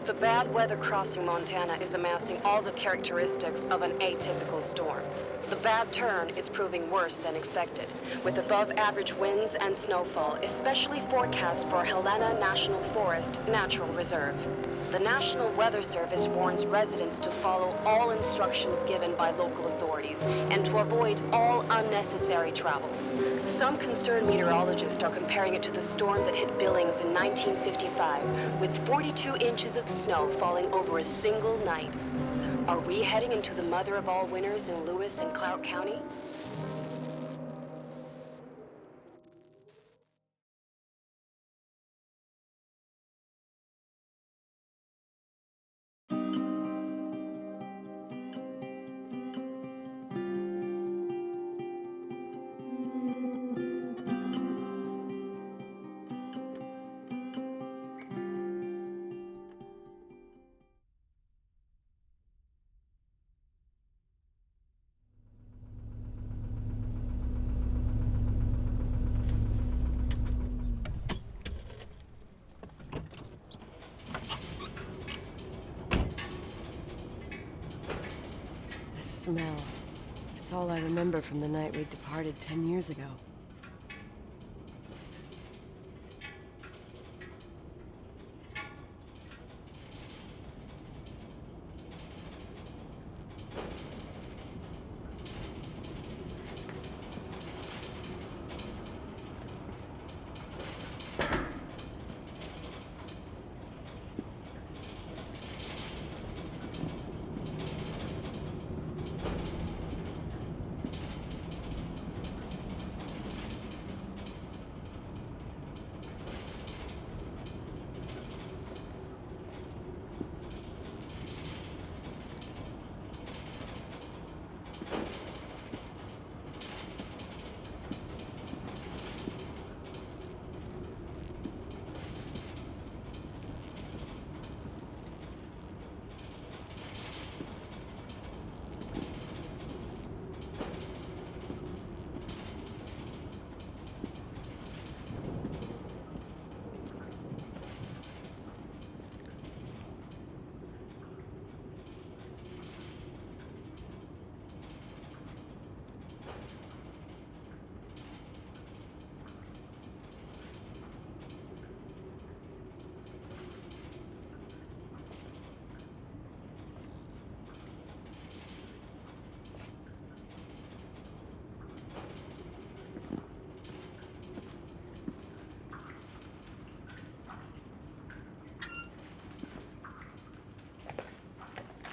The bad weather crossing Montana is amassing all the characteristics of an atypical storm. The bad turn is proving worse than expected, with above-average winds and snowfall, especially forecast for Helena National Forest Natural Reserve. The National Weather Service warns residents to follow all instructions given by local authorities and to avoid all unnecessary travel. Some concerned meteorologists are comparing it to the storm that hit Billings in 1955, with 42 inches of snow falling over a single night. Are we heading into the mother of all winters in Lewis and Clark County? The smell. It's all I remember from the night we departed 10 years ago.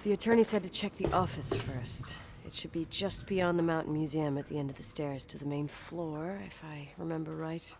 The attorney said to check the office first. It should be just beyond the Mountain Museum at the end of the stairs to the main floor, if I remember right.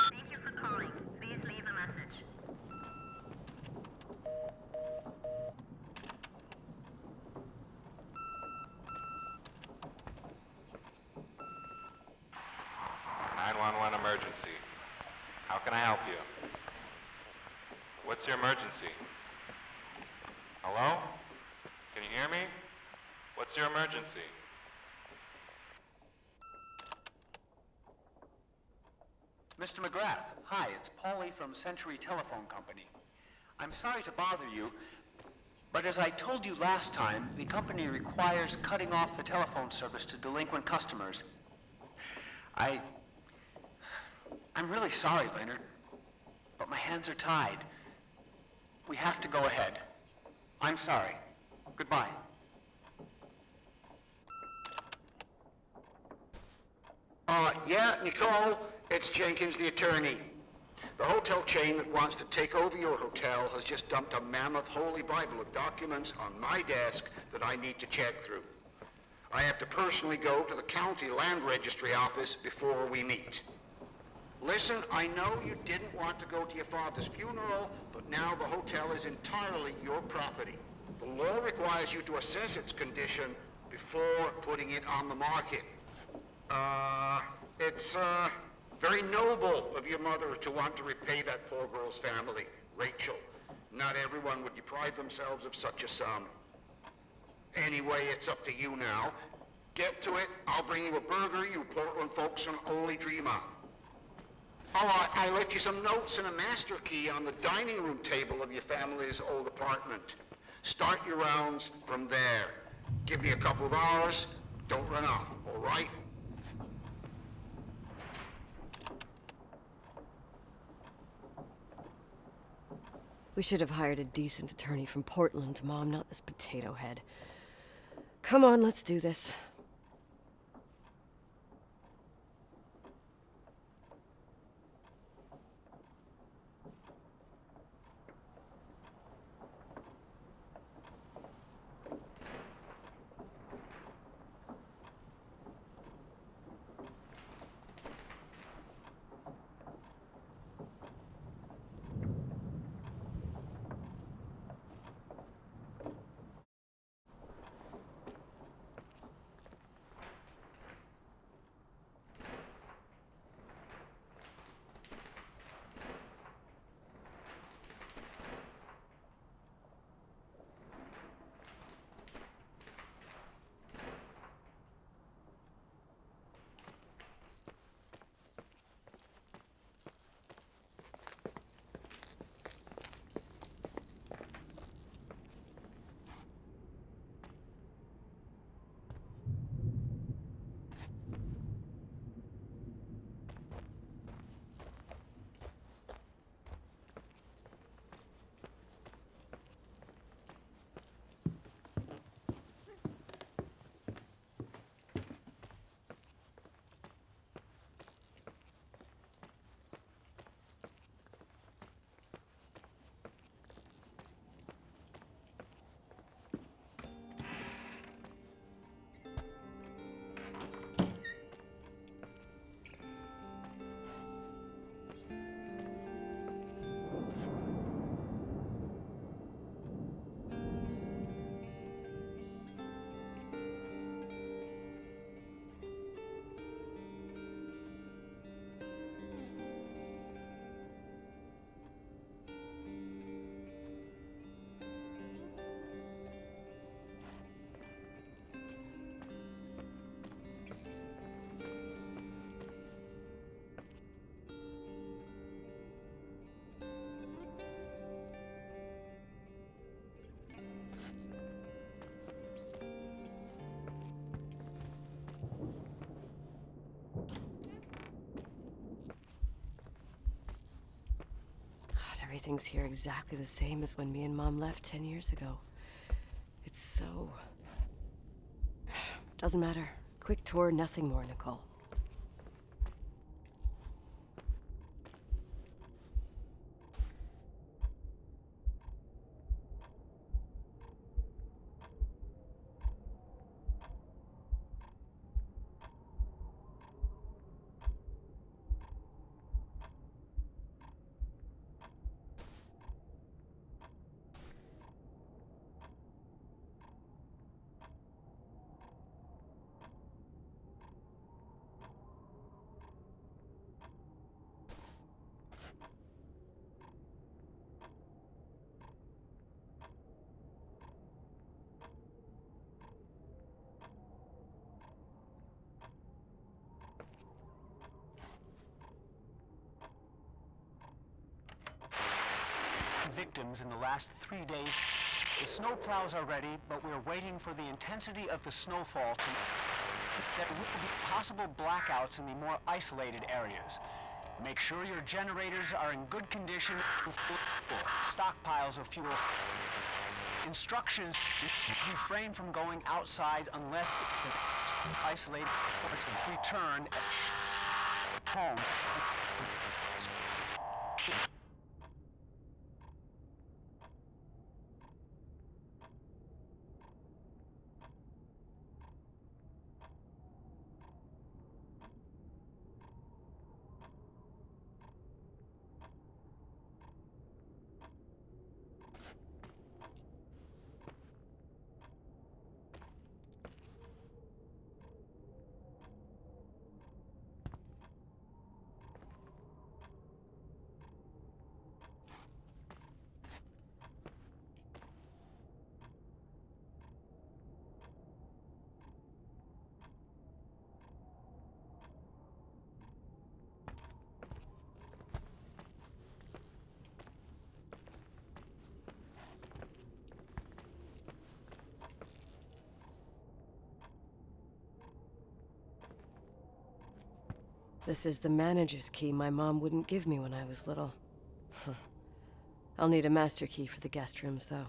Thank you for calling. Please leave a message. Emergency. How can I help you? What's your emergency? Hello? Can you hear me? What's your emergency? Mr. McGrath, hi, it's Paulie from Century Telephone Company. I'm sorry to bother you, But as I told you last time, the company requires cutting off the telephone service to delinquent customers. I'm really sorry, Leonard, but my hands are tied. We have to go ahead. I'm sorry. Goodbye. Yeah, Nicole, it's Jenkins, the attorney. The hotel chain that wants to take over your hotel has just dumped a mammoth holy Bible of documents on my desk that I need to check through. I have to personally go to the county land registry office before we meet. Listen, I know you didn't want to go to your father's funeral, but now the hotel is entirely your property. The law requires you to assess its condition before putting it on the market. It's very noble of your mother to want to repay that poor girl's family, Rachel. Not everyone would deprive themselves of such a sum. Anyway, it's up to you now. Get to it. I'll bring you a burger you Portland folks can only dream of. Oh, I left you some notes and a master key on the dining room table of your family's old apartment. Start your rounds from there. Give me a couple of hours. Don't run off, all right? We should have hired a decent attorney from Portland, Mom, not this potato head. Come on, let's do this. Everything's here exactly the same as when me and Mom left 10 years ago. It's so... Doesn't matter. Quick tour, nothing more, Nicole. Victims in the last 3 days. The snow plows are ready, but we're waiting for the intensity of the snowfall to... There will be possible blackouts in the more isolated areas. Make sure your generators are in good condition with stockpiles of fuel. Instructions: refrain from going outside unless isolated ports return home. This is the manager's key my mom wouldn't give me when I was little. Huh. I'll need a master key for the guest rooms, though.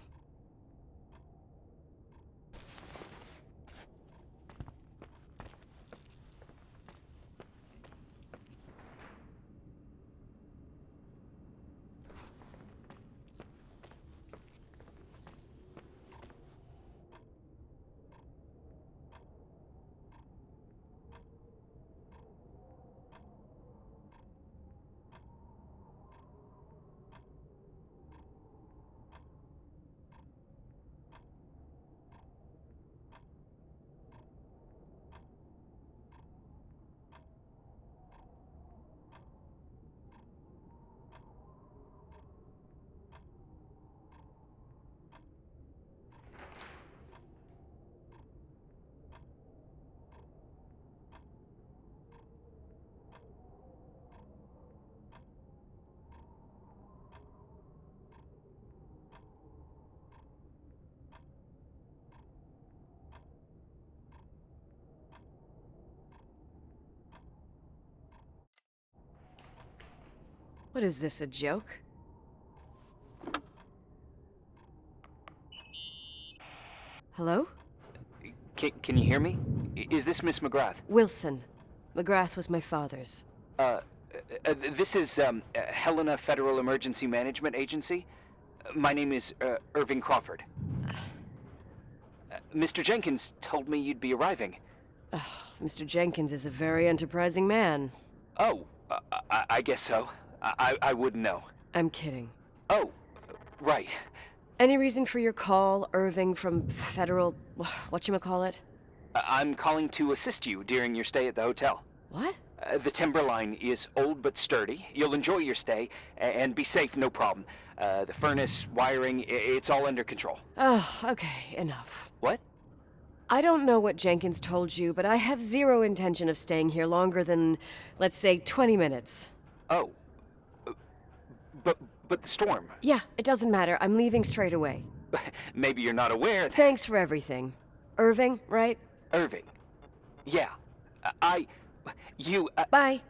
What is this, a joke? Hello? Can you hear me? Is this Miss McGrath? Wilson. McGrath was my father's. This is Helena Federal Emergency Management Agency. My name is Irving Crawford. Mr. Jenkins told me you'd be arriving. Mr. Jenkins is a very enterprising man. Oh, I guess so. I wouldn't know. I'm kidding. Oh, right. Any reason for your call, Irving from Federal... whatchamacallit? I'm calling to assist you during your stay at the hotel. What? The timberline is old but sturdy. You'll enjoy your stay, and be safe, no problem. The furnace, wiring, it's all under control. Oh, okay, enough. What? I don't know what Jenkins told you, but I have zero intention of staying here longer than, let's say, 20 minutes. Oh. But the storm. Yeah, it doesn't matter. I'm leaving straight away. Maybe you're not aware. Thanks for everything. Irving, right? Irving. Yeah. You... Bye.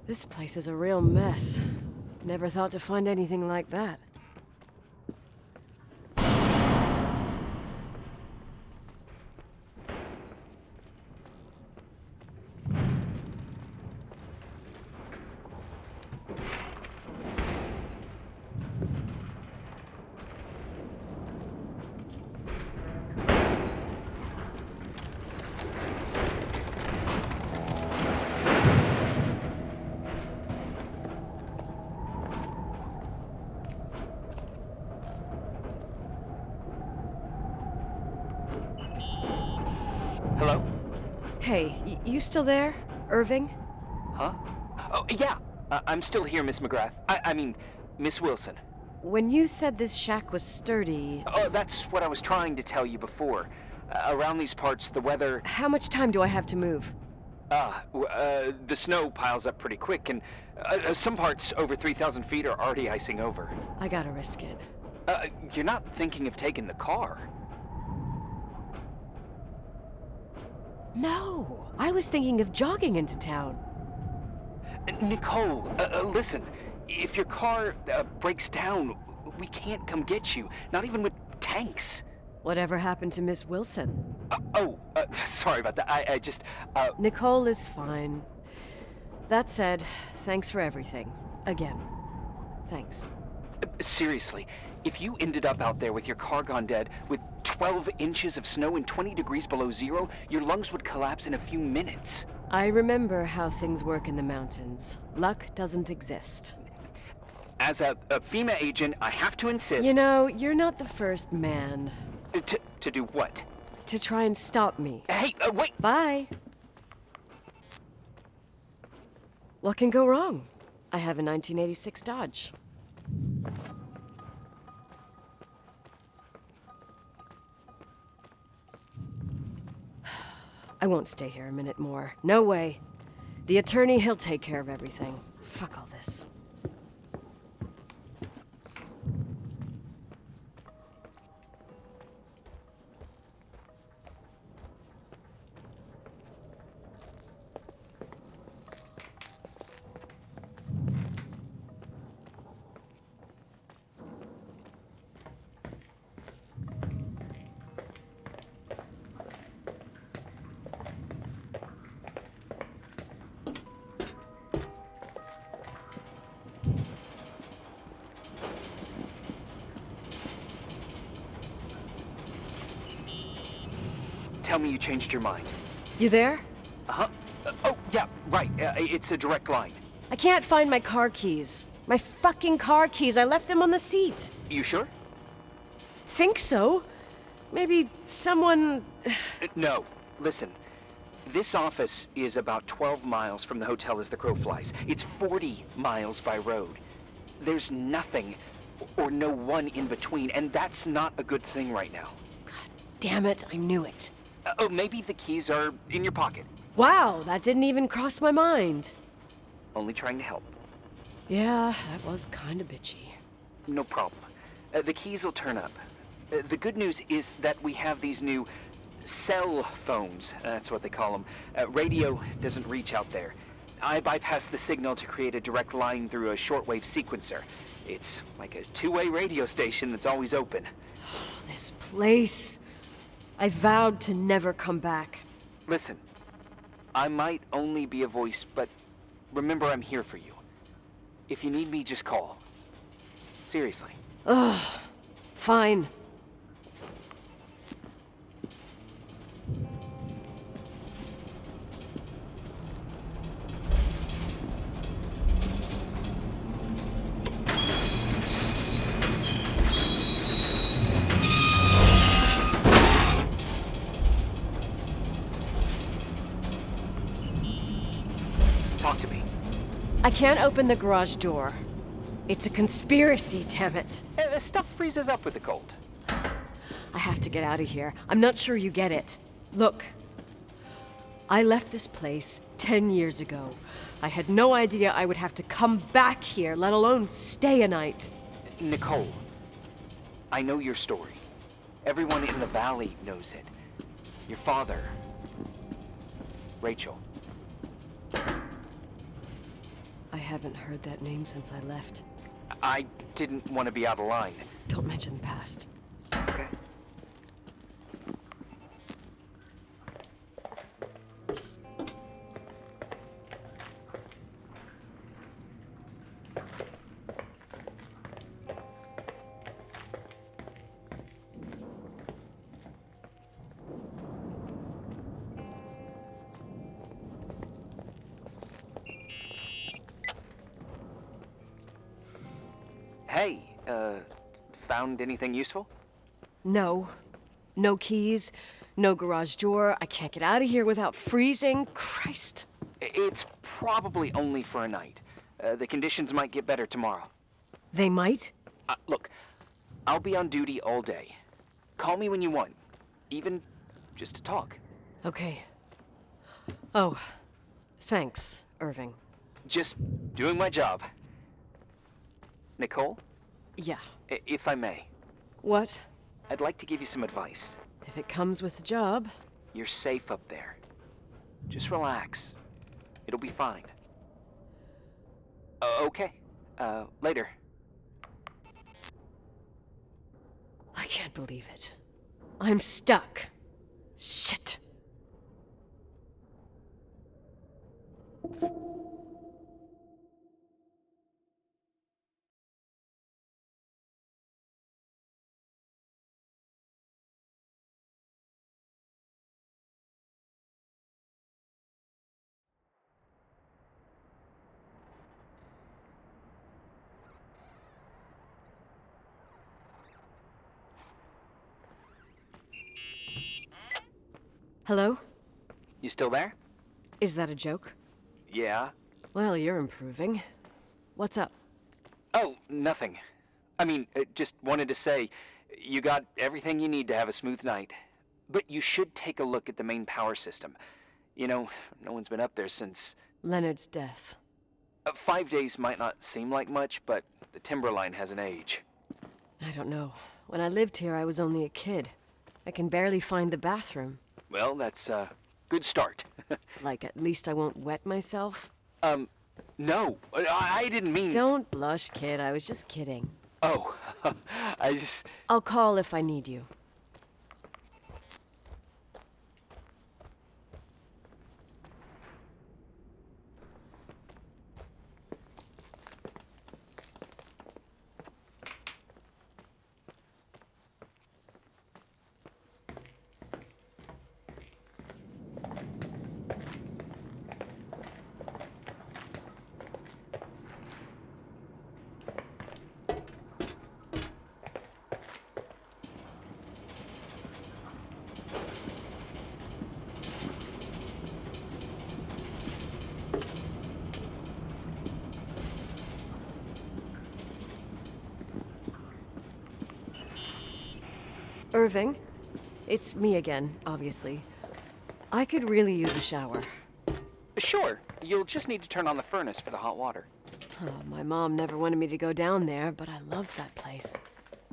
This place is a real mess. Never thought to find anything like that. Hello? Hey, you still there, Irving? Huh? Oh, yeah. I'm still here, Miss McGrath. I mean, Miss Wilson. When you said this shack was sturdy, Oh, that's what I was trying to tell you before. Around these parts, the weather... how much time do I have to move? The snow piles up pretty quick, and some parts over 3,000 feet are already icing over. I gotta risk it. You're not thinking of taking the car? No, I was thinking of jogging into town. Nicole, listen. If your car breaks down, we can't come get you. Not even with tanks. Whatever happened to Miss Wilson? Sorry about that. I just, Nicole is fine. That said, thanks for everything. Again. Thanks. Seriously, if you ended up out there with your car gone dead, with 12 inches of snow and 20 degrees below zero, your lungs would collapse in a few minutes. I remember how things work in the mountains. Luck doesn't exist. As a FEMA agent, I have to insist... You know, you're not the first man. To do what? To try and stop me. Hey, wait! Bye. What can go wrong? I have a 1986 Dodge. I won't stay here a minute more. No way. The attorney, he'll take care of everything. Fuck all this. Tell me you changed your mind. You there? Uh-huh. Oh, yeah, right. It's a direct line. I can't find my car keys. My fucking car keys. I left them on the seat. You sure? Think so? Maybe someone... No. Listen. This office is about 12 miles from the hotel as the crow flies. It's 40 miles by road. There's nothing or no one in between, and that's not a good thing right now. God damn it, I knew it. Maybe the keys are in your pocket. Wow, that didn't even cross my mind. Only trying to help. Yeah, that was kinda bitchy. No problem. The keys will turn up. The good news is that we have these new cell phones. That's what they call them. Radio doesn't reach out there. I bypassed the signal to create a direct line through a shortwave sequencer. It's like a two-way radio station that's always open. This place. I vowed to never come back. Listen, I might only be a voice, but remember I'm here for you. If you need me, just call. Seriously. Ugh. Fine. Talk to me. I can't open the garage door. It's a conspiracy, damn it. Stuff freezes up with the cold. I have to get out of here. I'm not sure you get it. Look, I left this place 10 years ago. I had no idea I would have to come back here, let alone stay a night. Nicole, I know your story. Everyone in the valley knows it. Your father, Rachel. I haven't heard that name since I left. I didn't want to be out of line. Don't mention the past. Okay. Hey, found anything useful? No. No keys, no garage door. I can't get out of here without freezing. Christ. It's probably only for a night. The conditions might get better tomorrow. They might? Look, I'll be on duty all day. Call me when you want, even just to talk. Okay. Oh, thanks, Irving. Just doing my job. Nicole, Yeah. if I may, What? I'd like to give you some advice. If it comes with the job. You're safe up there. Just relax. It'll be fine. Okay. Later. I can't believe it. I'm stuck. Shit. Hello? You still there? Is that a joke? Yeah. Well, you're improving. What's up? Oh, nothing. I mean, just wanted to say, you got everything you need to have a smooth night. But you should take a look at the main power system. You know, no one's been up there since... Leonard's death. 5 days might not seem like much, but the timberline has an age. I don't know. When I lived here, I was only a kid. I can barely find the bathroom. Well, that's a good start. Like, at least I won't wet myself? No, I didn't mean... Don't blush, kid. I was just kidding. Oh, I just... I'll call if I need you. Irving? It's me again, obviously. I could really use a shower. Sure, you'll just need to turn on the furnace for the hot water. Oh, my mom never wanted me to go down there, but I loved that place.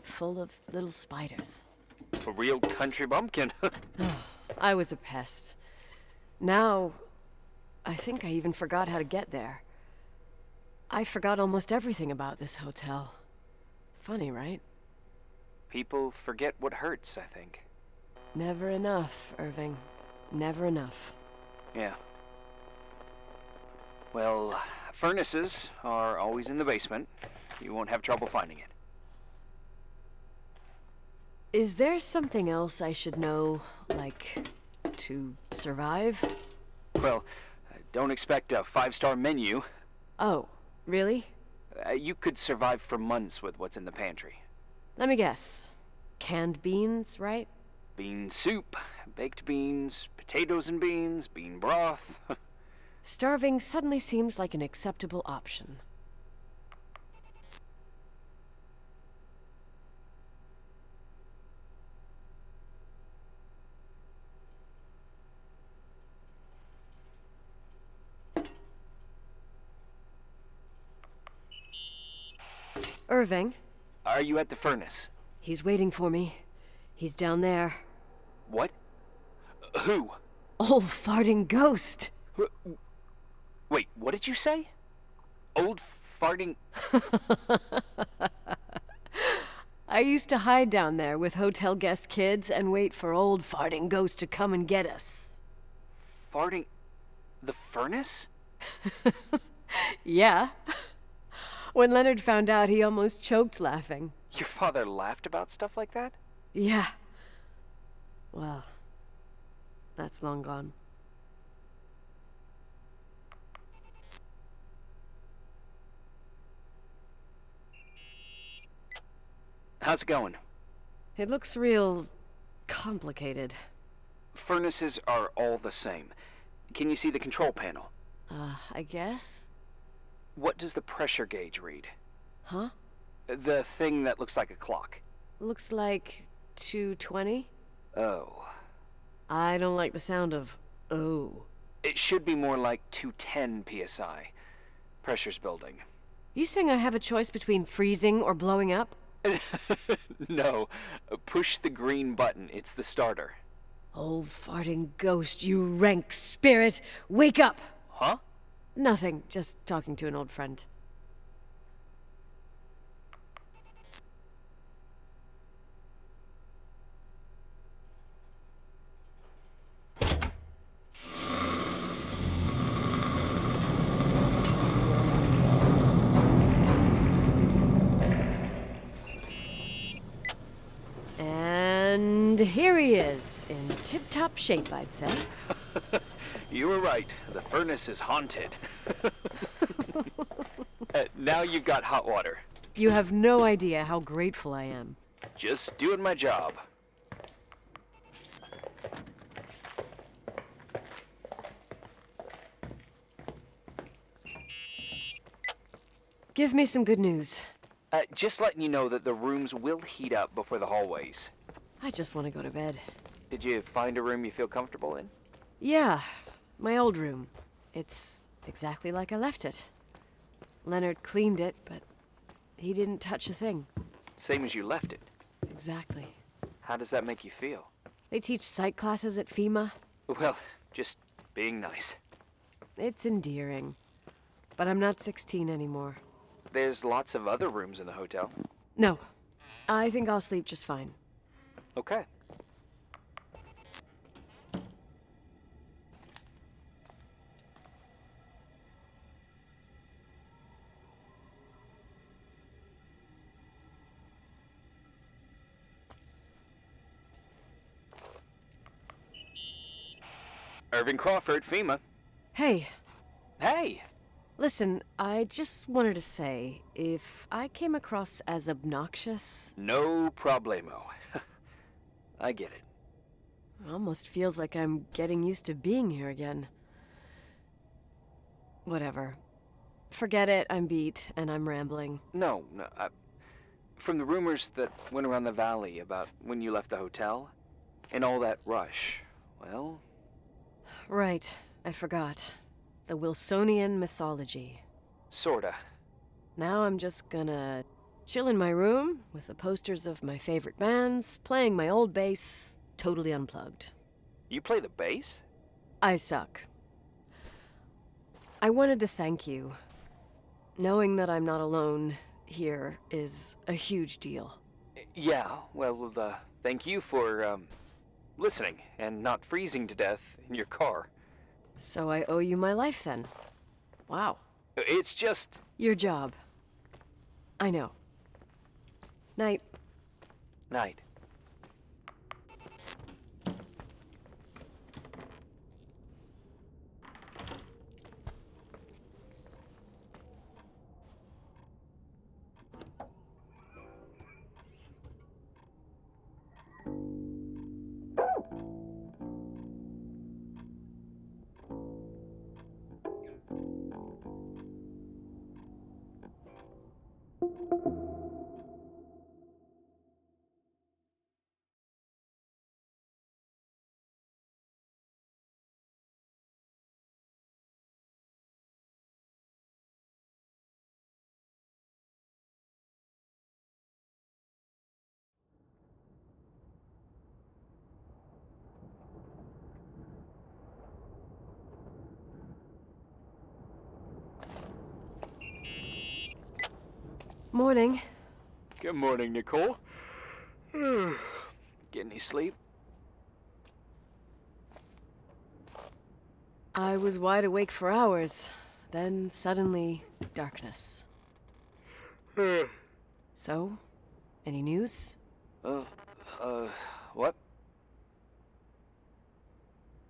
Full of little spiders. A real country bumpkin. I was a pest. Now, I think I even forgot how to get there. I forgot almost everything about this hotel. Funny, right? People forget what hurts, I think. Never enough, Irving. Never enough. Yeah. Well, furnaces are always in the basement. You won't have trouble finding it. Is there something else I should know, like, to survive? Well, don't expect a 5-star menu. Oh, really? You could survive for months with what's in the pantry. Let me guess. Canned beans, right? Bean soup, baked beans, potatoes and beans, bean broth. Starving suddenly seems like an acceptable option. Irving, Are you at the furnace? he's waiting for me. He's down there. What? Who? Old farting ghost! Wait, what did you say? Old farting... I used to hide down there with hotel guest kids and wait for old farting ghost to come and get us. farting... the furnace? Yeah. When Leonard found out, he almost choked laughing. Your father laughed about stuff like that? Yeah. Well, that's long gone. How's it going? It looks real complicated. Furnaces are all the same. Can you see the control panel? I guess? What does the pressure gauge read? Huh? The thing that looks like a clock. Looks like 220. Oh. I don't like the sound of oh. It should be more like 210 psi. Pressure's building. You saying I have a choice between freezing or blowing up? No. Push the green button. It's the starter. Old farting ghost, you rank spirit! Wake up! Huh? Nothing, just talking to an old friend. And here he is, in tip-top shape, I'd say. You were right. The furnace is haunted. Now you've got hot water. You have no idea how grateful I am. Just doing my job. Give me some good news. Just letting you know that the rooms will heat up before the hallways. I just want to go to bed. Did you find a room you feel comfortable in? Yeah, my old room. It's exactly like I left it. Leonard cleaned it, but he didn't touch a thing. Same as you left it. Exactly. How does that make you feel? They teach psych classes at FEMA. Well, just being nice. It's endearing. But I'm not 16 anymore. There's lots of other rooms in the hotel. No, I think I'll sleep just fine. Okay. Irving Crawford, FEMA. Hey, Hey! listen, I just wanted to say, if I came across as obnoxious, No problemo. I get it. it almost feels like I'm getting used to being here again. Whatever. Forget it, I'm beat, and I'm rambling. No. From the rumors that went around the valley about when you left the hotel, and all that rush, well... Right, I forgot. The Wilsonian mythology. Sorta. Now I'm just gonna chill in my room with the posters of my favorite bands, playing my old bass, totally unplugged. You play the bass? I suck. I wanted to thank you. Knowing that I'm not alone here is a huge deal. Yeah, well, thank you for, listening and not freezing to death in your car. So I owe you my life then. Wow. It's just... Your job. I know. Night. Night. Morning. Good morning, Nicole. Get any sleep? I was wide awake for hours. Then suddenly, darkness. So, any news? What?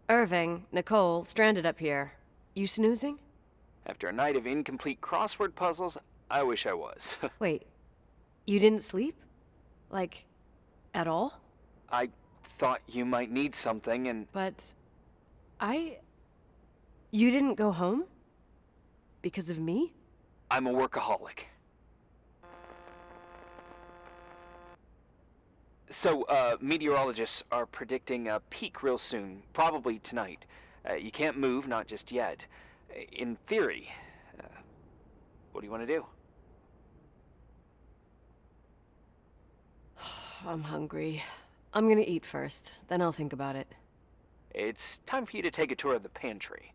Irving, Nicole, stranded up here. You snoozing? After a night of incomplete crossword puzzles, I wish I was. Wait, you didn't sleep? Like, at all? I thought you might need something, and... But you didn't go home? Because of me? I'm a workaholic. So, meteorologists are predicting a peak real soon, probably tonight. You can't move, not just yet. In theory, what do you want to do? I'm hungry. I'm gonna eat first, then I'll think about it. It's time for you to take a tour of the pantry.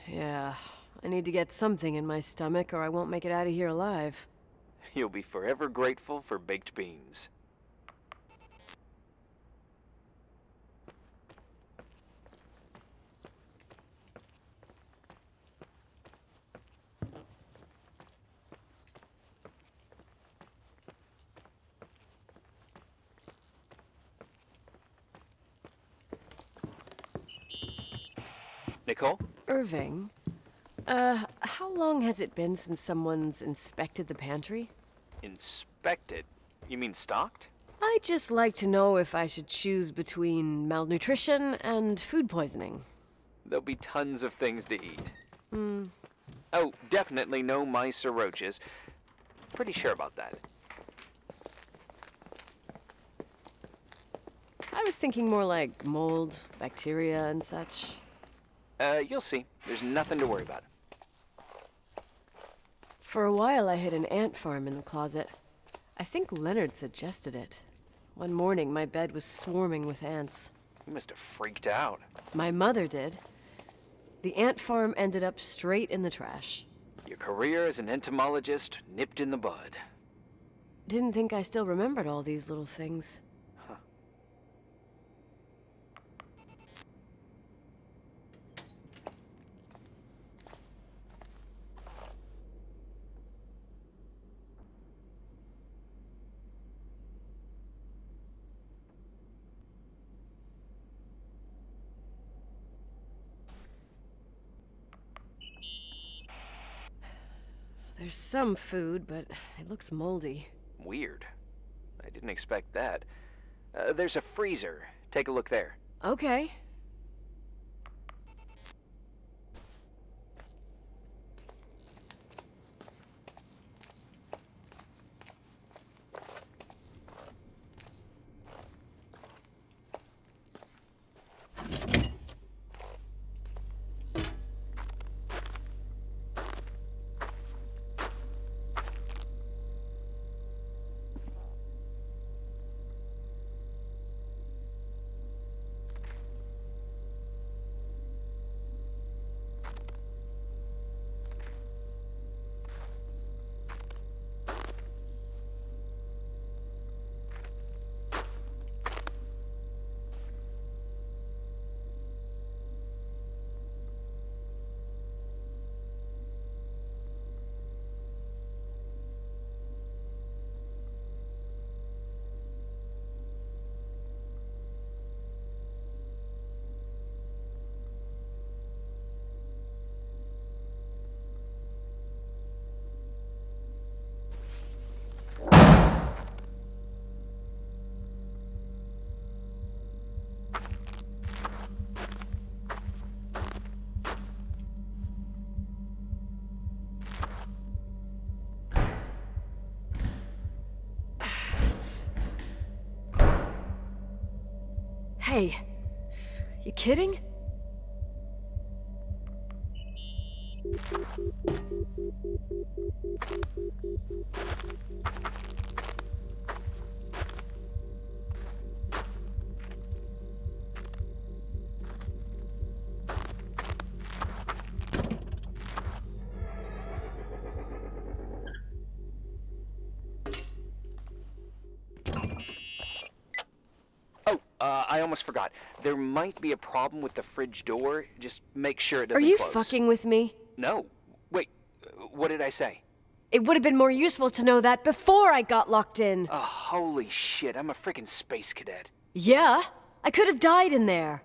Yeah, I need to get something in my stomach or I won't make it out of here alive. You'll be forever grateful for baked beans. Nicole? Irving, how long has it been since someone's inspected the pantry? Inspected? You mean stocked? I'd just like to know if I should choose between malnutrition and food poisoning. There'll be tons of things to eat. Oh, definitely no mice or roaches. Pretty sure about that. I was thinking more like mold, bacteria, and such. You'll see. There's nothing to worry about. For a while, I hid an ant farm in the closet. I think Leonard suggested it. One morning, my bed was swarming with ants. You must have freaked out. My mother did. The ant farm ended up straight in the trash. Your career as an entomologist nipped in the bud. Didn't think I still remembered all these little things. There's some food, but it looks moldy. Weird. I didn't expect that. There's a freezer. Take a look there. Okay. Hey, you kidding? I almost forgot. There might be a problem with the fridge door. Just make sure it doesn't Are you close. fucking with me? No. Wait, what did I say? It would have been more useful to know that before I got locked in. Oh, holy shit, I'm a freaking space cadet. Yeah? I could have died in there.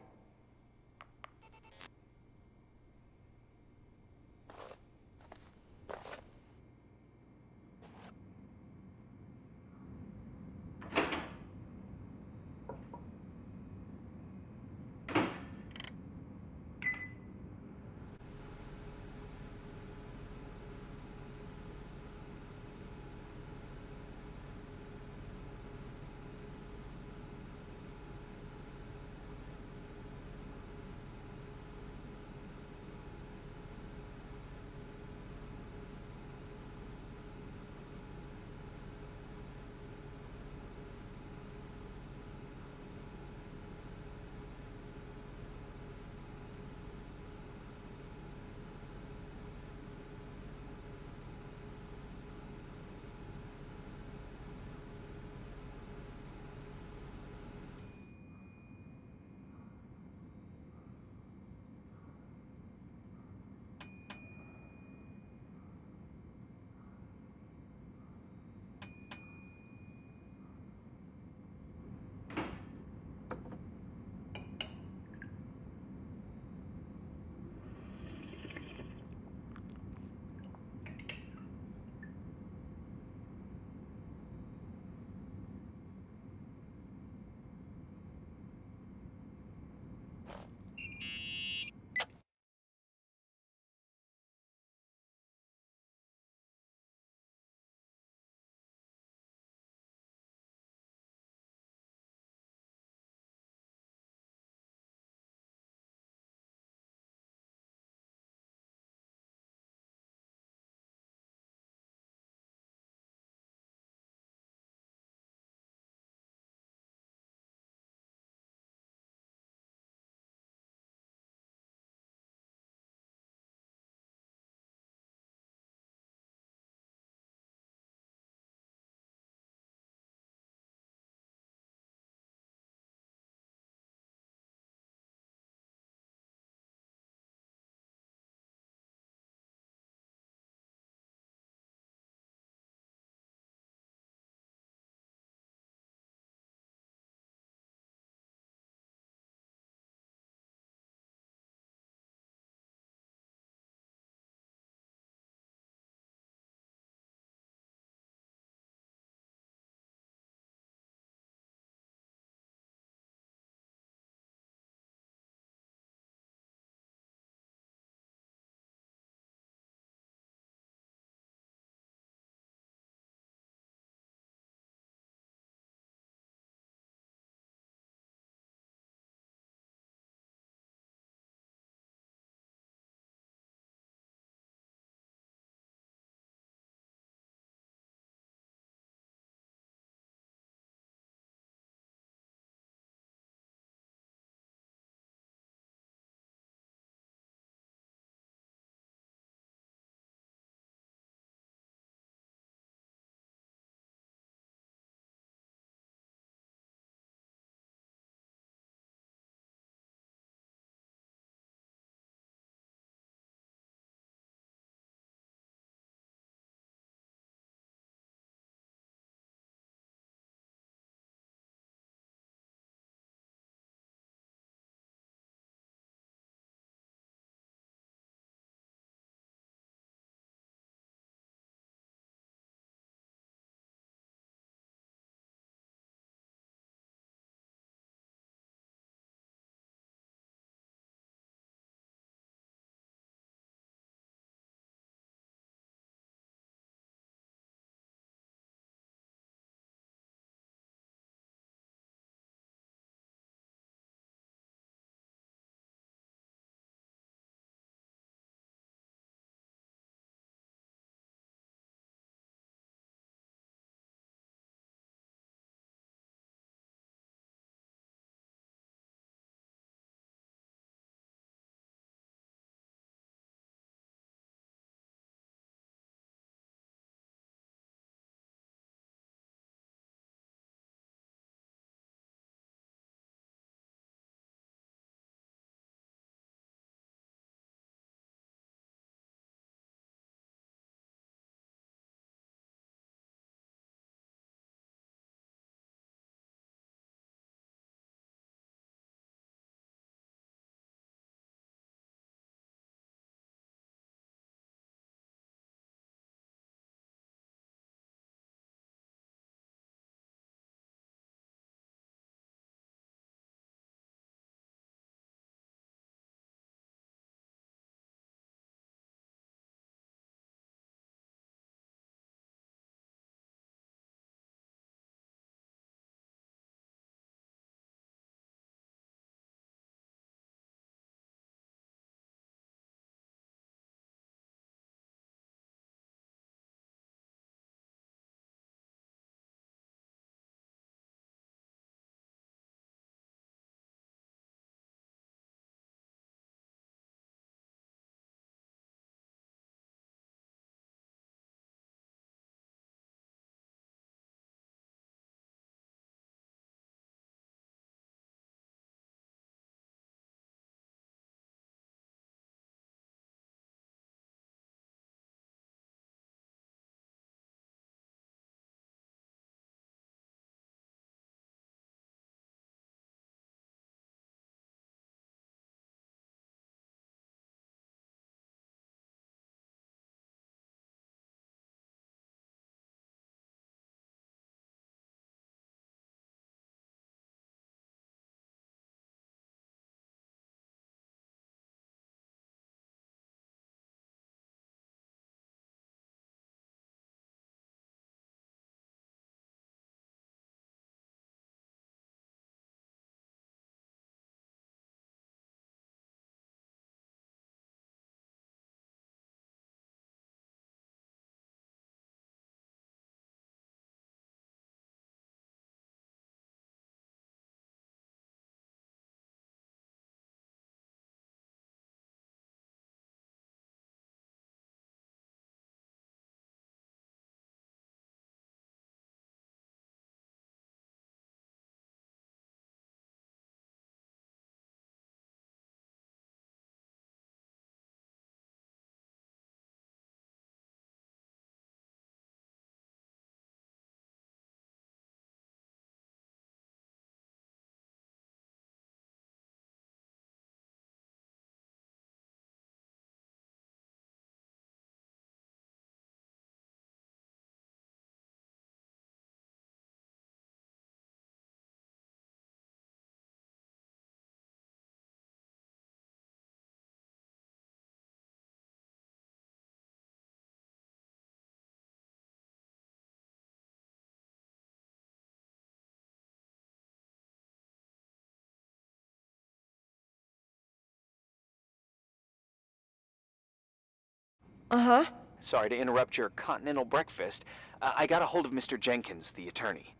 Uh-huh. Sorry to interrupt your continental breakfast. I got a hold of Mr. Jenkins, the attorney.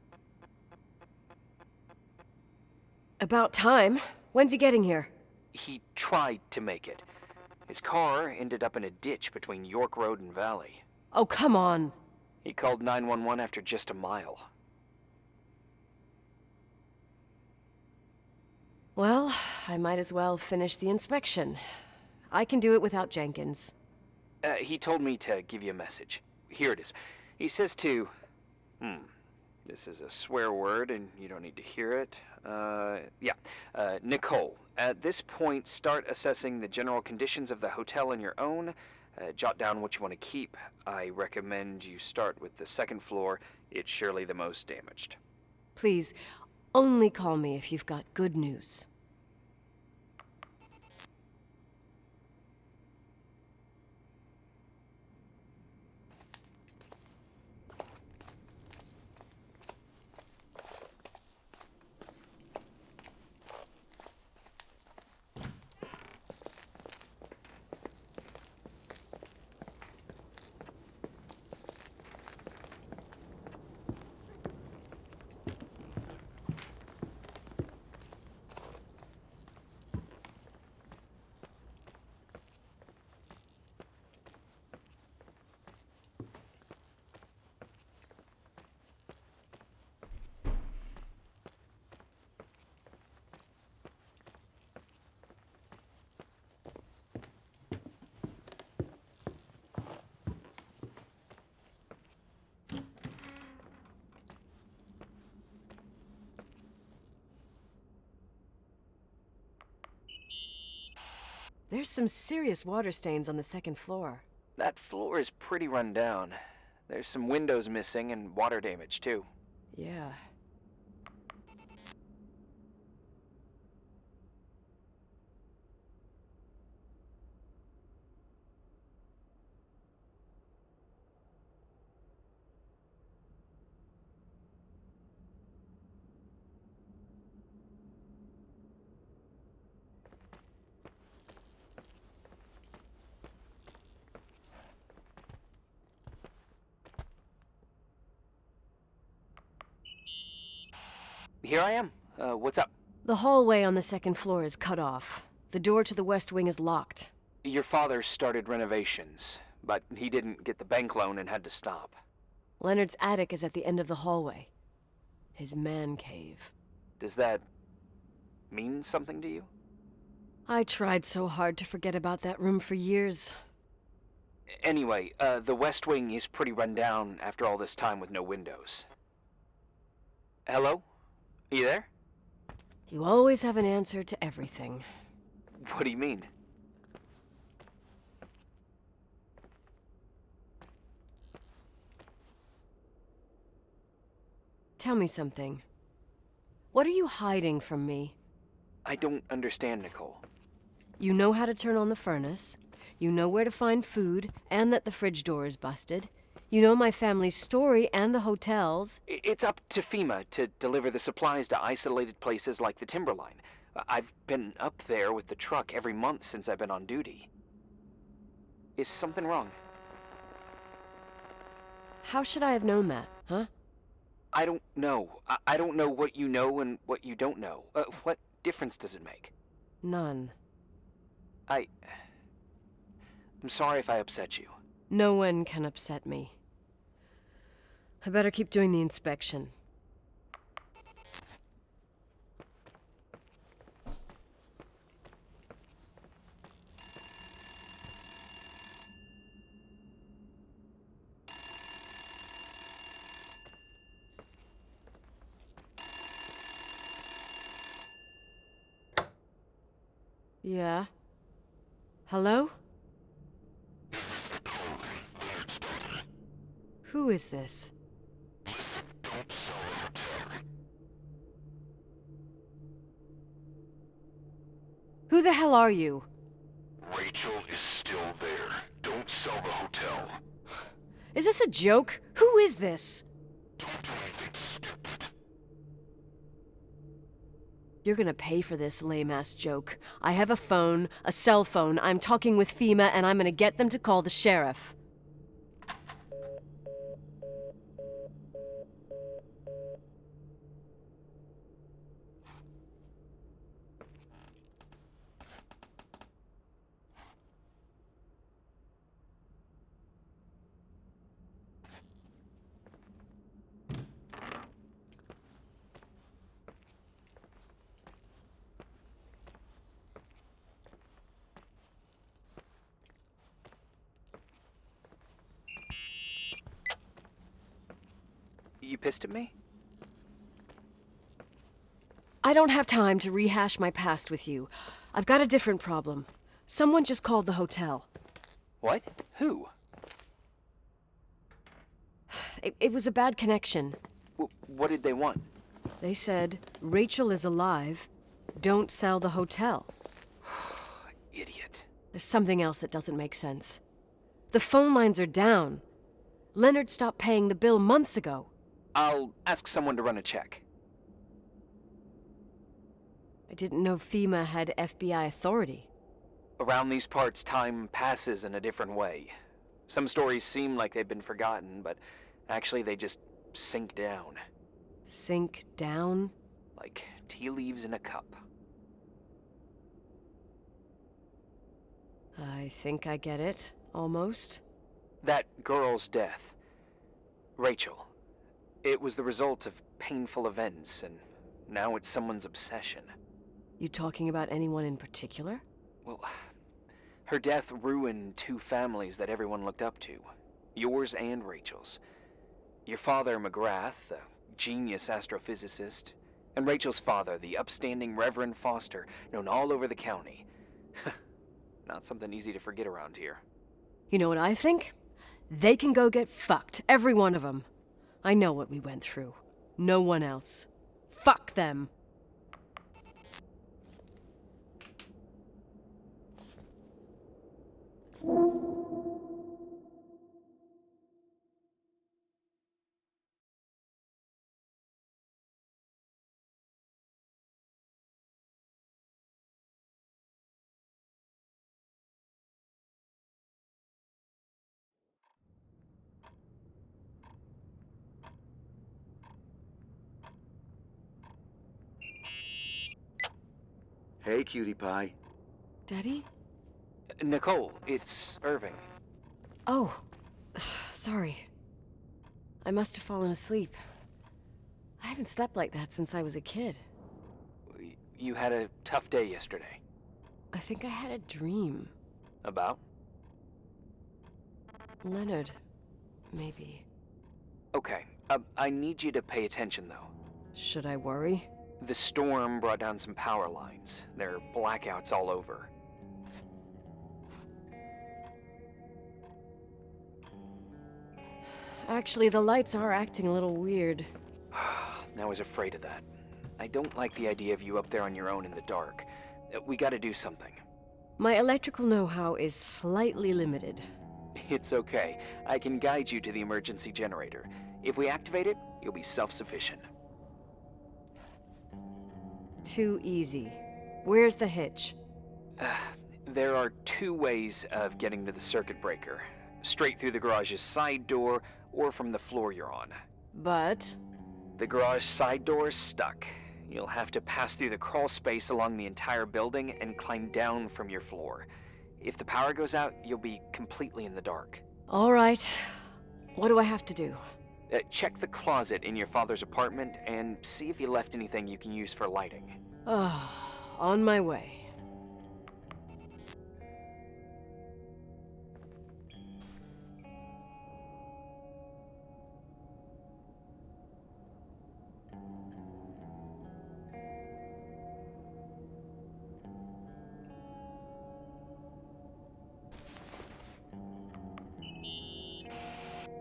About time. When's he getting here? He tried to make it. His car ended up in a ditch between York Road and Valley. Oh, come on. He called 911 after just a mile. Well, I might as well finish the inspection. I can do it without Jenkins. He told me to give you a message. Here it is. He says to... This is a swear word, and you don't need to hear it. Nicole, at this point, start assessing the general conditions of the hotel on your own. Jot down what you want to keep. I recommend you start with the second floor. It's surely the most damaged. Please, only call me if you've got good news. There's some serious water stains on the second floor. That floor is pretty run down. There's some windows missing and water damage, too. Yeah. Here I am. What's up? The hallway on the second floor is cut off. The door to the west wing is locked. Your father started renovations, but he didn't get the bank loan and had to stop. Leonard's attic is at the end of the hallway. His man cave. Does that mean something to you? I tried so hard to forget about that room for years. Anyway, the west wing is pretty run down after all this time with no windows. Hello? You there? You always have an answer to everything. What do you mean? Tell me something. What are you hiding from me? I don't understand, Nicole. You know how to turn on the furnace. You know where to find food, and that the fridge door is busted. You know my family's story and the hotel's. It's up to FEMA to deliver the supplies to isolated places like the Timberline. I've been up there with the truck every month since I've been on duty. Is something wrong? How should I have known that, huh? I don't know. I don't know what you know and what you don't know. What difference does it make? None. I'm sorry if I upset you. No one can upset me. I better keep doing the inspection. Yeah? Hello? Who is this? Who the hell are you? Rachel is still there. Don't sell the hotel. Is this a joke? Who is this? Don't do anything stupid. You're gonna pay for this lame-ass joke. I have a phone, a cell phone. I'm talking with FEMA, and I'm gonna get them to call the sheriff. You pissed at me? I don't have time to rehash my past with you. I've got a different problem. Someone just called the hotel. What? Who? It was a bad connection. What did they want? They said, Rachel is alive. Don't sell the hotel. Idiot. There's something else that doesn't make sense. The phone lines are down. Leonard stopped paying the bill months ago. I'll ask someone to run a check. I didn't know FEMA had FBI authority. Around these parts, time passes in a different way. Some stories seem like they've been forgotten, but actually they just sink down. Sink down? Like tea leaves in a cup. I think I get it, almost. That girl's death. Rachel. It was the result of painful events, and now it's someone's obsession. You talking about anyone in particular? Well, her death ruined two families that everyone looked up to. Yours and Rachel's. Your father, McGrath, the genius astrophysicist, and Rachel's father, the upstanding Reverend Foster, known all over the county. Not something easy to forget around here. You know what I think? They can go get fucked, every one of them. I know what we went through. No one else. Fuck them. Hey, cutie pie. Daddy? Nicole, it's Irving. Oh, sorry. I must have fallen asleep. I haven't slept like that since I was a kid. You had a tough day yesterday. I think I had a dream. About? Leonard, maybe. Okay, I need you to pay attention, though. Should I worry? The storm brought down some power lines. There are blackouts all over. Actually, the lights are acting a little weird. I was afraid of that. I don't like the idea of you up there on your own in the dark. We gotta do something. My electrical know-how is slightly limited. It's okay. I can guide you to the emergency generator. If we activate it, you'll be self-sufficient. Too easy. Where's the hitch? There are two ways of getting to the circuit breaker. Straight through the garage's side door, or from the floor you're on. But... The garage side door is stuck. You'll have to pass through the crawl space along the entire building and climb down from your floor. If the power goes out, you'll be completely in the dark. all right. What do I have to do? Check the closet in your father's apartment and see if he left anything you can use for lighting. Oh, on my way.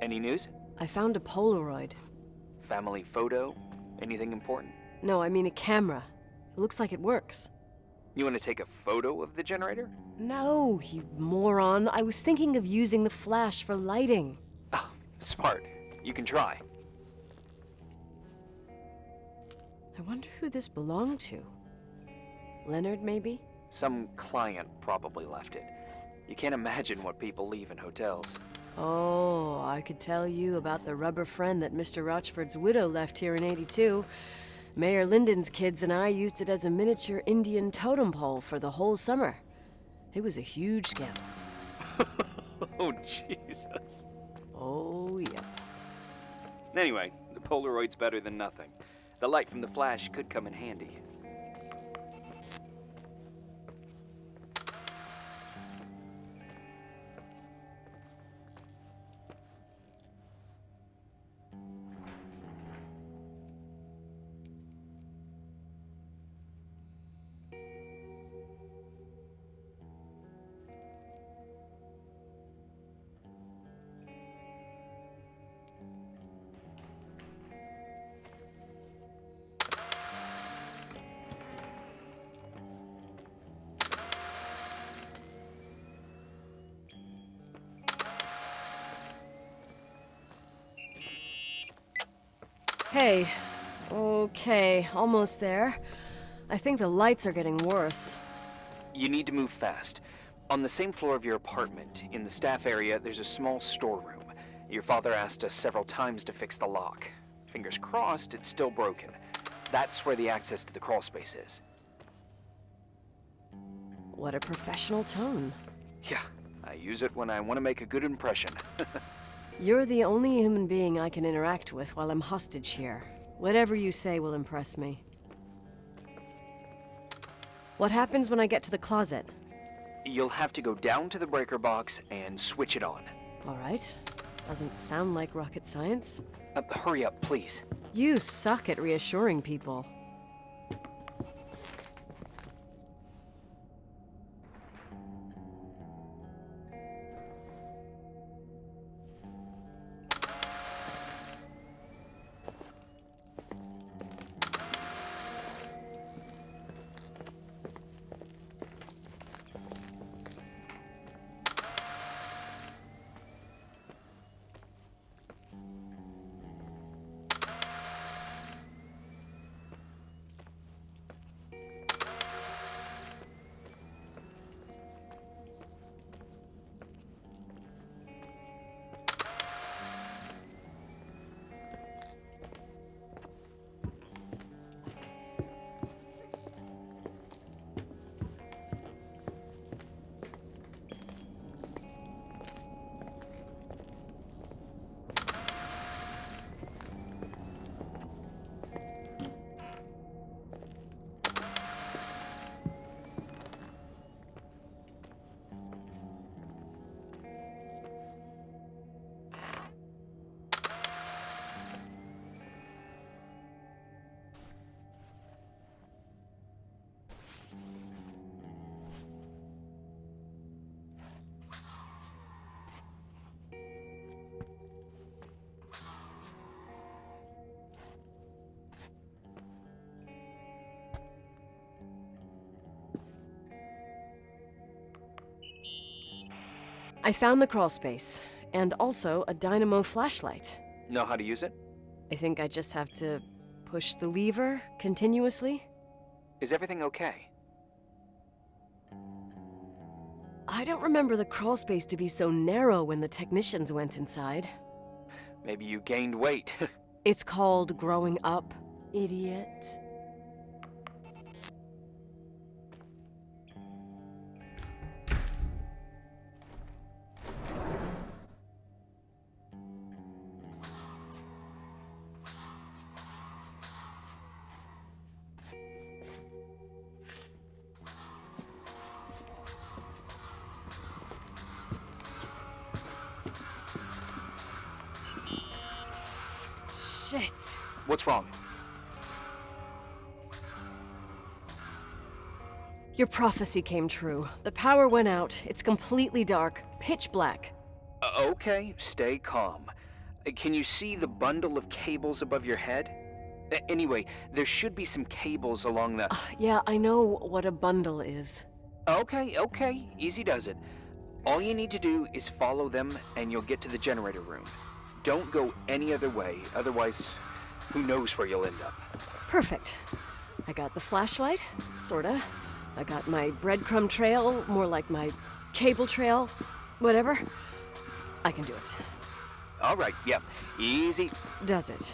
Any news? I found a Polaroid. Family photo? Anything important? No, I mean a camera. It looks like it works. You want to take a photo of the generator? No, you moron. I was thinking of using the flash for lighting. Oh, smart. You can try. I wonder who this belonged to. Leonard, maybe? Some client probably left it. You can't imagine what people leave in hotels. Oh, I could tell you about the rubber friend that Mr. Rochford's widow left here in '82. Mayor Lyndon's kids and I used it as a miniature Indian totem pole for the whole summer. It was a huge scandal. Oh, Jesus. Oh, yeah. Anyway, the Polaroid's better than nothing. The light from the flash could come in handy. Hey. Okay, almost there. I think the lights are getting worse. You need to move fast. On the same floor of your apartment, in the staff area, there's a small storeroom. Your father asked us several times to fix the lock. Fingers crossed, it's still broken. That's where the access to the crawl space is. What a professional tone. Yeah, I use it when I want to make a good impression. You're the only human being I can interact with while I'm hostage here. Whatever you say will impress me. What happens when I get to the closet? You'll have to go down to the breaker box and switch it on. All right. Doesn't sound like rocket science. Hurry up, please. You suck at reassuring people. I found the crawl space, and also a dynamo flashlight. Know how to use it? I think I just have to push the lever continuously. Is everything okay? I don't remember the crawl space to be so narrow when the technicians went inside. Maybe you gained weight. It's called growing up, idiot. Shit. What's wrong? Your prophecy came true. The power went out. It's completely dark, pitch black. Okay, stay calm. Can you see the bundle of cables above your head? Anyway, there should be some cables along the... Yeah, I know what a bundle is. Okay, easy does it. All you need to do is follow them and you'll get to the generator room. Don't go any other way, otherwise, who knows where you'll end up. Perfect. I got the flashlight, sorta. I got my breadcrumb trail, more like my cable trail, whatever. I can do it. All right, yeah, easy. Does it?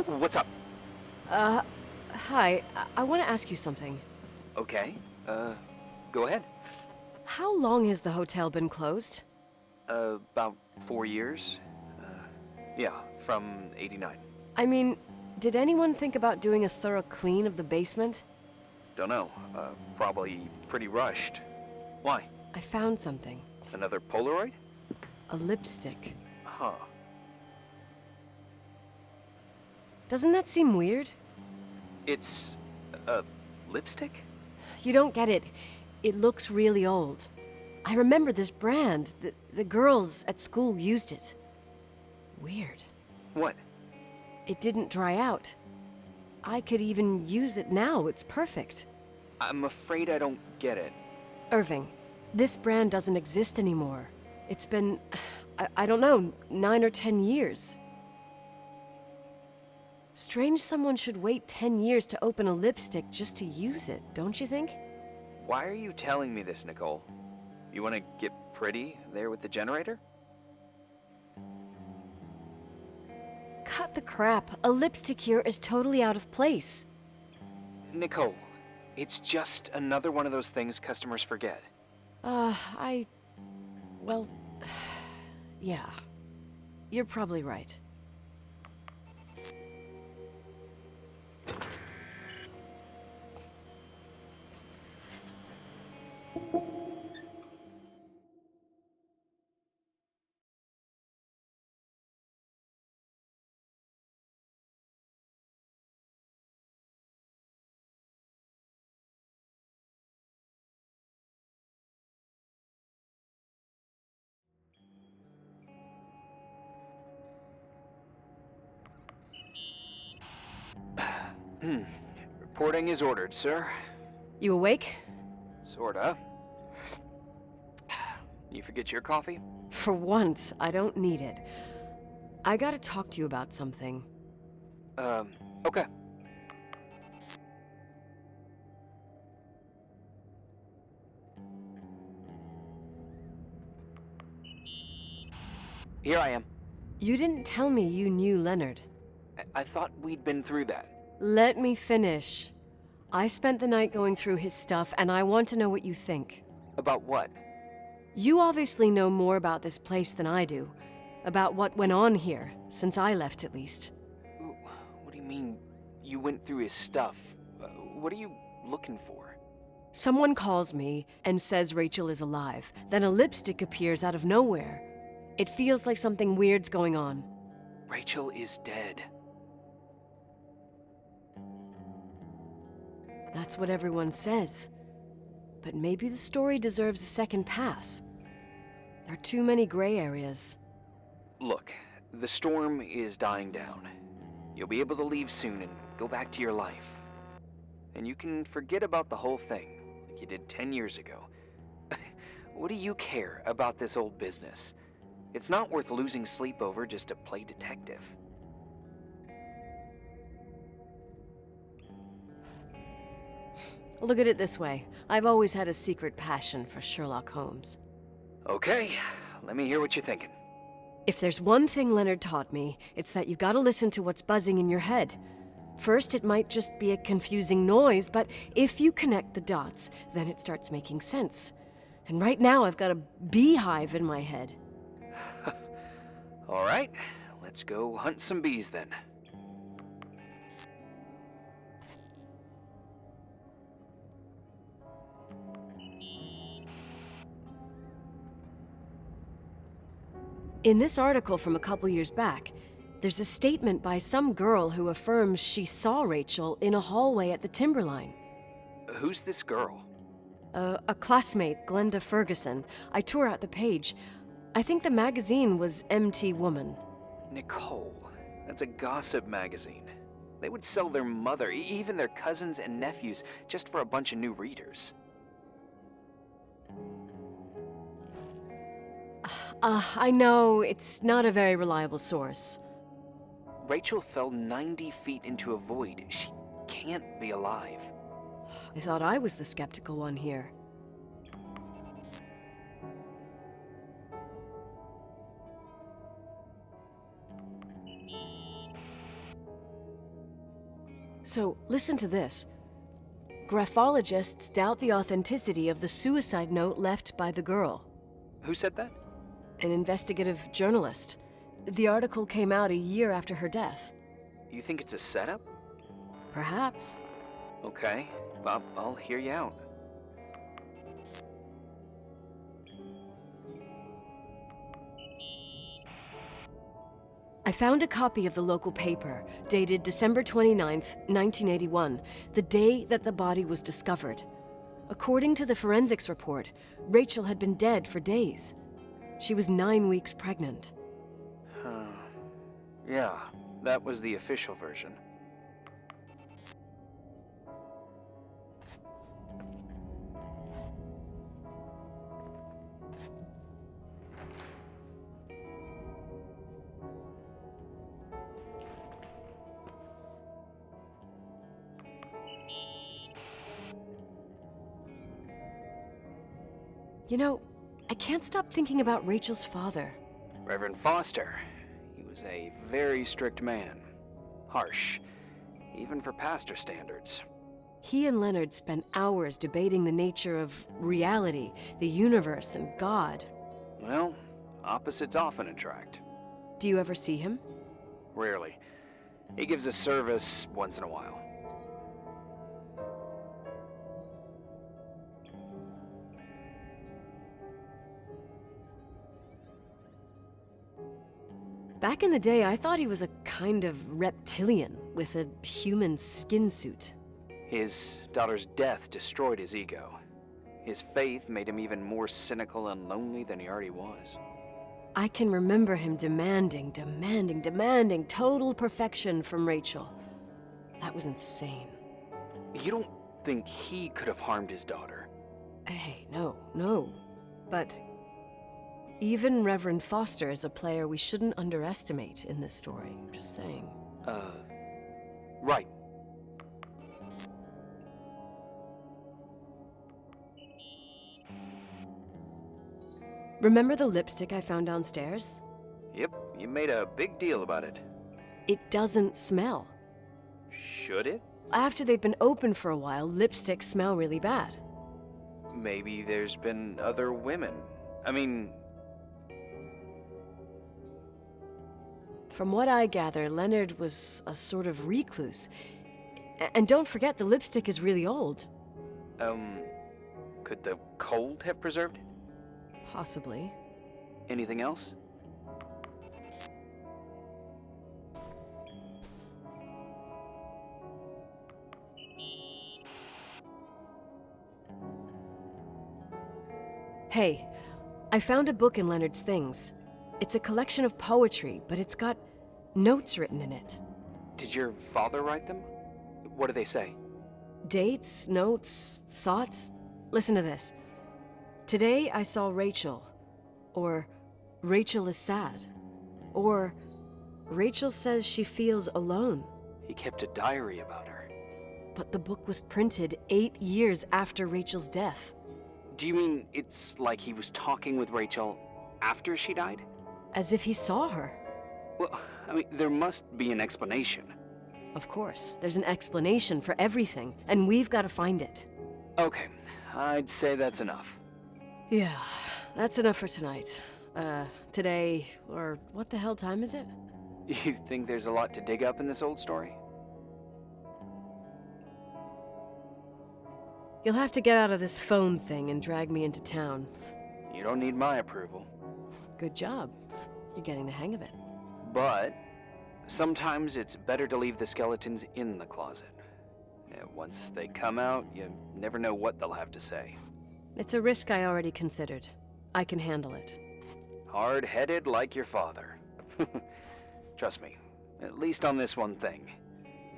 What's up? Hi. I want to ask you something. Okay, go ahead. How long has the hotel been closed? About 4 years. Yeah, from 89. I mean, did anyone think about doing a thorough clean of the basement? Don't know, probably pretty rushed. Why? I found something. Another Polaroid? A lipstick. Huh. Doesn't that seem weird? It's a lipstick? You don't get it. It looks really old. I remember this brand. The girls at school used it. Weird. What? It didn't dry out. I could even use it now. It's perfect. I'm afraid I don't get it. Irving, this brand doesn't exist anymore. It's been, I don't know, 9 or 10 years. Strange someone should wait 10 years to open a lipstick just to use it, don't you think? Why are you telling me this, Nicole? You want to get pretty there with the generator? Cut the crap. A lipstick here is totally out of place. Nicole, it's just another one of those things customers forget. Well, yeah. You're probably right. Reporting is ordered, sir. You awake? Sorta. You forget your coffee? For once, I don't need it. I gotta talk to you about something. Okay. Here I am. You didn't tell me you knew Leonard. I thought we'd been through that. Let me finish. I spent the night going through his stuff, and I want to know what you think. About what? You obviously know more about this place than I do. About what went on here, since I left at least. What do you mean, you went through his stuff? What are you looking for? Someone calls me and says Rachel is alive. Then a lipstick appears out of nowhere. It feels like something weird's going on. Rachel is dead. That's what everyone says. But maybe the story deserves a second pass. There are too many gray areas. Look, the storm is dying down. You'll be able to leave soon and go back to your life. And you can forget about the whole thing, like you did 10 years ago. What do you care about this old business? It's not worth losing sleep over just to play detective. Look at it this way. I've always had a secret passion for Sherlock Holmes. Okay, let me hear what you're thinking. If there's one thing Leonard taught me, it's that you gotta listen to what's buzzing in your head. First, it might just be a confusing noise, but if you connect the dots, then it starts making sense. And right now, I've got a beehive in my head. All right, let's go hunt some bees then. In this article from a couple years back, there's a statement by some girl who affirms she saw Rachel in a hallway at the Timberline. Who's this girl? A classmate, Glenda Ferguson. I tore out the page. I think the magazine was MT Woman. Nicole. That's a gossip magazine. They would sell their mother, even their cousins and nephews, just for a bunch of new readers. I know, it's not a very reliable source. Rachel fell 90 feet into a void. She can't be alive. I thought I was the skeptical one here. So, listen to this. Graphologists doubt the authenticity of the suicide note left by the girl. Who said that? An investigative journalist. The article came out a year after her death. You think it's a setup? Perhaps. Okay, I'll hear you out. I found a copy of the local paper, dated December 29th, 1981, the day that the body was discovered. According to the forensics report, Rachel had been dead for days. She was 9 weeks pregnant. Yeah, that was the official version. You know, I can't stop thinking about Rachel's father. Reverend Foster. He was a very strict man. Harsh, even for pastor standards. He and Leonard spent hours debating the nature of reality, the universe, and God. Well, opposites often attract. Do you ever see him? Rarely. He gives a service once in a while. Back in the day, I thought he was a kind of reptilian with a human skin suit. His daughter's death destroyed his ego. His faith made him even more cynical and lonely than he already was. I can remember him demanding total perfection from Rachel. That was insane. You don't think he could have harmed his daughter? Hey, no. But even Reverend Foster is a player we shouldn't underestimate in this story. I'm just saying. Right. Remember the lipstick I found downstairs? Yep, you made a big deal about it. It doesn't smell. Should it? After they've been open for a while, lipsticks smell really bad. Maybe there's been other women. I mean... From what I gather, Leonard was a sort of recluse. And don't forget, the lipstick is really old. Could the cold have preserved it? Possibly. Anything else? Hey, I found a book in Leonard's things. It's a collection of poetry, but it's got notes written in it. Did your father write them? What do they say? Dates, notes, thoughts. Listen to this. Today I saw Rachel. Or Rachel is sad. Or Rachel says she feels alone. He kept a diary about her. But the book was printed 8 years after Rachel's death. Do you mean it's like he was talking with Rachel after she died? As if he saw her. Well, I mean, there must be an explanation. Of course, there's an explanation for everything, and we've got to find it. Okay, I'd say that's enough. Yeah, that's enough for tonight. Today, or what the hell time is it? You think there's a lot to dig up in this old story? You'll have to get out of this phone thing and drag me into town. You don't need my approval. Good job. You're getting the hang of it. But sometimes it's better to leave the skeletons in the closet. Once they come out, you never know what they'll have to say. It's a risk I already considered. I can handle it. Hard-headed like your father. Trust me, at least on this one thing.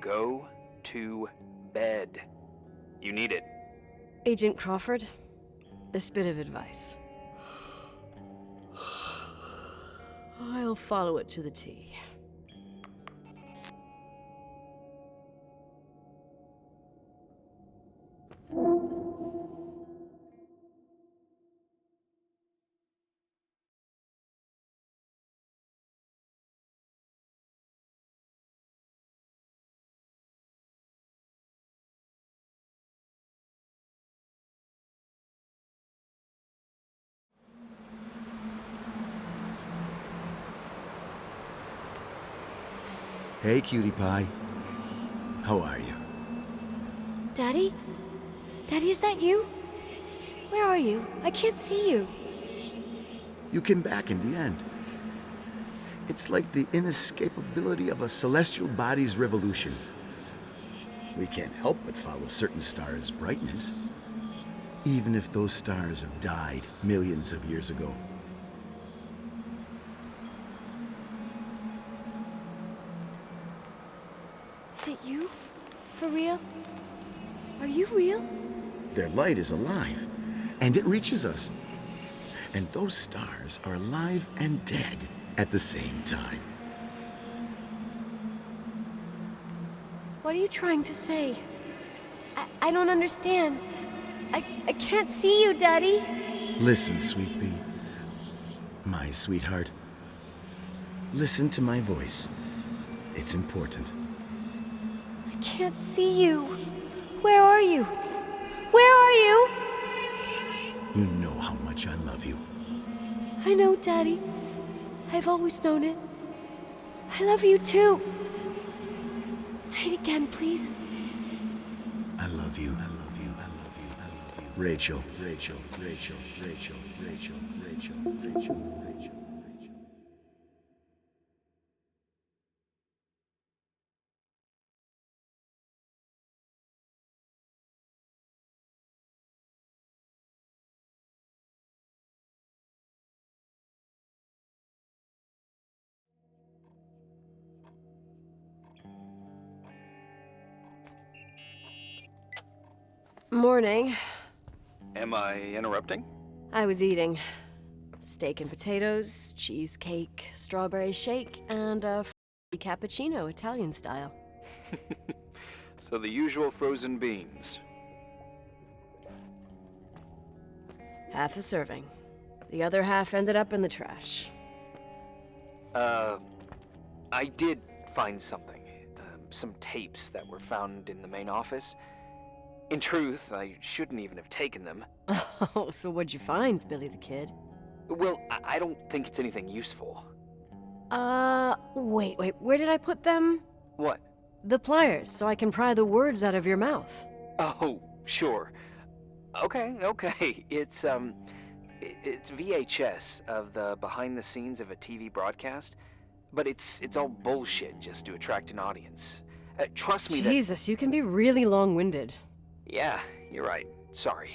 Go to bed. You need it. Agent Crawford, this bit of advice. I'll follow it to the T. Hey, cutie pie. How are you? Daddy? Daddy, is that you? Where are you? I can't see you. You came back in the end. It's like the inescapability of a celestial body's revolution. We can't help but follow certain stars' brightness, even if those stars have died millions of years ago. Is it you? For real? Are you real? Their light is alive, and it reaches us. And those stars are alive and dead at the same time. What are you trying to say? I don't understand. I can't see you, Daddy. Listen, sweet pea. My sweetheart. Listen to my voice. It's important. I can't see you. Where are you? Where are you? You know how much I love you. I know, Daddy. I've always known it. I love you too. Say it again, please. I love you. I love you. I love you. I love you. Rachel. Rachel. Rachel. Rachel. Rachel. Rachel. Rachel. Rachel. Morning. Am I interrupting? I was eating steak and potatoes, cheesecake, strawberry shake, and a cappuccino, Italian style. So the usual frozen beans. Half a serving. The other half ended up in the trash. I did find something. Some tapes that were found in the main office. In truth, I shouldn't even have taken them. Oh, so what'd you find, Billy the Kid? Well, I don't think it's anything useful. Wait, where did I put them? What? The pliers, so I can pry the words out of your mouth. Oh, sure. Okay. It's VHS of the behind the scenes of a TV broadcast, but it's all bullshit just to attract an audience. Trust me Jesus, you can be really long-winded. Yeah, you're right. Sorry.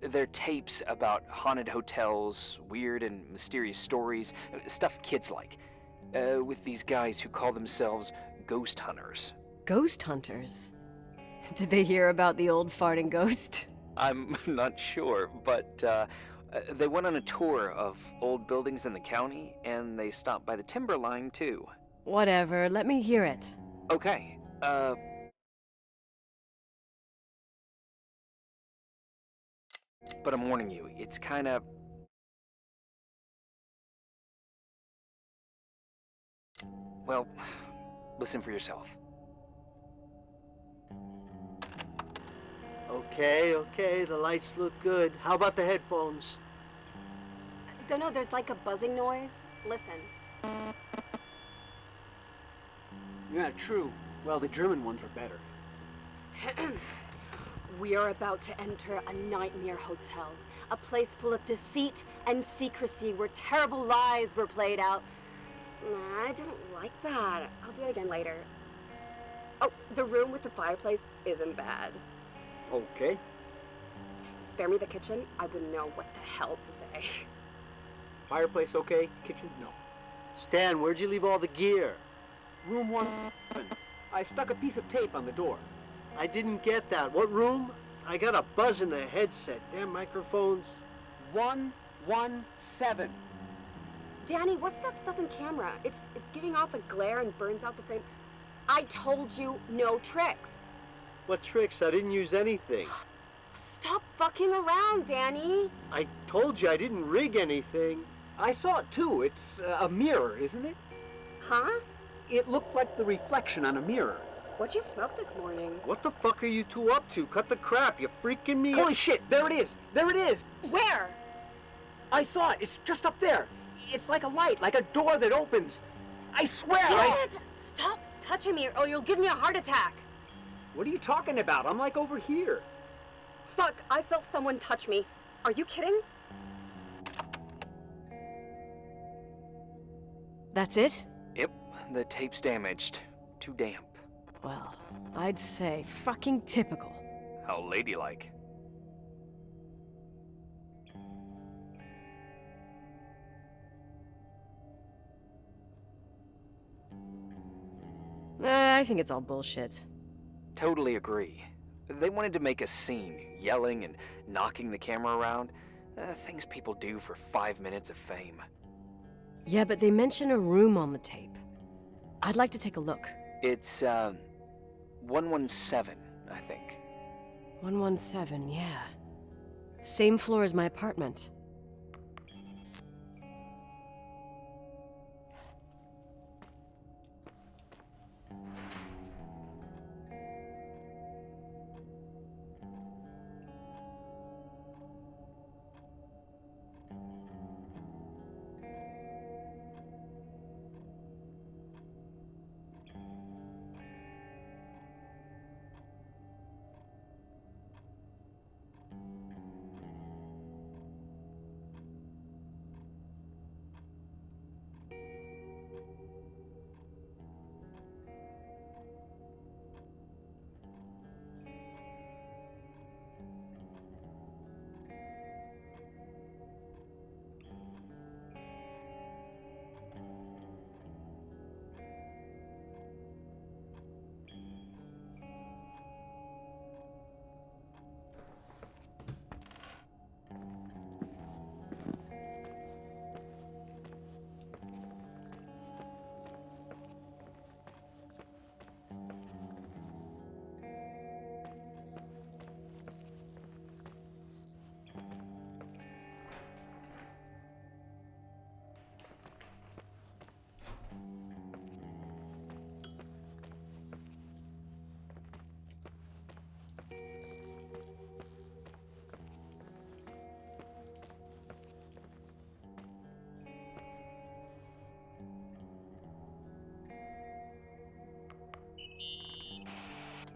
They're tapes about haunted hotels, weird and mysterious stories, stuff kids like. With these guys who call themselves ghost hunters. Ghost hunters? Did they hear about the old farting ghost? I'm not sure, but they went on a tour of old buildings in the county, and they stopped by the timber line, too. Whatever, let me hear it. Okay, but I'm warning you, it's kinda... Well, listen for yourself. Okay, the lights look good. How about the headphones? Don't know, there's like a buzzing noise. Listen. Yeah, true. Well, the German ones are better. We are about to enter a nightmare hotel. A place full of deceit and secrecy where terrible lies were played out. Nah, I don't like that. I'll do it again later. Oh, the room with the fireplace isn't bad. Okay. Spare me the kitchen. I wouldn't know what the hell to say. Fireplace okay? Kitchen no. Stan, where'd you leave all the gear? Room 1. I stuck a piece of tape on the door. I didn't get that. What room? I got a buzz in the headset. Damn microphones. 117. Danny, what's that stuff in camera? It's giving off a glare and burns out the frame. I told you no tricks. What tricks? I didn't use anything. Stop fucking around, Danny. I told you I didn't rig anything. I saw it too. It's a mirror, isn't it? Huh? It looked like the reflection on a mirror. What'd you smoke this morning? What the fuck are you two up to? Cut the crap. You freaking me. Holy shit, there it is. There it is. Where? I saw it. It's just up there. It's like a light, like a door that opens. I swear. Dad! Stop touching me or you'll give me a heart attack. What are you talking about? I'm like over here. Fuck, I felt someone touch me. Are you kidding? That's it? Yep, the tape's damaged. Too damp. Well, I'd say fucking typical. How ladylike. I think it's all bullshit. Totally agree. They wanted to make a scene, yelling and knocking the camera around. Things people do for 5 minutes of fame. Yeah, but they mention a room on the tape. I'd like to take a look. It's, 117, I think. 117, yeah. Same floor as my apartment.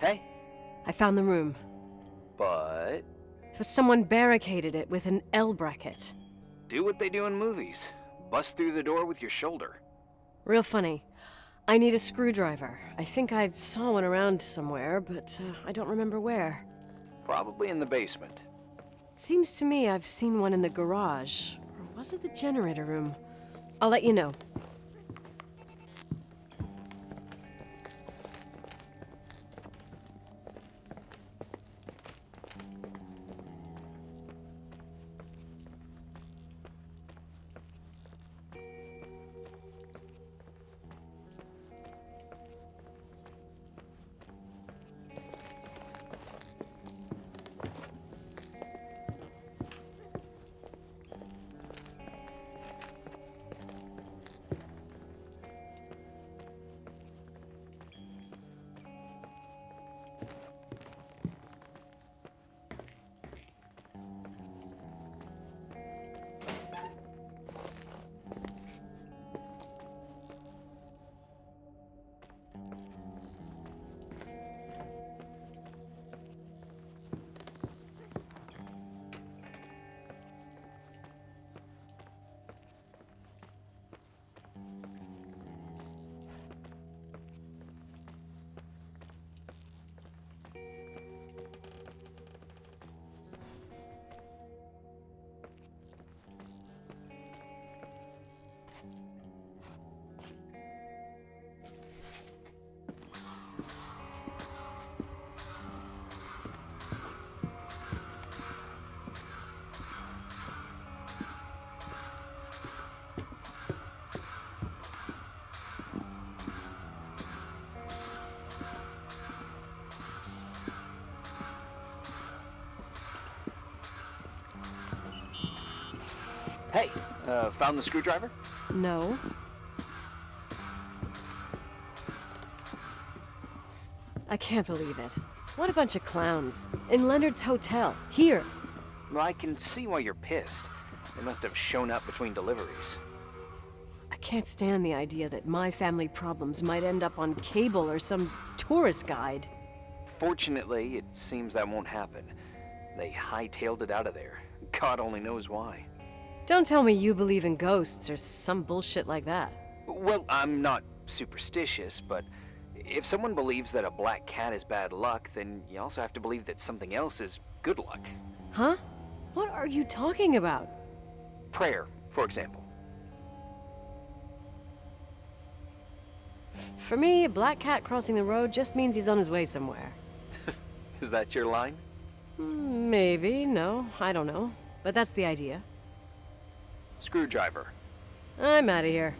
Hey? I found the room. But Someone barricaded it with an L bracket. do what they do in movies. Bust through the door with your shoulder. Real funny. I need a screwdriver. I think I saw one around somewhere, but I don't remember where. Probably in the basement. Seems to me I've seen one in the garage. Or was it the generator room? I'll let you know. Hey, found the screwdriver? No. I can't believe it. What a bunch of clowns. In Leonard's hotel. Here. Well, I can see why you're pissed. They must have shown up between deliveries. I can't stand the idea that my family problems might end up on cable or some tourist guide. Fortunately, it seems that won't happen. They hightailed it out of there. God only knows why. Don't tell me you believe in ghosts or some bullshit like that. Well, I'm not superstitious, but if someone believes that a black cat is bad luck, then you also have to believe that something else is good luck. Huh? What are you talking about? Prayer, for example. For me, a black cat crossing the road just means he's on his way somewhere. Is that your line? Maybe, no, I don't know. But that's the idea. Screwdriver. I'm out of here.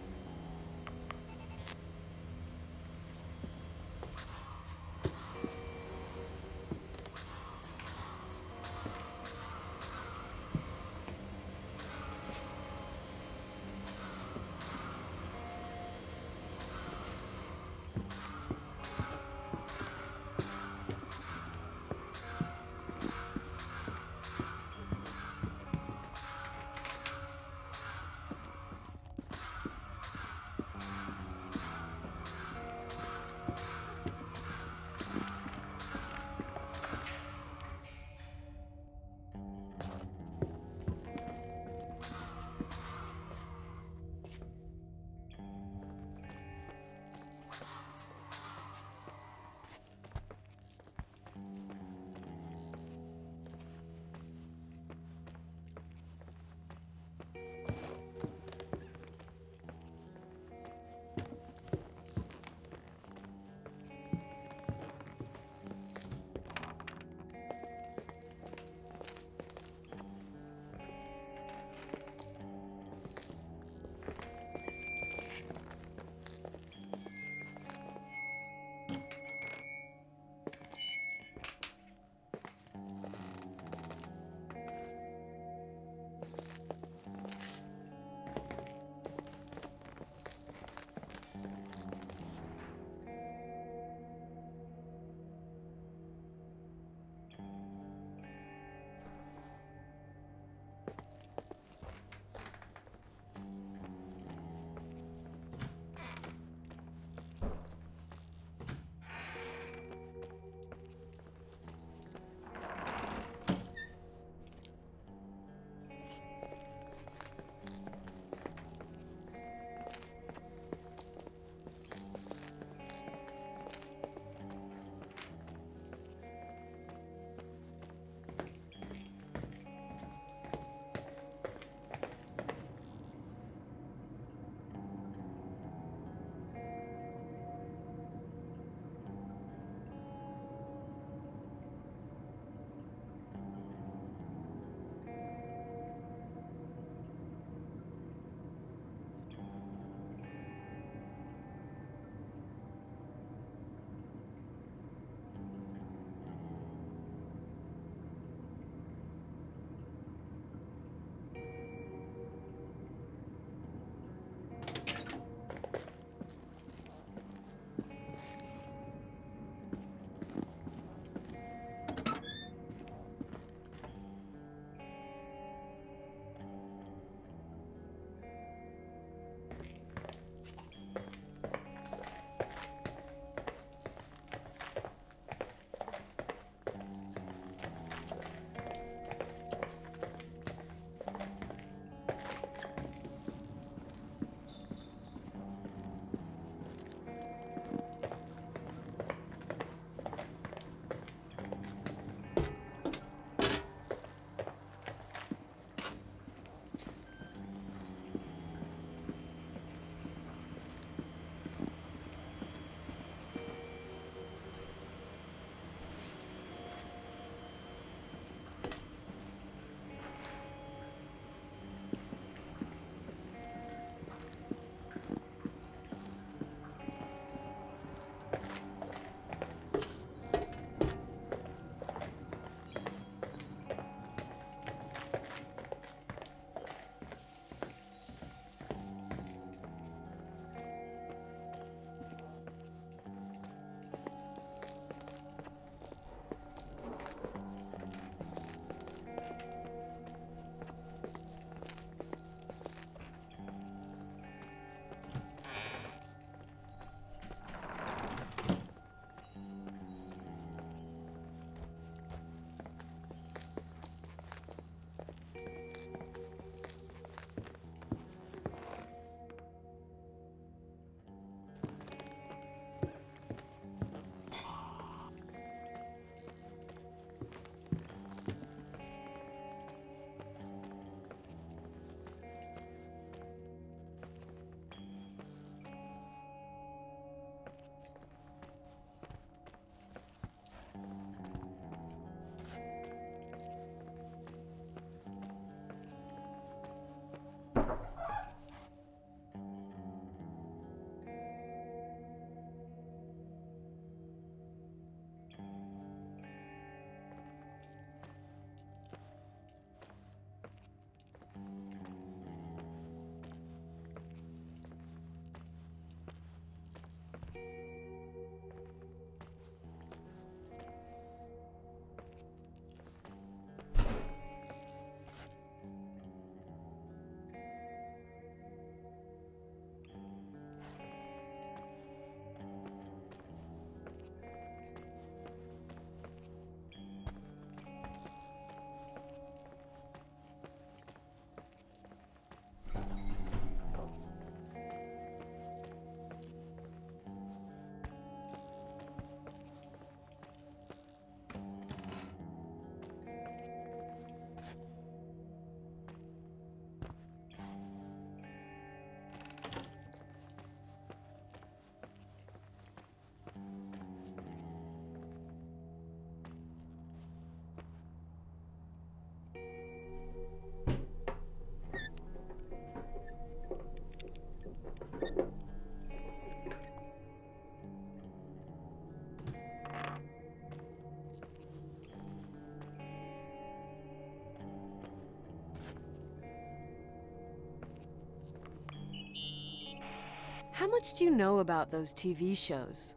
How much do you know about those TV shows?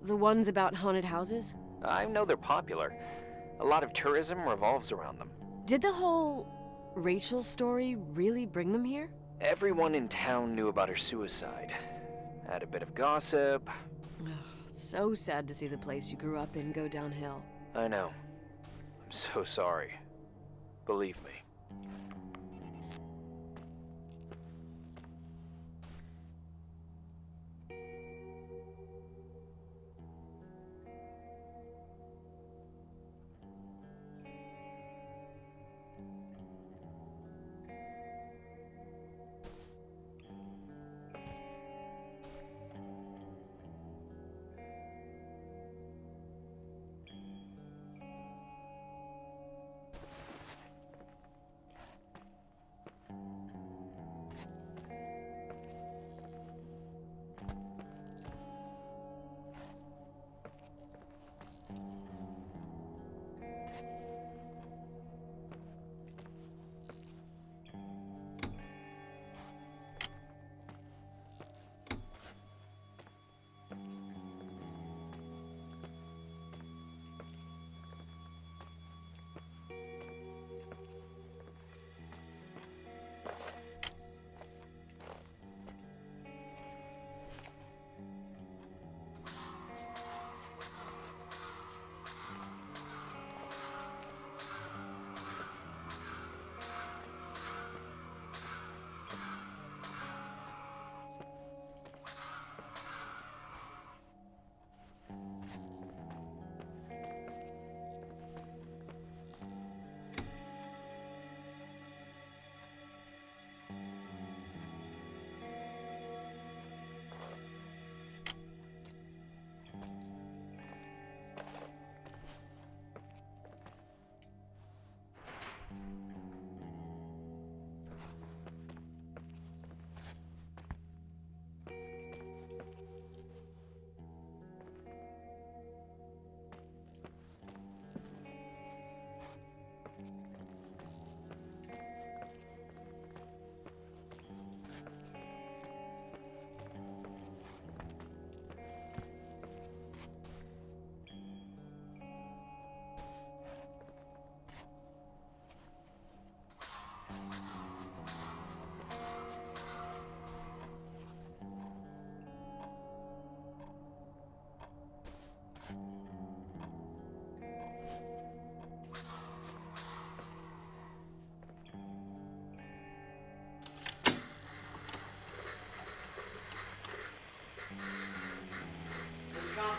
The ones about haunted houses? I know they're popular. A lot of tourism revolves around them. Did the whole Rachel story really bring them here? Everyone in town knew about her suicide. Had a bit of gossip. So sad to see the place you grew up in go downhill. I know. I'm so sorry. Believe me.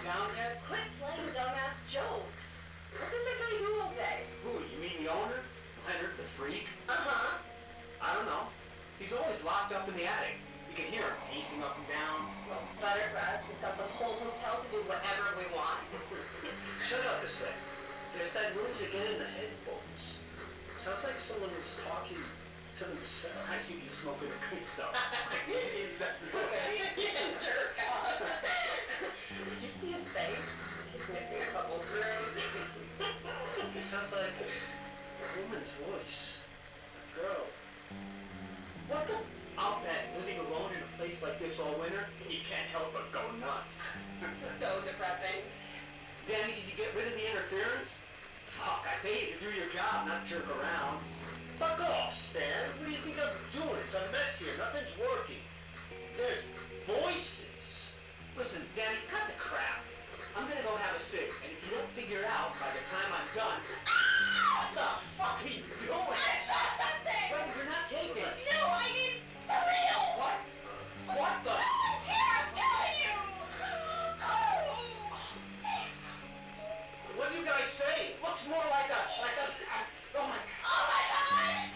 Down yet? Quit playing dumbass jokes. What does that guy do all day? Who, you mean the owner? Leonard the freak? Uh-huh. I don't know. He's always locked up in the attic. You can hear him pacing up and down. Well, better for us. We've got the whole hotel to do whatever we want. Shut up a sec. There's that noise again in the headphones. Sounds like someone was talking to themselves. I see you smoking the good stuff. Is that right? Yeah, jerk off. Did you see his face? He's missing a couple screws. It sounds like a woman's voice. A girl. What the? I'll bet living alone in a place like this all winter, you can't help but go nuts. So depressing. Danny, did you get rid of the interference? Fuck, I pay you to do your job, not jerk around. Fuck off, Stan. What do you think I'm doing? It's a mess here. Nothing's working. There's voices. Listen, Danny, cut the crap. I'm gonna go have a cig, and if you don't figure it out by the time I'm done... What the fuck are you doing? I saw something! Wait, you're not taking it. No, I mean, for real! What? What the... Someone's here, I'm telling you! What do you guys say? It looks more like a... Oh my... Oh my god!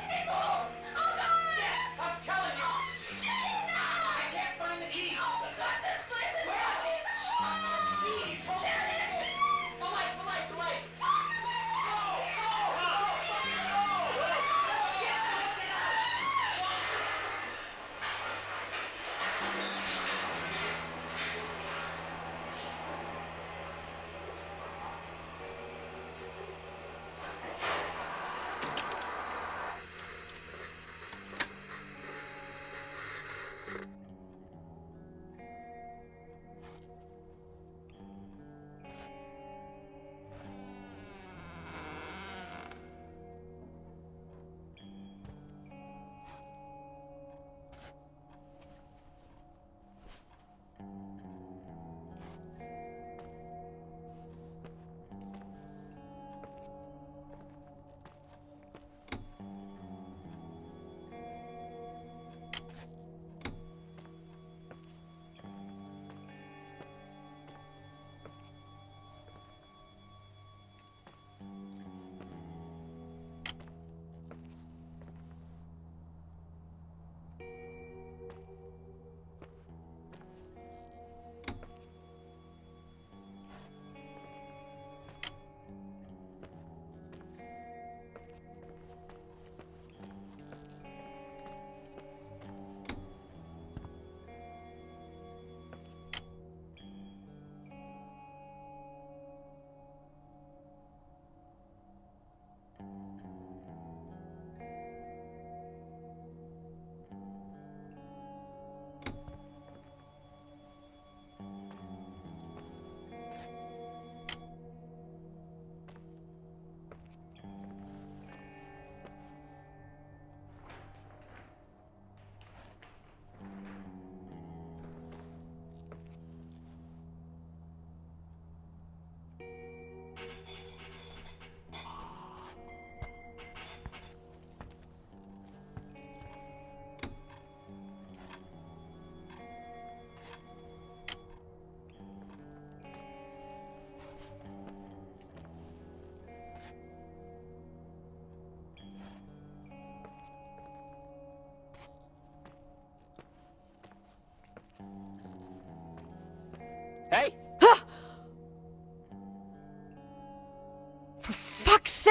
It moves! Oh god! Yeah, I'm telling you! Oh shit, no! I can't find the keys! Oh god, this place is broken! Keys! Hold on! The light! Fuck! No! No! No!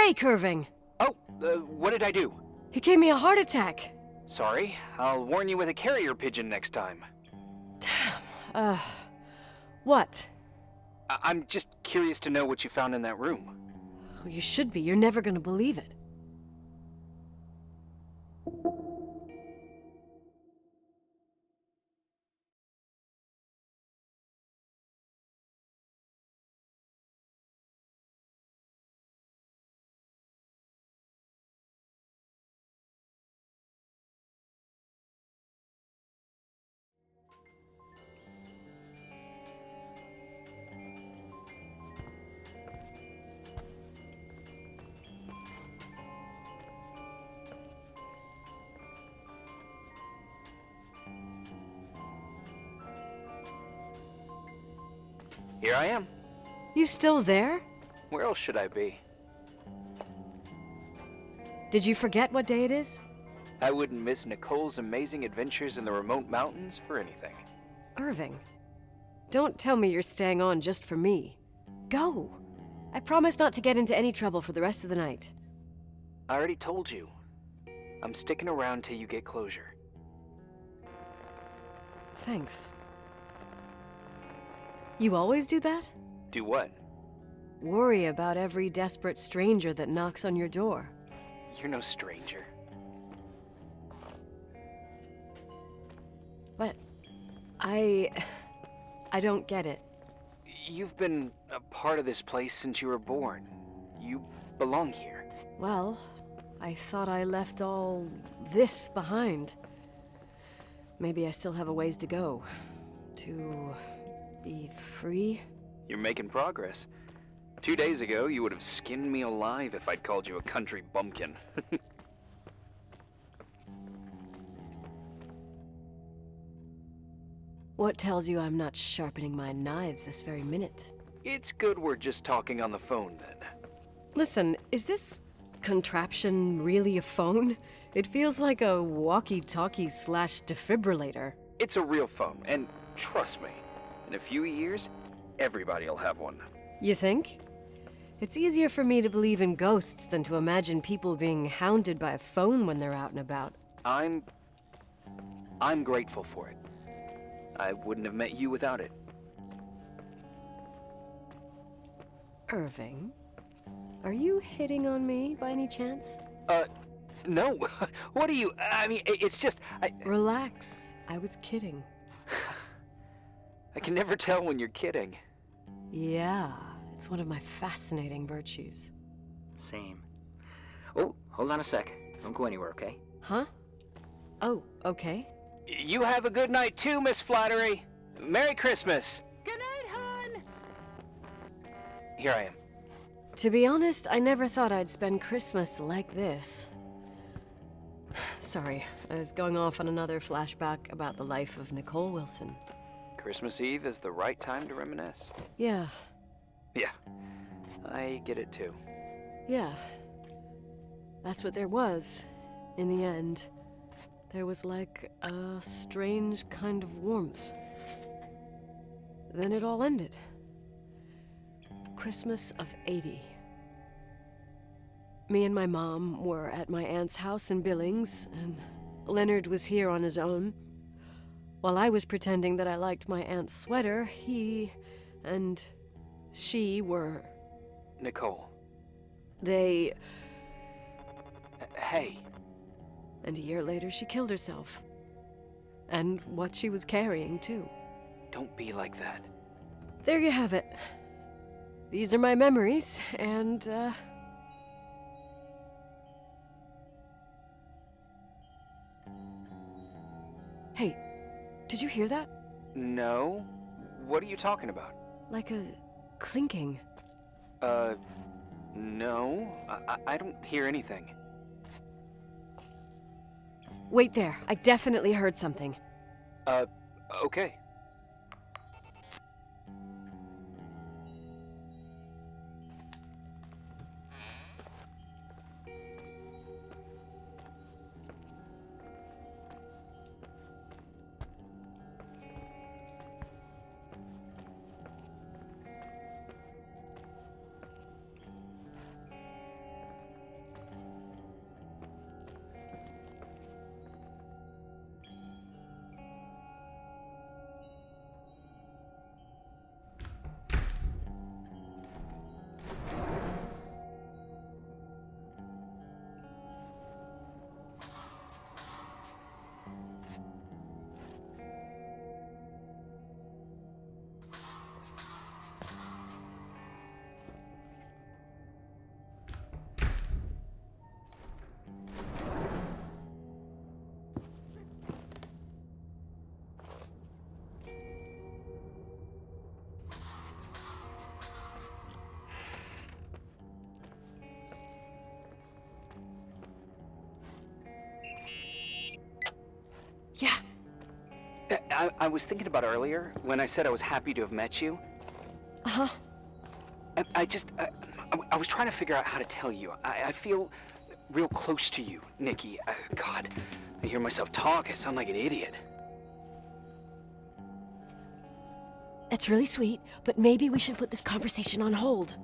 mistake, Irving! Oh, what did I do? You gave me a heart attack. Sorry, I'll warn you with a carrier pigeon next time. What? I'm just curious to know what you found in that room. Well, you should be. You're never gonna believe it. Here I am. You still there? Where else should I be? Did you forget what day it is? I wouldn't miss Nicole's amazing adventures in the remote mountains for anything. Irving, don't tell me you're staying on just for me. Go! I promise not to get into any trouble for the rest of the night. I already told you. I'm sticking around till you get closure. Thanks. You always do that? Do what? Worry about every desperate stranger that knocks on your door. You're no stranger. But I don't get it. You've been a part of this place since you were born. You belong here. Well, I thought I left all this behind. Maybe I still have a ways to go. To be free? You're making progress. 2 days ago, you would have skinned me alive if I'd called you a country bumpkin. What tells you I'm not sharpening my knives this very minute? It's good we're just talking on the phone, then. Listen, is this contraption really a phone? It feels like a walkie-talkie / defibrillator. It's a real phone, and trust me, in a few years, everybody'll have one. You think? It's easier for me to believe in ghosts than to imagine people being hounded by a phone when they're out and about. I'm grateful for it. I wouldn't have met you without it. Irving, are you hitting on me by any chance? No. What are you... I mean, it's just... Relax. I was kidding. I can never tell when you're kidding. Yeah, it's one of my fascinating virtues. Same. Oh, hold on a sec. Don't go anywhere, okay? Huh? Oh, okay. You have a good night too, Miss Flattery. Merry Christmas. Good night, hon! Here I am. To be honest, I never thought I'd spend Christmas like this. Sorry, I was going off on another flashback about the life of Nicole Wilson. Christmas Eve is the right time to reminisce. Yeah. Yeah, I get it too. Yeah. That's what there was, in the end. There was like a strange kind of warmth. Then it all ended. Christmas of '80. Me and my mom were at my aunt's house in Billings, and Leonard was here on his own. While I was pretending that I liked my aunt's sweater, he and she were... Nicole. They... Hey. And a year later, she killed herself. And what she was carrying, too. Don't be like that. There you have it. These are my memories, and, Hey, did you hear that? No. What are you talking about? Like a clinking. No. I don't hear anything. Wait there. I definitely heard something. Okay. I was thinking about earlier when I said I was happy to have met you. Uh-huh. I was trying to figure out how to tell you. I feel real close to you, Nikki. God, I hear myself talk. I sound like an idiot. That's really sweet, but maybe we should put this conversation on hold.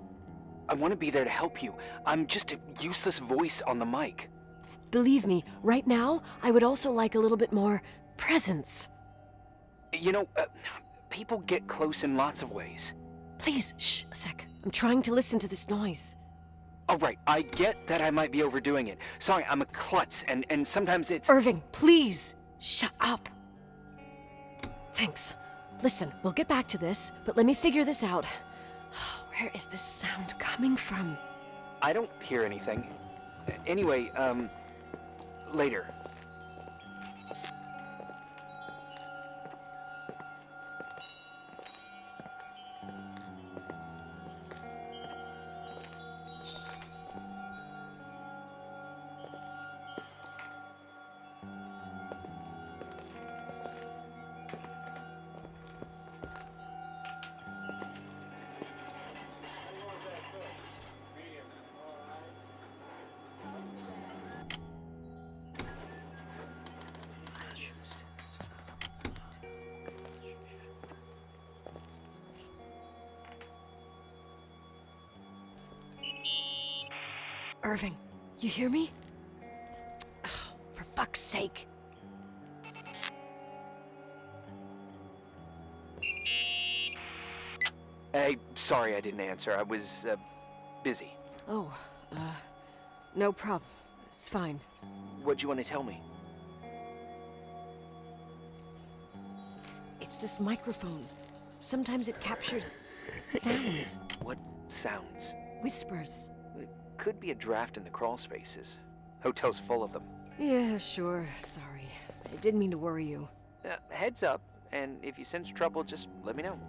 I want to be there to help you. I'm just a useless voice on the mic. Believe me, right now, I would also like a little bit more presence. You know, people get close in lots of ways. Please, shh, a sec. I'm trying to listen to this noise. Oh, right. I get that I might be overdoing it. Sorry, I'm a klutz, and sometimes it's... Irving, please, shut up. Thanks. Listen, we'll get back to this, but let me figure this out. Where is this sound coming from? I don't hear anything. Anyway, later. Irving, you hear me? Oh, for fuck's sake. Hey, sorry I didn't answer. I was, busy. Oh, no problem. It's fine. What'd you want to tell me? It's this microphone. Sometimes it captures sounds. What sounds? Whispers. It could be a draft in the crawl spaces. Hotel's full of them. Yeah, sure. Sorry. I didn't mean to worry you. Heads up, and if you sense trouble, just let me know.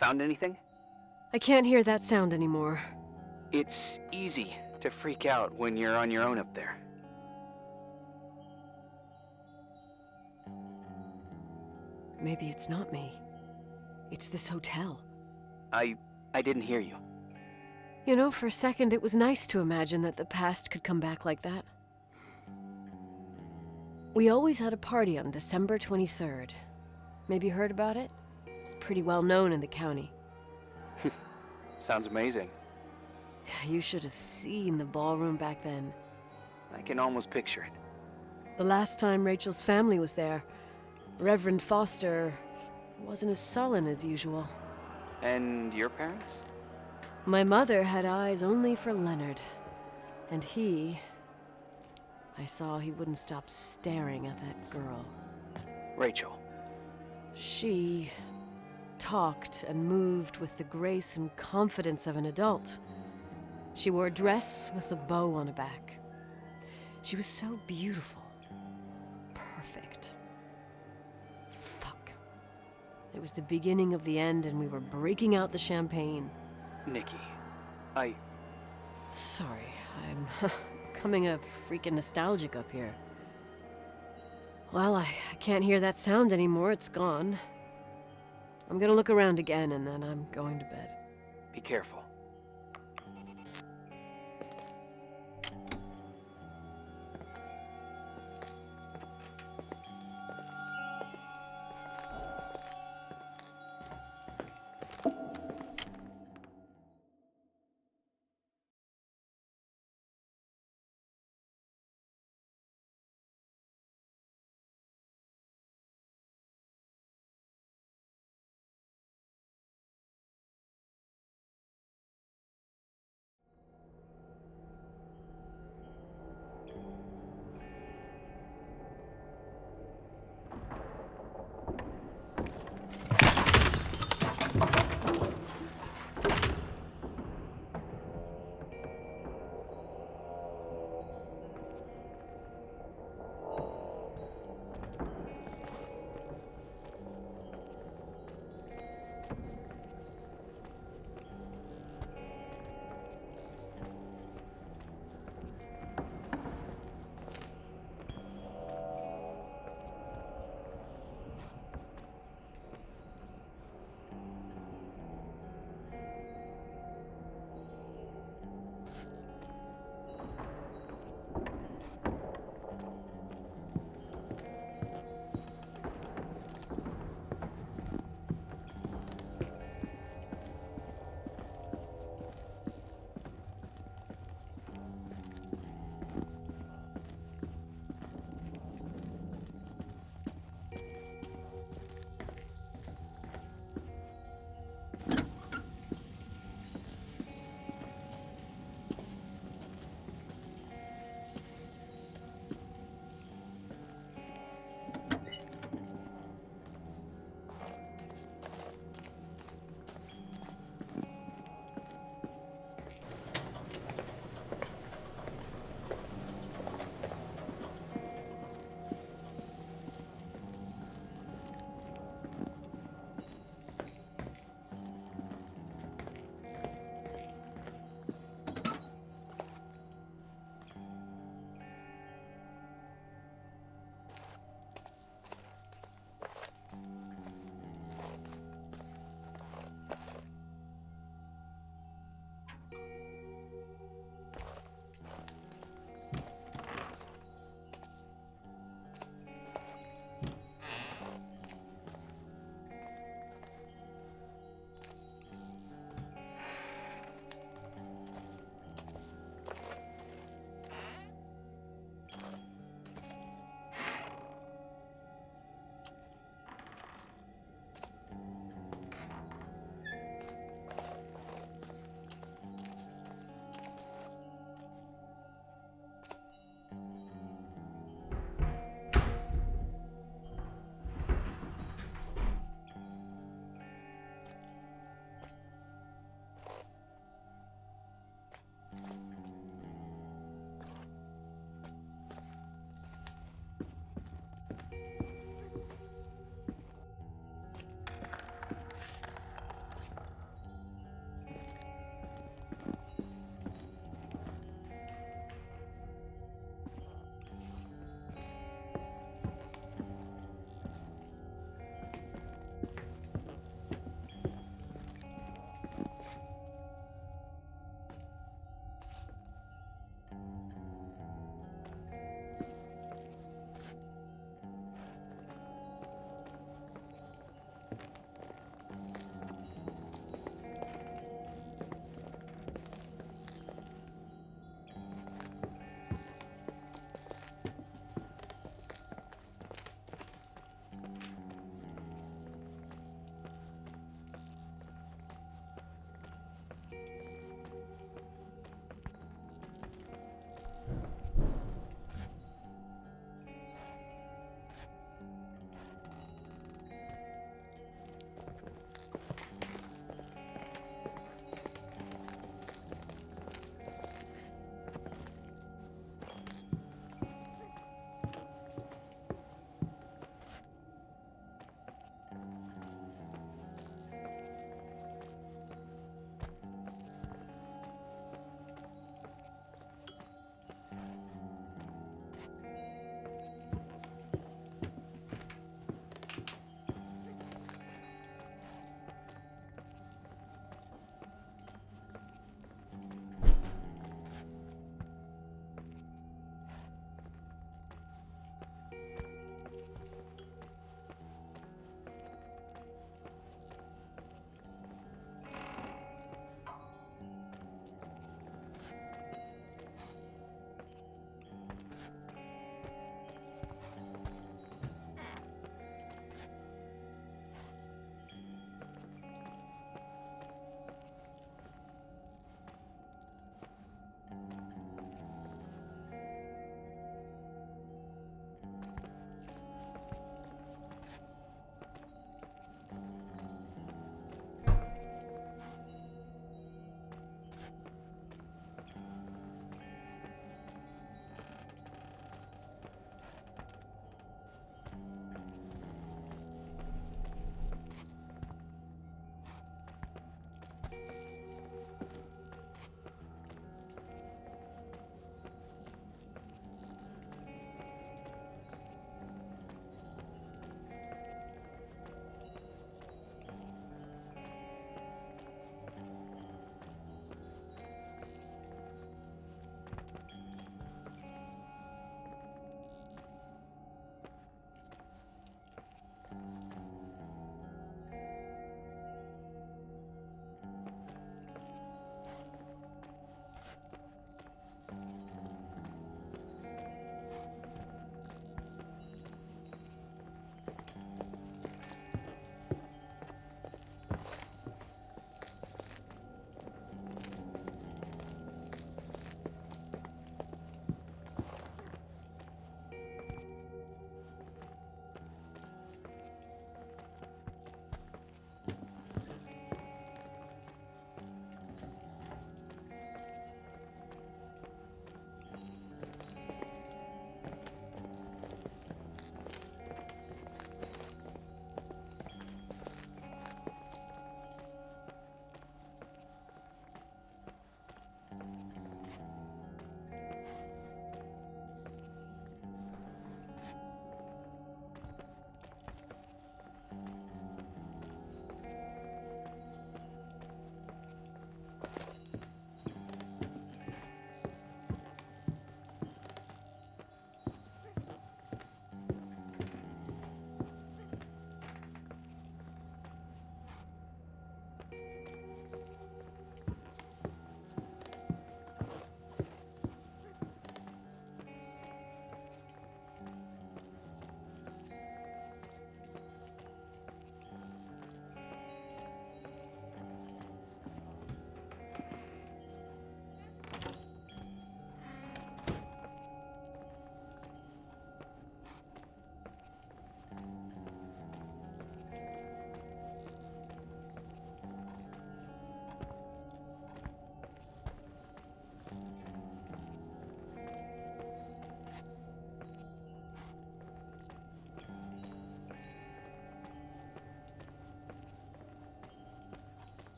Found anything? I can't hear that sound anymore. It's easy to freak out when you're on your own up there. maybe it's not me. It's this hotel. I didn't hear you. You know, for a second it was nice to imagine that the past could come back like that. We always had a party on December 23rd. Maybe you heard about it? It's pretty well known in the county. Sounds amazing. You should have seen the ballroom back then. I can almost picture it. The last time Rachel's family was there, Reverend Foster wasn't as sullen as usual. And your parents? My mother had eyes only for Leonard. And I saw he wouldn't stop staring at that girl. Rachel. She talked and moved with the grace and confidence of an adult. She wore a dress with a bow on her back. She was so beautiful. Perfect. Fuck. It was the beginning of the end, and we were breaking out the champagne. Nikki, Sorry, I'm becoming a freaking nostalgic up here. Well, I can't hear that sound anymore. It's gone. I'm gonna look around again, and then I'm going to bed. Be careful.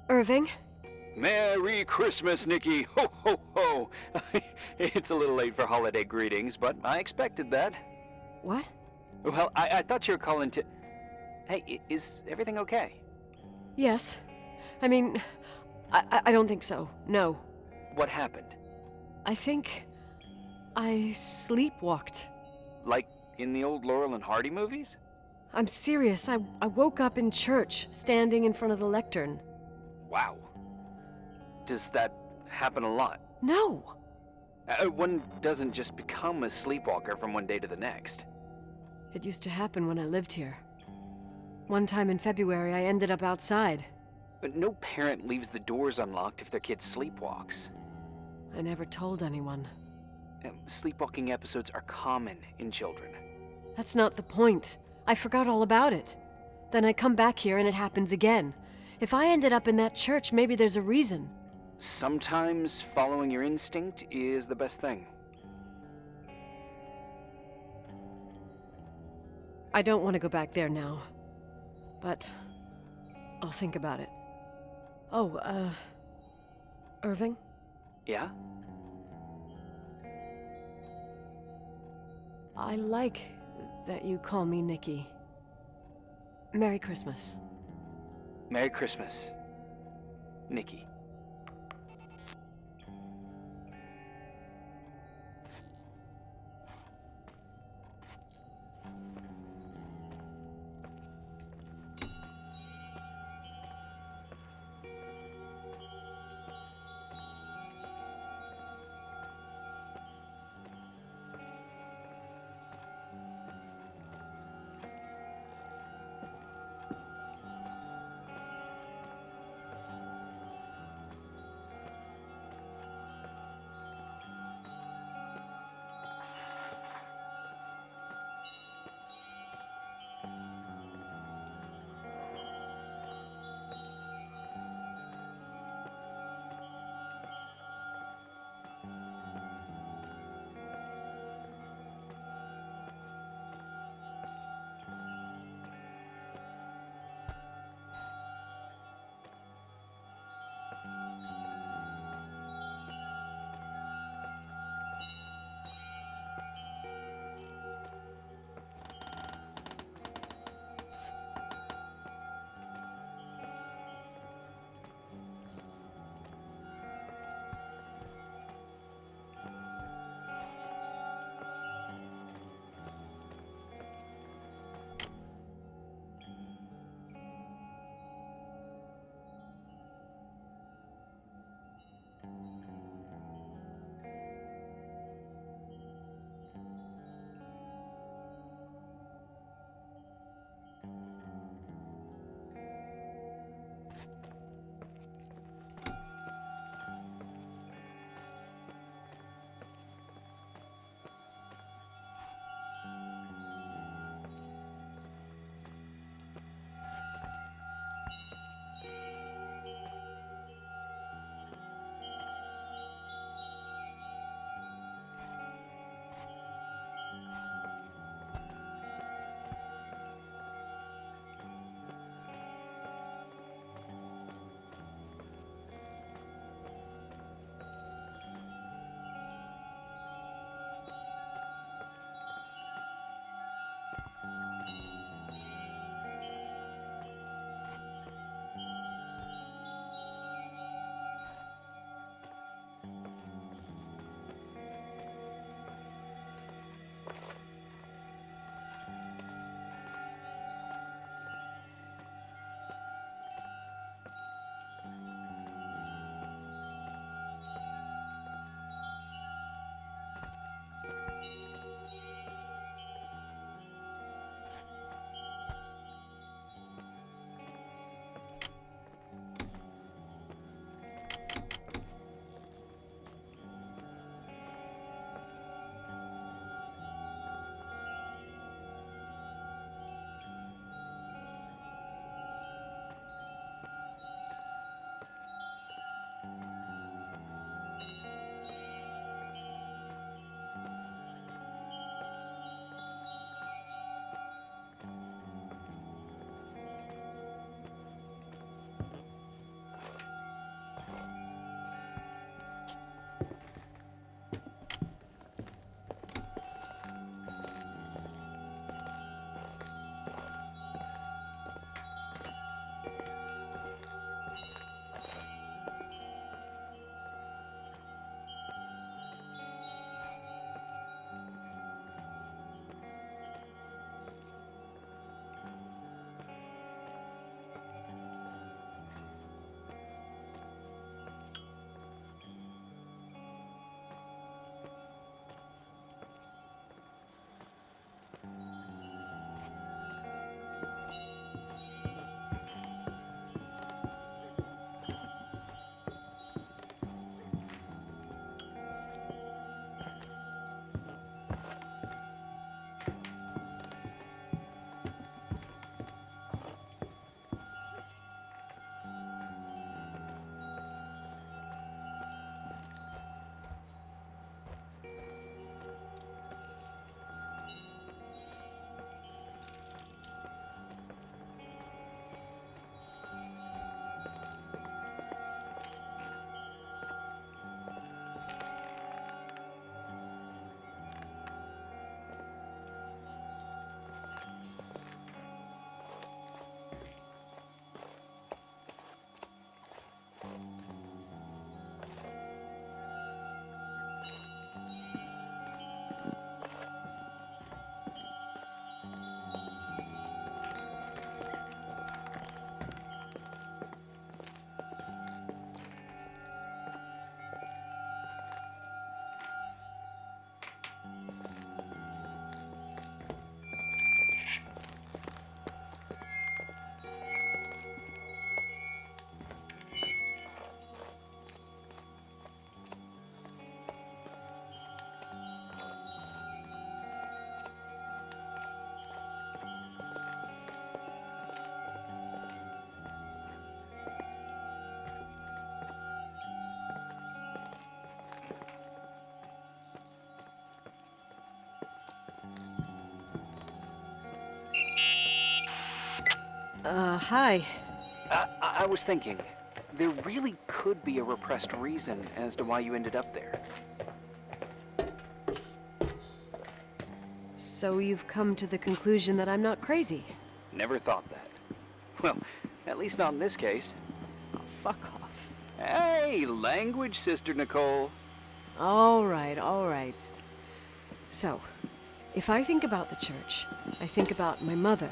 Irving? Merry Christmas, Nikki! Ho, ho, ho! It's a little late for holiday greetings, but I expected that. What? Well, I thought you were calling to... Hey, is everything okay? Yes. I mean, I don't think so. No. What happened? I think I sleepwalked. Like in the old Laurel and Hardy movies? I'm serious. I woke up in church, standing in front of the lectern. Wow. Does that happen a lot? No. One doesn't just become a sleepwalker from one day to the next. It used to happen when I lived here. One time in February, I ended up outside. But no parent leaves the doors unlocked if their kid sleepwalks. I never told anyone. Sleepwalking episodes are common in children. That's not the point. I forgot all about it. Then I come back here and it happens again. If I ended up in that church, maybe there's a reason. Sometimes following your instinct is the best thing. I don't want to go back there now. But I'll think about it. Oh, Irving? Yeah? I like that you call me Nikki. Merry Christmas. Merry Christmas, Nikki. Hi. I was thinking, there really could be a repressed reason as to why you ended up there. So you've come to the conclusion that I'm not crazy? Never thought that. Well, at least not in this case. Oh, fuck off. Hey, language, Sister Nicole. All right, all right. So, if I think about the church, I think about my mother.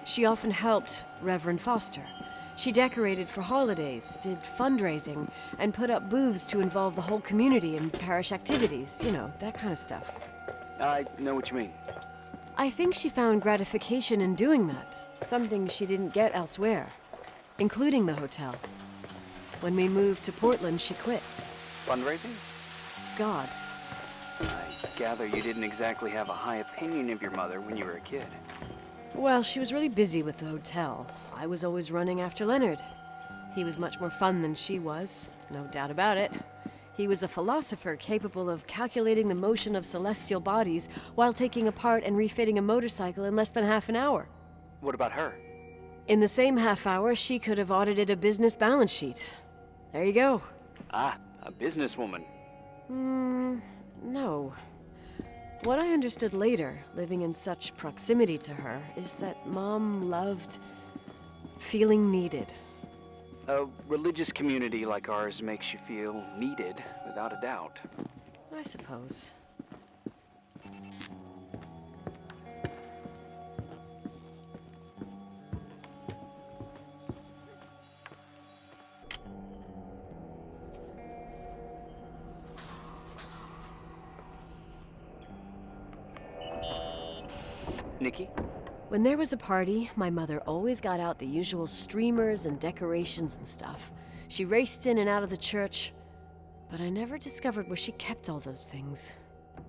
She often helped Reverend Foster. She decorated for holidays, did fundraising, and put up booths to involve the whole community in parish activities. You know, that kind of stuff. I know what you mean. I think she found gratification in doing that, something she didn't get elsewhere, including the hotel. When we moved to Portland, she quit. Fundraising? God. I gather you didn't exactly have a high opinion of your mother when you were a kid. Well, she was really busy with the hotel. I was always running after Leonard. He was much more fun than she was, no doubt about it. He was a philosopher capable of calculating the motion of celestial bodies while taking apart and refitting a motorcycle in less than half an hour. What about her? In the same half hour, she could have audited a business balance sheet. There you go. Ah, a businesswoman. No. What I understood later, living in such proximity to her, is that Mom loved feeling needed. A religious community like ours makes you feel needed, without a doubt. I suppose. Nikki? When there was a party, my mother always got out the usual streamers and decorations and stuff. She raced in and out of the church, but I never discovered where she kept all those things.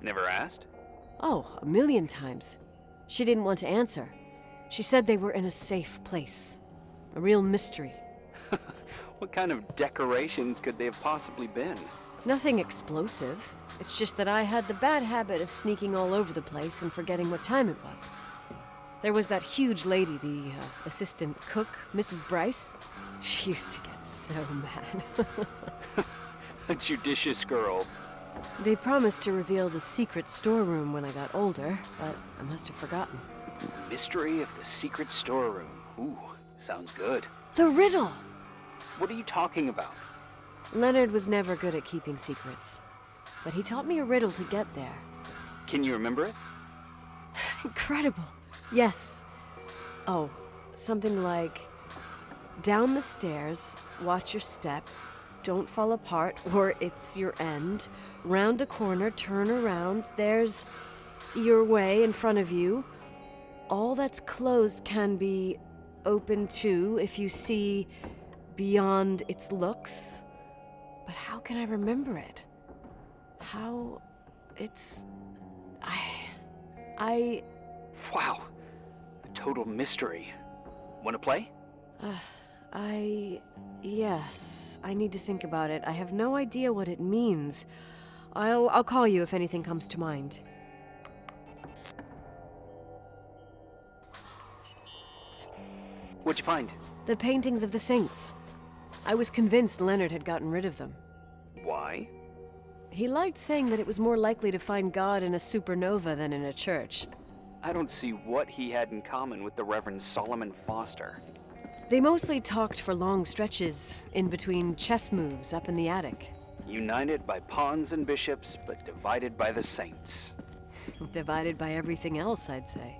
Never asked? Oh, a million times. She didn't want to answer. She said they were in a safe place. A real mystery. What kind of decorations could they have possibly been? Nothing explosive. It's just that I had the bad habit of sneaking all over the place and forgetting what time it was. There was that huge lady, the assistant cook, Mrs. Bryce. She used to get so mad. A judicious girl. They promised to reveal the secret storeroom when I got older, but I must have forgotten. Mystery of the secret storeroom. Ooh, sounds good. The riddle! What are you talking about? Leonard was never good at keeping secrets, but he taught me a riddle to get there. Can you remember it? Incredible. Yes. Oh, something like, down the stairs, watch your step, don't fall apart or it's your end, round a corner, turn around, there's your way in front of you. All that's closed can be open too if you see beyond its looks. But how can I remember it? How it's... I... Wow. A total mystery. Want to play? Yes. I need to think about it. I have no idea what it means. I'll call you if anything comes to mind. What'd you find? The paintings of the saints. I was convinced Leonard had gotten rid of them. Why? He liked saying that it was more likely to find God in a supernova than in a church. I don't see what he had in common with the Reverend Solomon Foster. They mostly talked for long stretches, in between chess moves up in the attic. United by pawns and bishops, but divided by the saints. Divided by everything else, I'd say.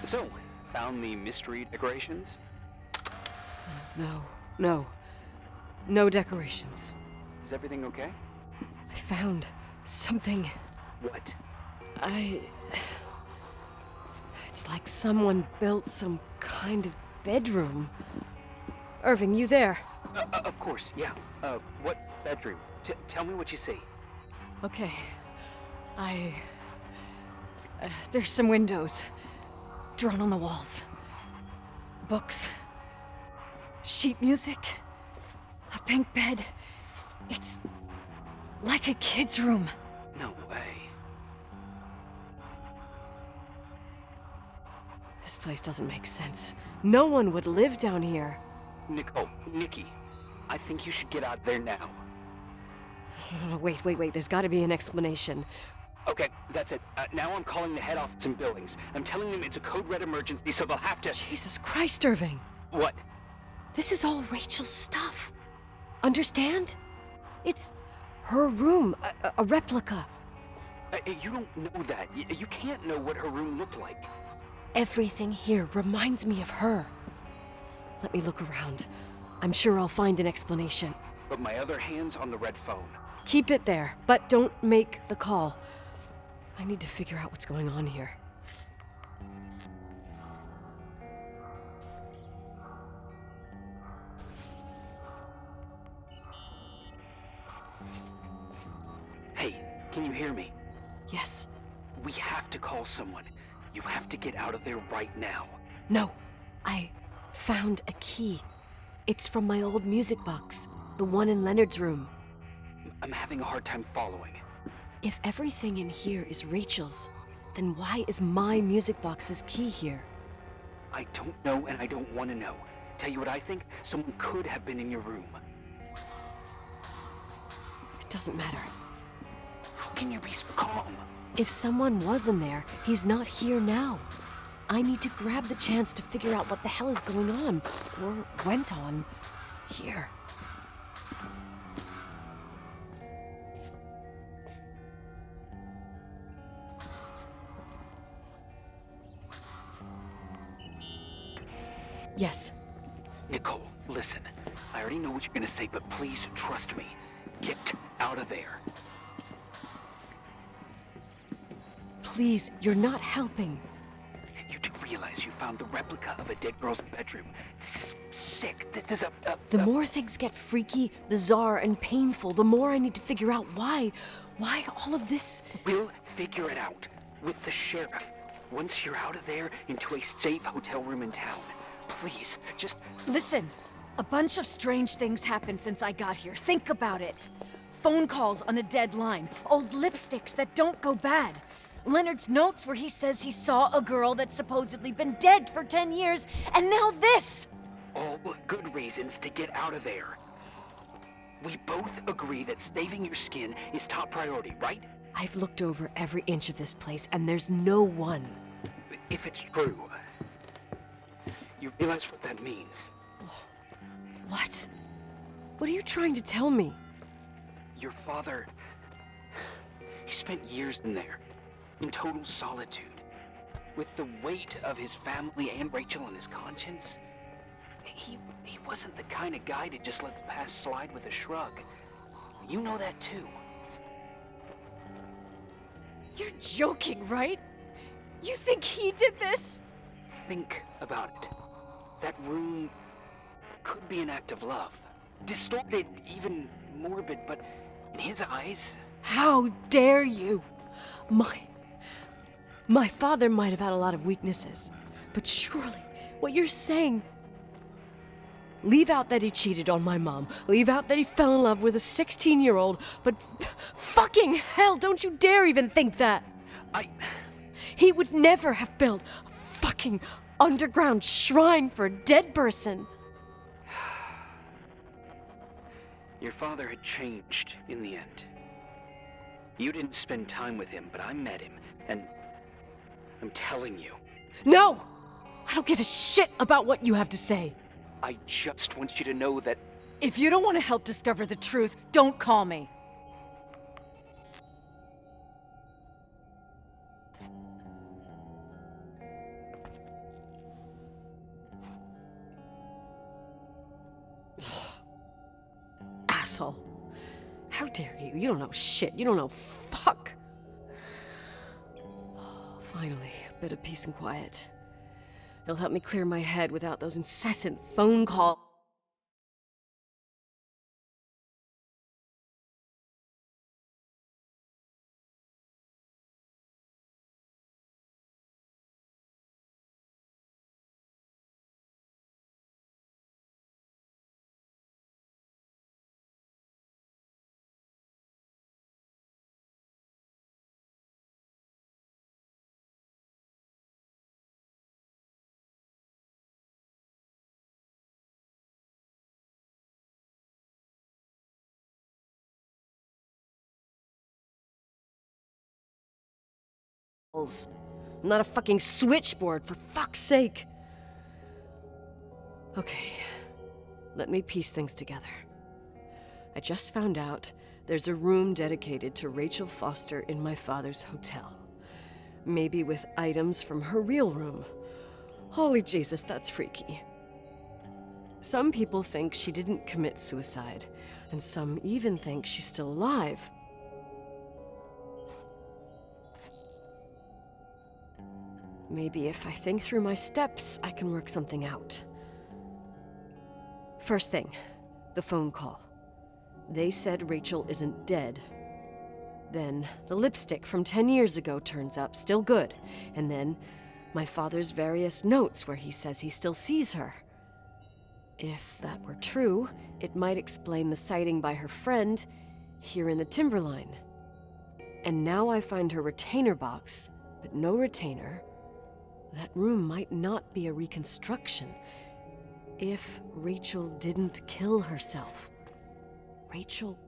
So, found the mystery decorations? No. No decorations. Is everything okay? I found something. What? It's like someone built some kind of bedroom. Irving, you there? Of course, yeah. What bedroom? Tell me what you see. Okay. There's some windows. Drawn on the walls. Books. Sheet music. A pink bed. It's like a kid's room. No way. This place doesn't make sense. No one would live down here. Nikki, I think you should get out there now. Wait. There's gotta be an explanation. Okay, that's it. Now I'm calling the head office and buildings. I'm telling them it's a code red emergency, so they'll have to... Jesus Christ, Irving. What? This is all Rachel's stuff. Understand? It's her room, a replica. You don't know that. You can't know what her room looked like. Everything here reminds me of her. Let me look around. I'm sure I'll find an explanation. But my other hand's on the red phone. Keep it there, but don't make the call. I need to figure out what's going on here. Hey, can you hear me? Yes. We have to call someone. You have to get out of there right now. No. I found a key. It's from my old music box, the one in Leonard's room. I'm having a hard time following. If everything in here is Rachel's, then why is my music box's key here? I don't know and I don't want to know. Tell you what I think? Someone could have been in your room. It doesn't matter. How can you be so calm? If someone was in there, he's not here now. I need to grab the chance to figure out what the hell is going on, or went on, here. Yes. Nicole, listen. I already know what you're gonna say, but please trust me. Get out of there. Please, you're not helping. You do realize you found the replica of a dead girl's bedroom. This is sick. This is The more things get freaky, bizarre, and painful, the more I need to figure out why all of this... We'll figure it out. With the sheriff. Once you're out of there, into a safe hotel room in town. Please, just... Listen, a bunch of strange things happened since I got here. Think about it. Phone calls on a dead line. Old lipsticks that don't go bad. Leonard's notes where he says he saw a girl that's supposedly been dead for 10 years, and now this! All good reasons to get out of there. We both agree that saving your skin is top priority, right? I've looked over every inch of this place, and there's no one. If it's true, you realize what that means. What? What are you trying to tell me? Your father... He spent years in there, in total solitude. With the weight of his family and Rachel on his conscience. He wasn't the kind of guy to just let the past slide with a shrug. You know that too. You're joking, right? You think he did this? Think about it. That room could be an act of love. Distorted, even morbid, but in his eyes... How dare you! My father might have had a lot of weaknesses, but surely what you're saying... Leave out that he cheated on my mom. Leave out that he fell in love with a 16-year-old, but fucking hell, don't you dare even think that! He would never have built a fucking underground shrine for a dead person. Your father had changed in the end. You didn't spend time with him, but I met him, and I'm telling you. No! I don't give a shit about what you have to say. I just want you to know that... If you don't want to help discover the truth, don't call me. Asshole. How dare you? You don't know shit. You don't know fuck. Finally, a bit of peace and quiet. It'll help me clear my head without those incessant phone calls. I'm not a fucking switchboard, for fuck's sake. Okay, let me piece things together. I just found out there's a room dedicated to Rachel Foster in my father's hotel. Maybe with items from her real room. Holy Jesus, that's freaky. Some people think she didn't commit suicide, and some even think she's still alive. Maybe if I think through my steps, I can work something out. First thing, the phone call. They said Rachel isn't dead. Then the lipstick from 10 years ago turns up, still good. And then my father's various notes where he says he still sees her. If that were true, it might explain the sighting by her friend here in the Timberline. And now I find her retainer box, but no retainer. That room might not be a reconstruction. If Rachel didn't kill herself, Rachel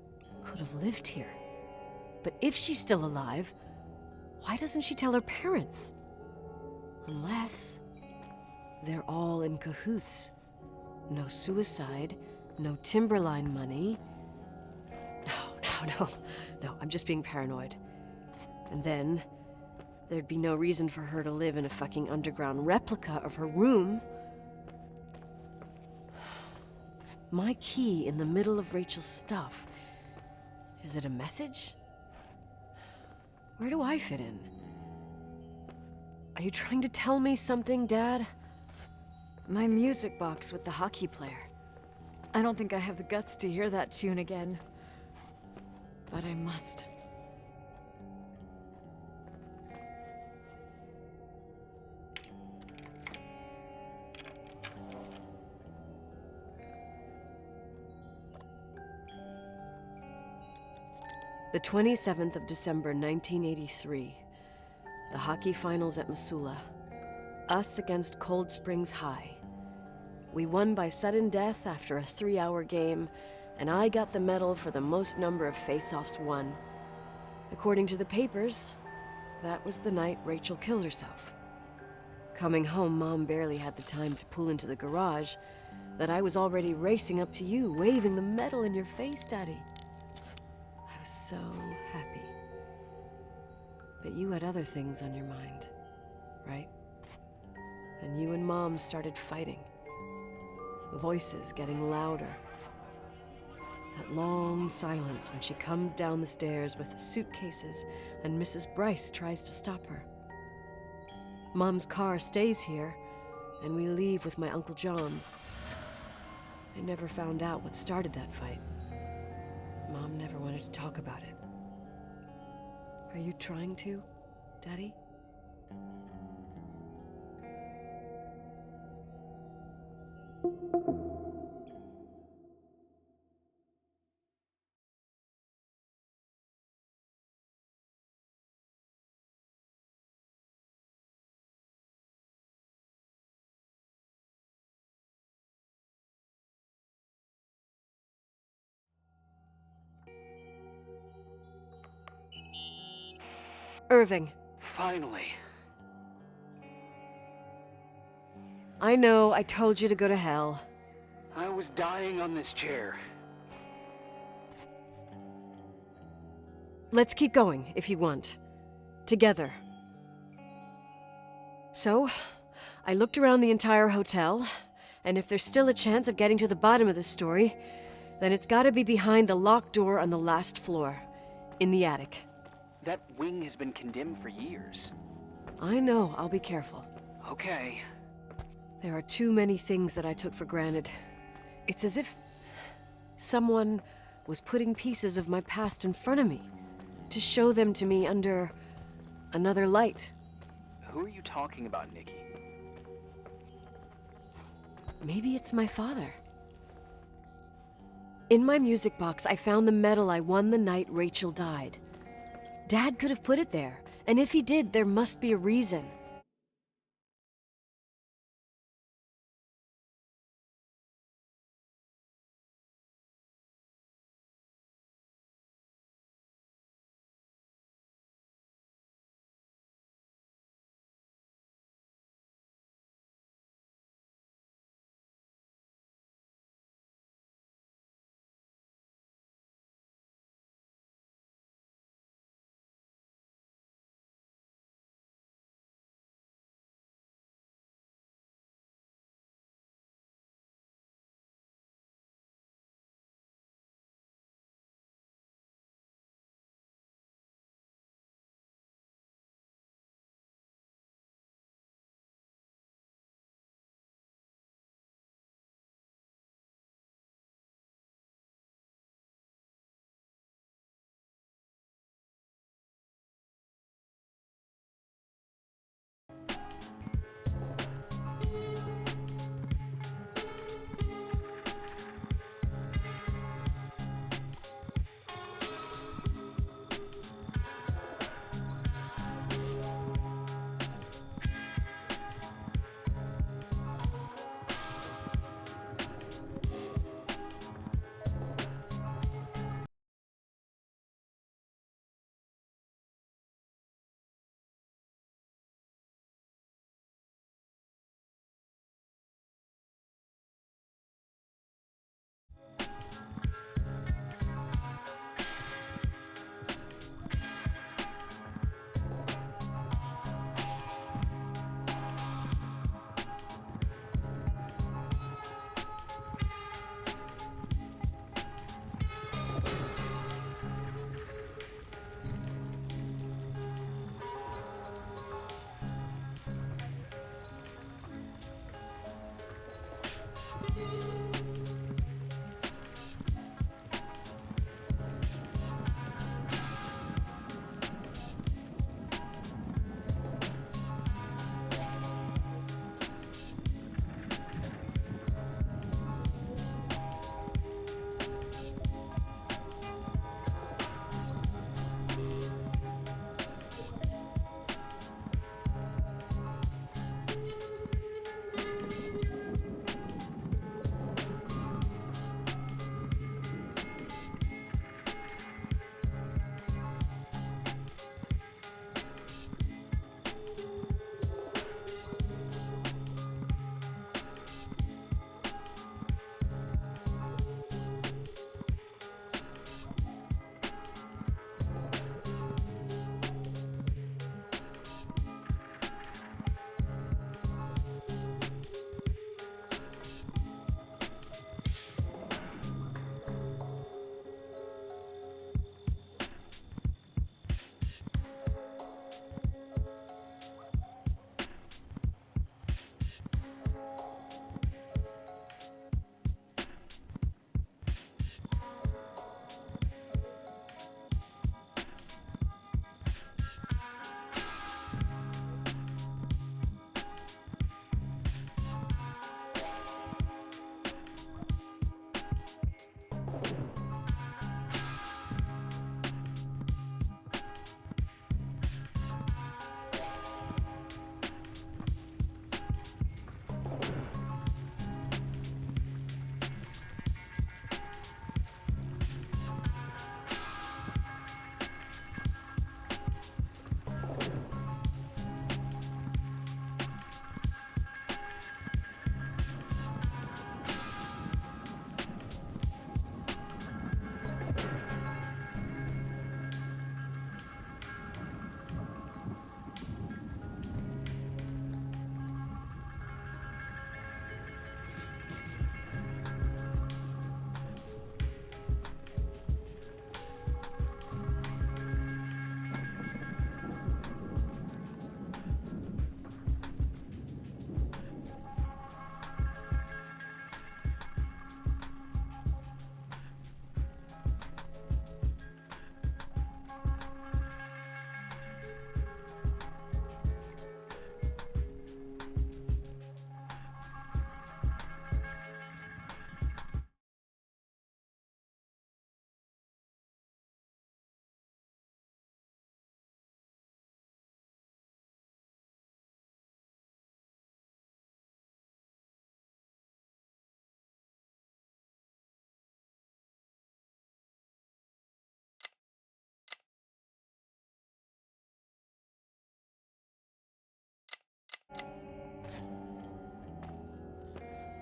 could have lived here. But if she's still alive, why doesn't she tell her parents? Unless they're all in cahoots. No suicide, no Timberline money. No, I'm just being paranoid. And then there'd be no reason for her to live in a fucking underground replica of her room. My key in the middle of Rachel's stuff. Is it a message? Where do I fit in? Are you trying to tell me something, Dad? My music box with the hockey player. I don't think I have the guts to hear that tune again. But I must. The 27th of December, 1983. The hockey finals at Missoula. Us against Cold Springs High. We won by sudden death after a 3-hour game, and I got the medal for the most number of face-offs won. According to the papers, that was the night Rachel killed herself. Coming home, Mom barely had the time to pull into the garage, that I was already racing up to you, waving the medal in your face, Daddy. I was so happy. But you had other things on your mind, right? And you and Mom started fighting. Voices getting louder. That long silence when she comes down the stairs with the suitcases and Mrs. Bryce tries to stop her. Mom's car stays here, and we leave with my Uncle John's. I never found out what started that fight. Mom never wanted to talk about it. Are you trying to, Daddy? Irving. Finally. I know, I told you to go to hell. I was dying on this chair. Let's keep going, if you want. Together. So, I looked around the entire hotel, and if there's still a chance of getting to the bottom of this story, Then it's gotta be behind the locked door on the last floor, in the attic. That wing has been condemned for years. I know, I'll be careful. Okay. There are too many things that I took for granted. It's as if someone was putting pieces of my past in front of me to show them to me under another light. Who are you talking about, Nikki? Maybe it's my father. In my music box, I found the medal I won the night Rachel died. Dad could have put it there, and if he did, there must be a reason.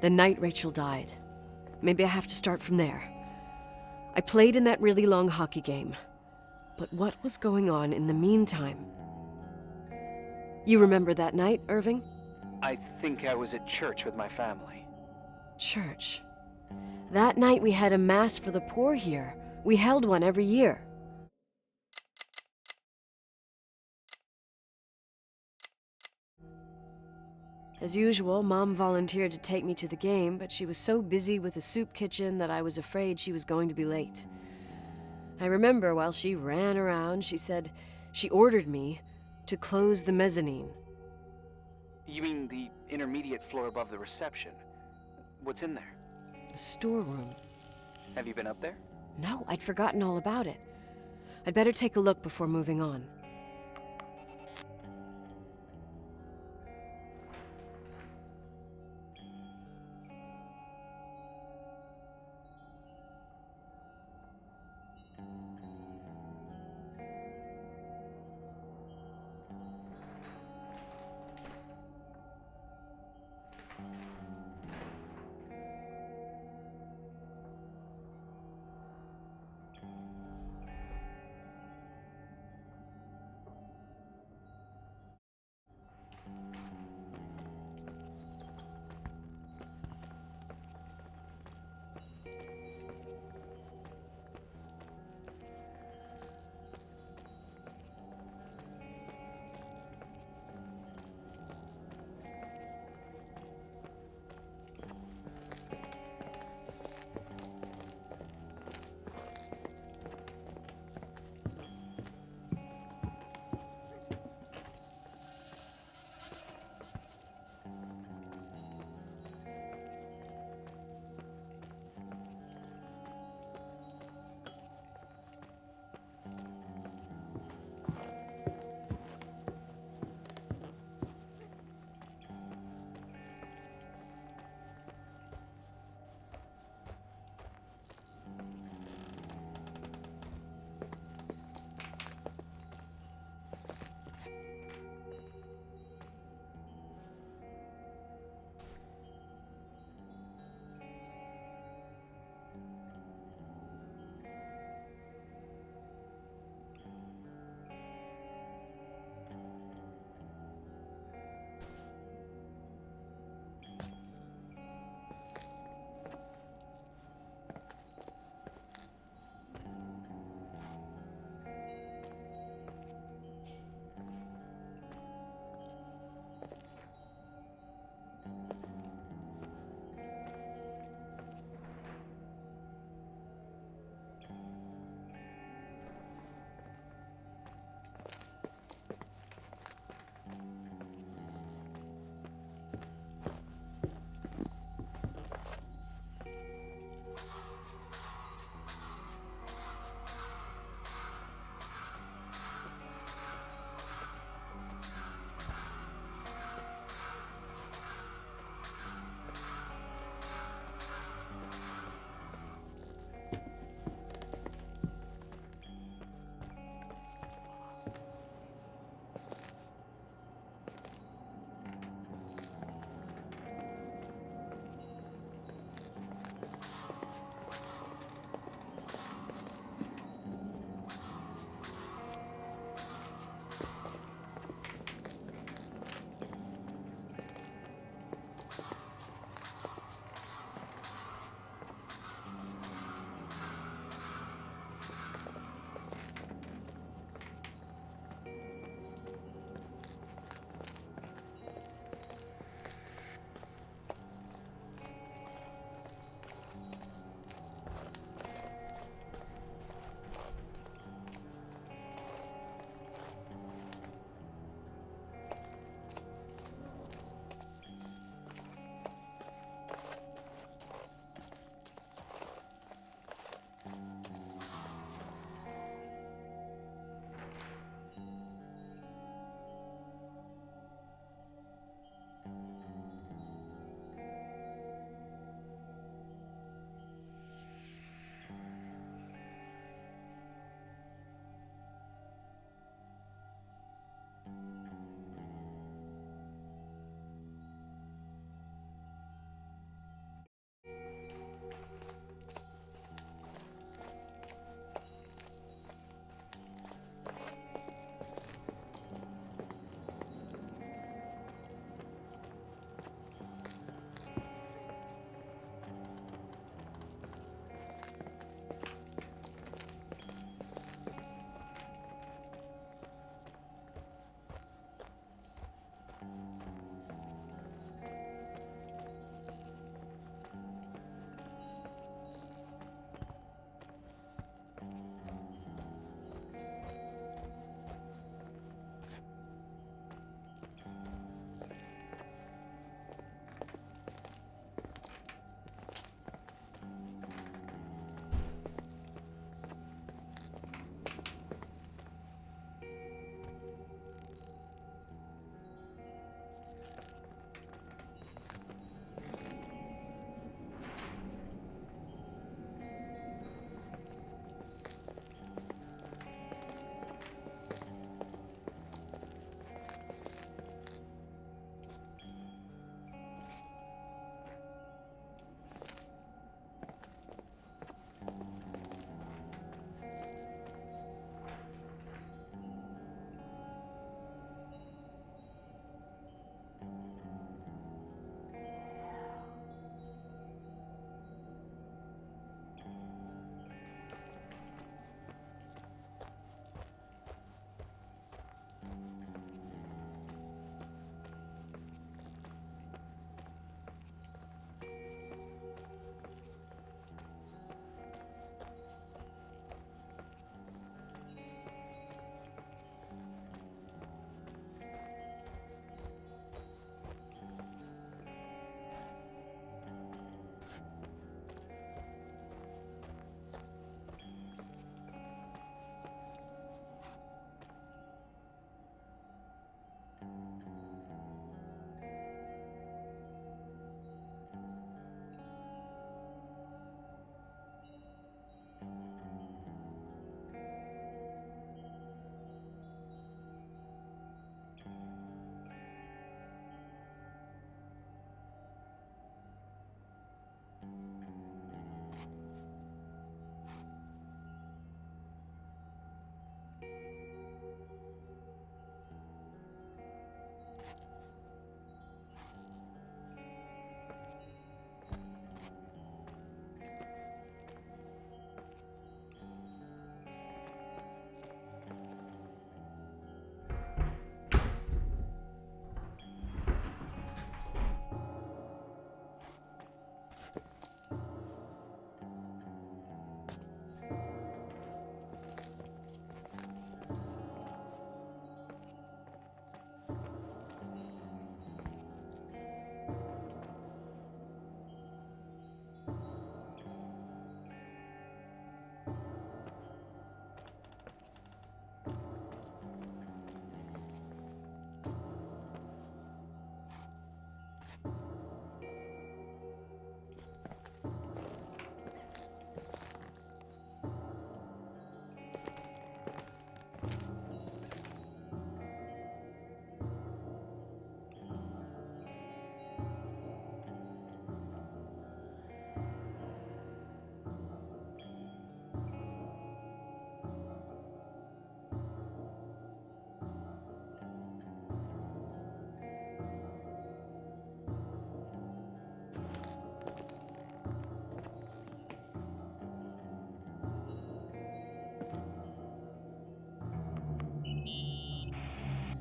The night Rachel died. Maybe I have to start from there. I played in that really long hockey game. But what was going on in the meantime? You remember that night, Irving? I think I was at church with my family. Church. That night we had a mass for the poor here. We held one every year. As usual, Mom volunteered to take me to the game, but she was so busy with the soup kitchen that I was afraid she was going to be late. I remember while she ran around, she said she ordered me to close the mezzanine. You mean the intermediate floor above the reception? What's in there? The storeroom. Have you been up there? No, I'd forgotten all about it. I'd better take a look before moving on.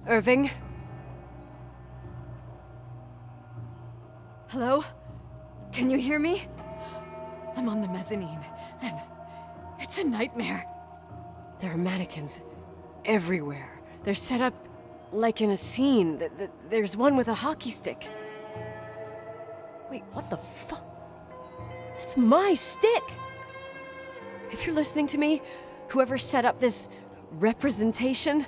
Irving? Hello? Can you hear me? I'm on the mezzanine, and it's a nightmare. There are mannequins everywhere. They're set up like in a scene. There's one with a hockey stick. Wait, what the fuck? That's my stick! If you're listening to me, whoever set up this representation,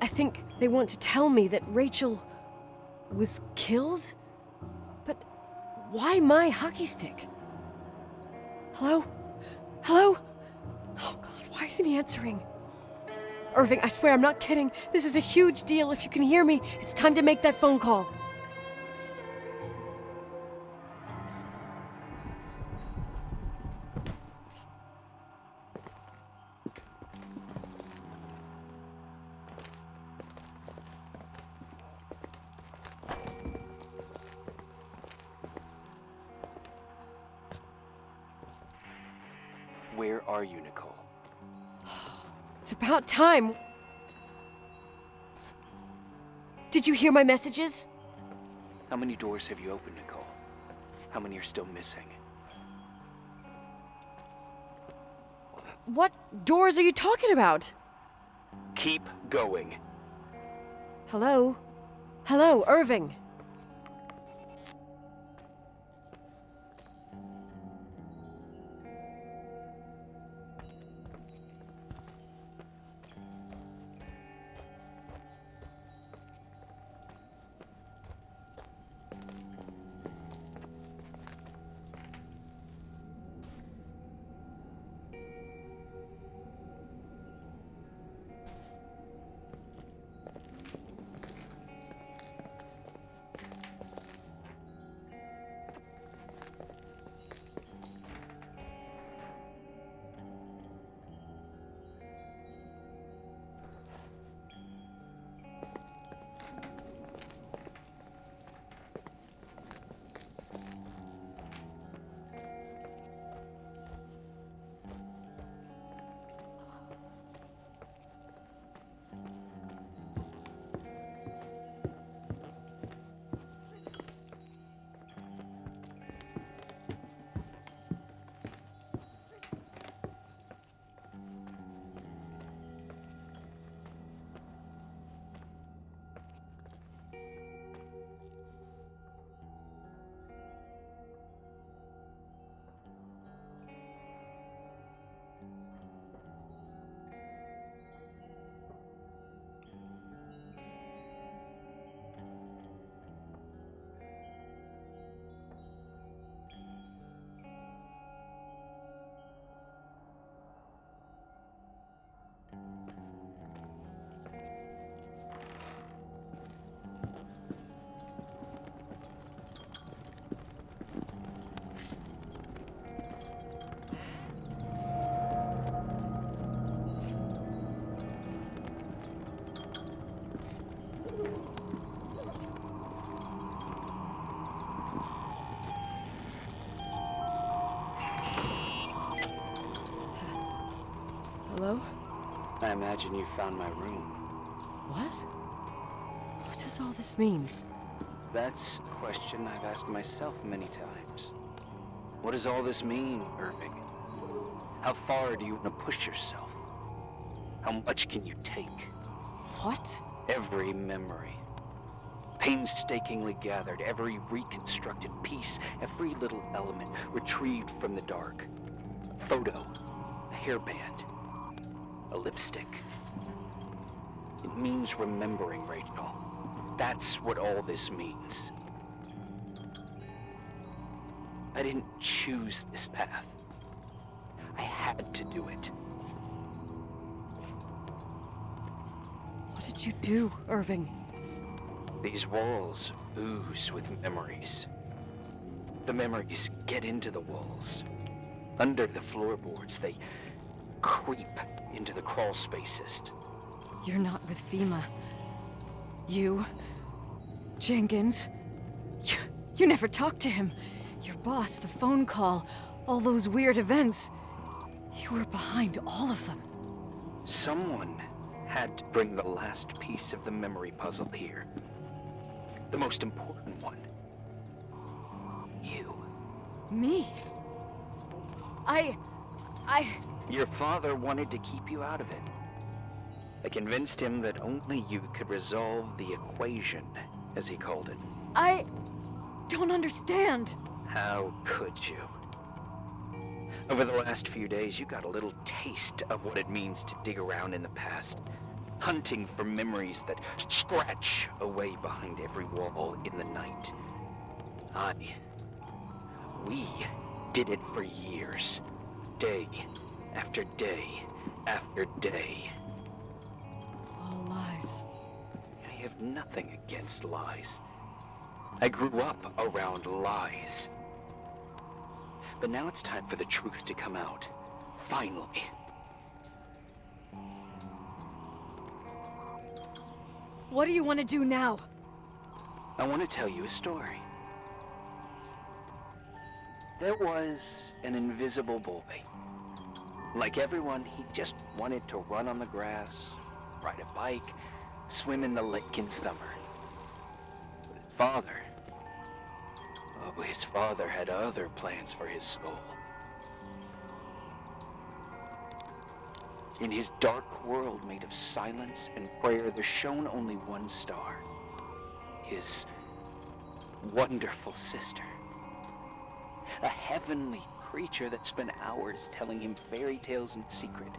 I think they want to tell me that Rachel was killed? But why my hockey stick? Hello? Hello? Oh God, why isn't he answering? Irving, I swear I'm not kidding. This is a huge deal. If you can hear me, it's time to make that phone call. Where are you, Nicole? It's about time. Did you hear my messages? How many doors have you opened, Nicole? How many are still missing? What doors are you talking about? Keep going. Hello? Hello, Irving. imagine you found my room. What? What does all this mean? That's a question I've asked myself many times. What does all this mean, Irving? How far do you want to push yourself? How much can you take? What? Every memory. Painstakingly gathered, every reconstructed piece, every little element retrieved from the dark. A photo, a hairband, a lipstick. It means remembering, Rachel. That's what all this means. I didn't choose this path. I had to do it. What did you do, Irving? These walls ooze with memories. The memories get into the walls. Under the floorboards, they creep into the crawl spaces. You're not with FEMA. You... Jenkins... You never talked to him. Your boss, the phone call, all those weird events. You were behind all of them. Someone had to bring the last piece of the memory puzzle here. The most important one. You. Me? Your father wanted to keep you out of it. I convinced him that only you could resolve the equation, as he called it. I don't understand. How could you? Over the last few days, you got a little taste of what it means to dig around in the past, hunting for memories that scratch away behind every wall in the night. We did it for years, day after day after day. All lies. I have nothing against lies. I grew up around lies. But now it's time for the truth to come out. Finally. What do you want to do now? I want to tell you a story. There was an invisible boy. Like everyone, he just wanted to run on the grass, ride a bike, swim in the lake in summer. But his father had other plans for his soul. In his dark world made of silence and prayer, there shone only one star. His wonderful sister. A heavenly creature that spent hours telling him fairy tales in secret.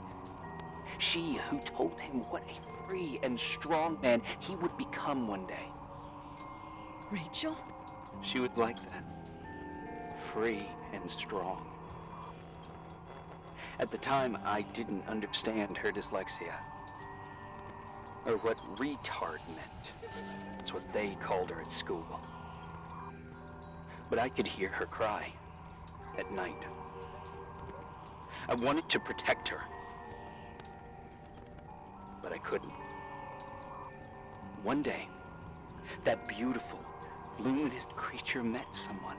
She who told him what a free and strong man he would become one day. Rachel? She would like that. Free and strong. At the time, I didn't understand her dyslexia. Or what retard meant. That's what they called her at school. But I could hear her cry at night. I wanted to protect her. But I couldn't. One day, that beautiful, luminous creature met someone.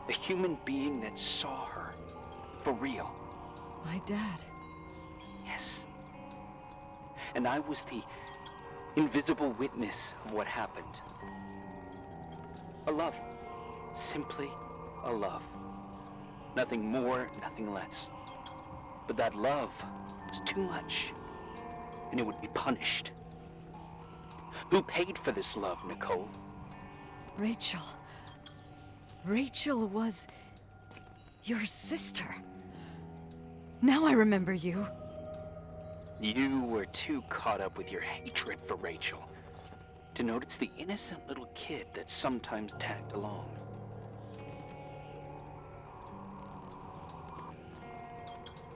A human being that saw her for real. My dad. Yes. And I was the invisible witness of what happened. A love. Simply a love. Nothing more, nothing less. But that love was too much, and it would be punished. Who paid for this love, Nicole? Rachel. Rachel was your sister. Now I remember you. You were too caught up with your hatred for Rachel to notice the innocent little kid that sometimes tagged along.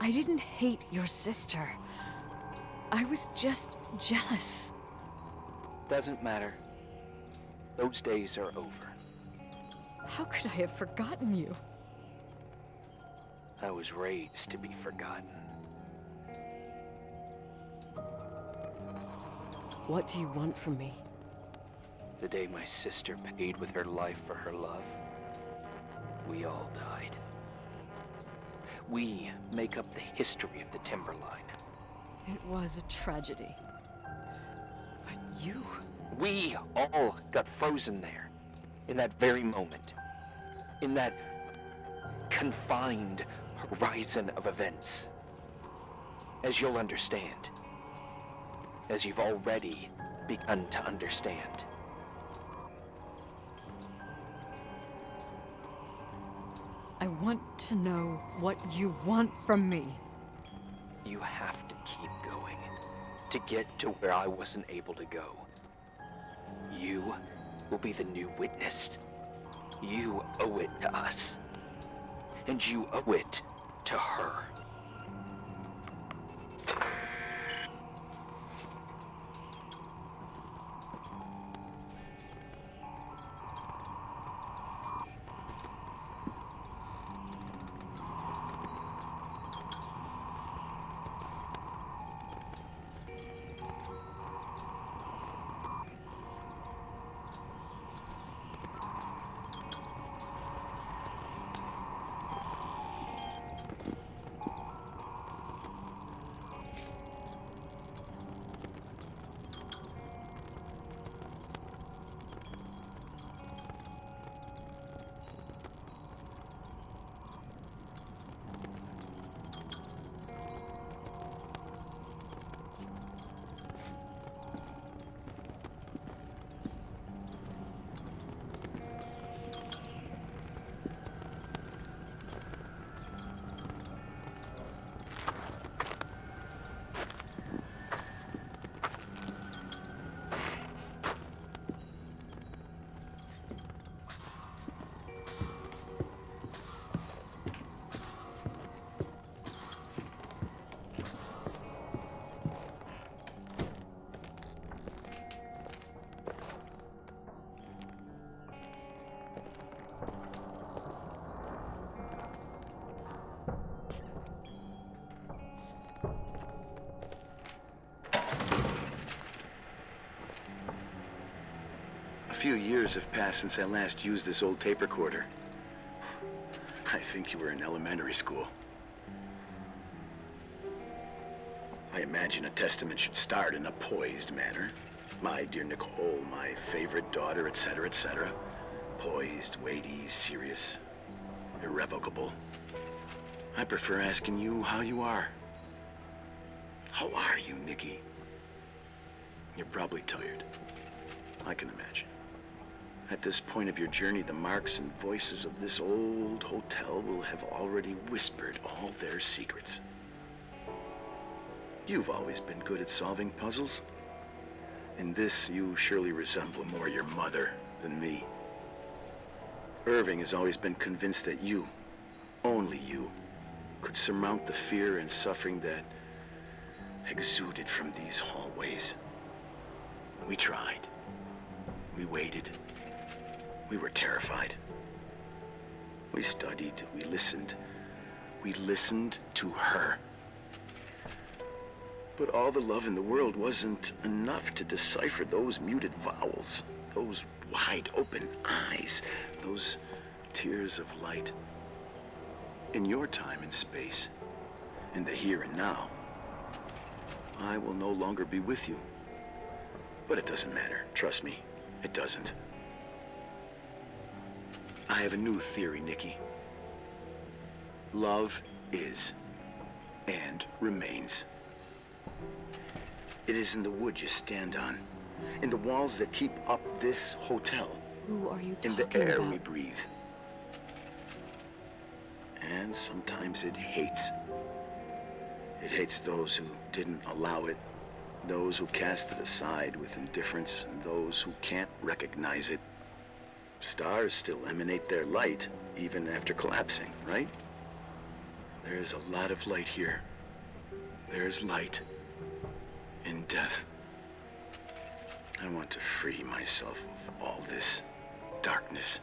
I didn't hate your sister. I was just jealous. Doesn't matter. Those days are over. How could I have forgotten you? I was raised to be forgotten. What do you want from me? The day my sister paid with her life for her love, we all died. We make up the history of the Timberline. It was a tragedy. But you... We all got frozen there, in that very moment. In that confined horizon of events. As you'll understand. As you've already begun to understand. I want to know what you want from me. You have to keep going to get to where I wasn't able to go. You will be the new witness. You owe it to us. And you owe it to her. A few years have passed since I last used this old tape recorder. I think you were in elementary school. I imagine a testament should start in a poised manner. My dear Nicole, my favorite daughter, etc., etc. Poised, weighty, serious, irrevocable. I prefer asking you how you are. How are you, Nikki? You're probably tired. I can imagine. At this point of your journey, the marks and voices of this old hotel will have already whispered all their secrets. You've always been good at solving puzzles. In this, you surely resemble more your mother than me. Irving has always been convinced that you, only you, could surmount the fear and suffering that exuded from these hallways. We tried. We waited. We were terrified. We studied. We listened. We listened to her. But all the love in the world wasn't enough to decipher those muted vowels, those wide open eyes, those tears of light. In your time and space, in the here and now, I will no longer be with you. But it doesn't matter. Trust me, it doesn't. I have a new theory, Nikki. Love is and remains. It is in the wood you stand on, in the walls that keep up this hotel, Who are you in talking the air about? we breathe. And sometimes it hates. It hates those who didn't allow it, those who cast it aside with indifference, and those who can't recognize it. Stars still emanate their light, even after collapsing, right? There's a lot of light here. There's light in death. I want to free myself of all this darkness.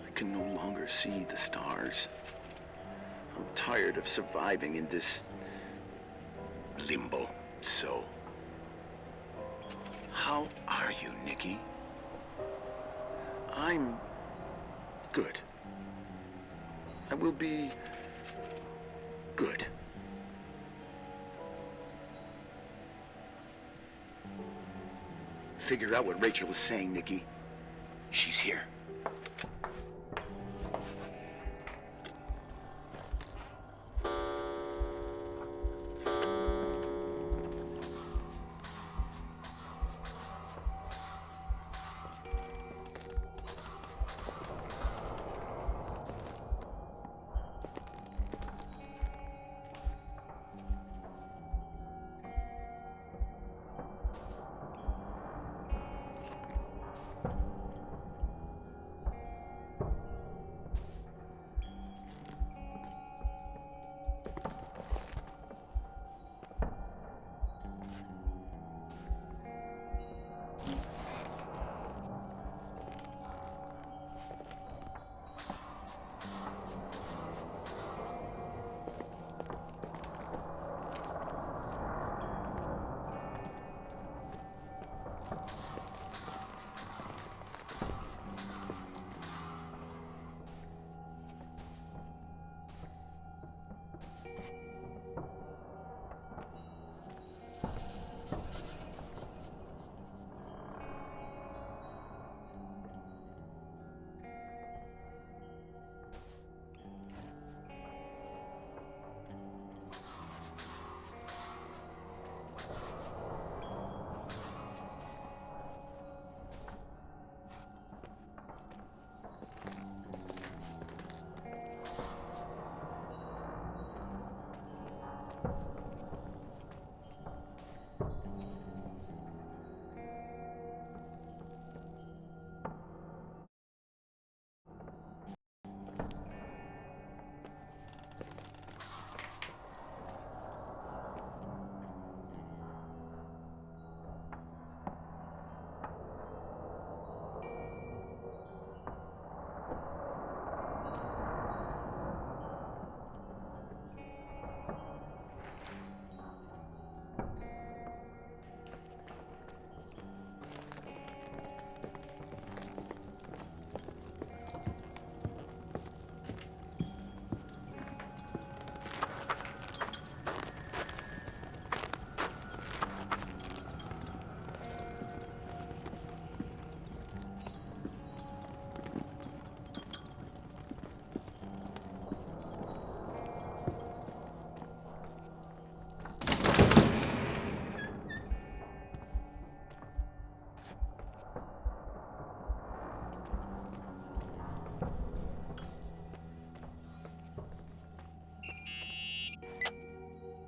I can no longer see the stars. I'm tired of surviving in this limbo. So, how are you, Nikki? I'm good. I will be good. figure out what Rachel was saying, Nikki. She's here.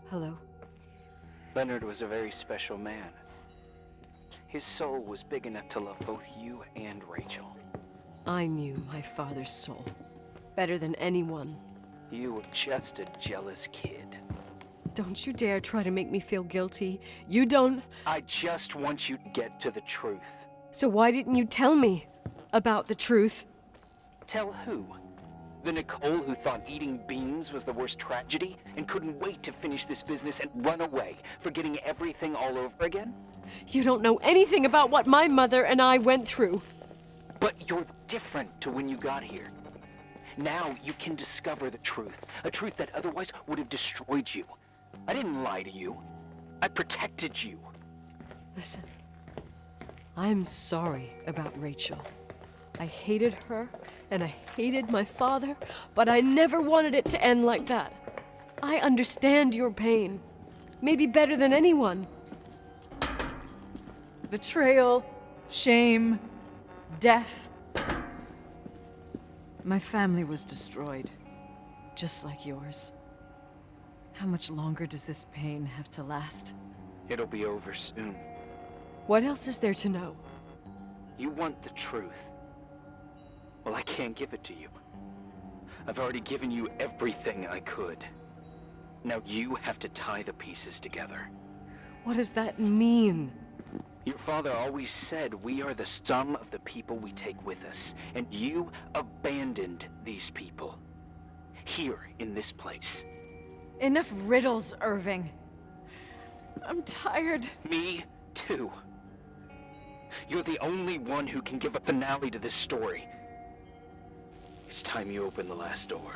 Hello? Leonard was a very special man. His soul was big enough to love both you and Rachel. I knew my father's soul better than anyone. You were just a jealous kid. Don't you dare try to make me feel guilty. You don't... I just want you to get to the truth. So why didn't you tell me about the truth? Tell who? The Nicole who thought eating beans was the worst tragedy and couldn't wait to finish this business and run away, forgetting everything all over again? You don't know anything about what my mother and I went through. But you're different to when you got here. Now you can discover the truth, a truth that otherwise would have destroyed you. I didn't lie to you. I protected you. Listen, I'm sorry about Rachel. I hated her, and I hated my father, but I never wanted it to end like that. I understand your pain, maybe better than anyone. Betrayal, shame, death. My family was destroyed, just like yours. How much longer does this pain have to last? It'll be over soon. What else is there to know? You want the truth. Well, I can't give it to you. I've already given you everything I could. Now you have to tie the pieces together. What does that mean? Your father always said we are the sum of the people we take with us, and you abandoned these people. Here, in this place. Enough riddles, Irving. I'm tired. Me, too. You're the only one who can give a finale to this story. It's time you open the last door.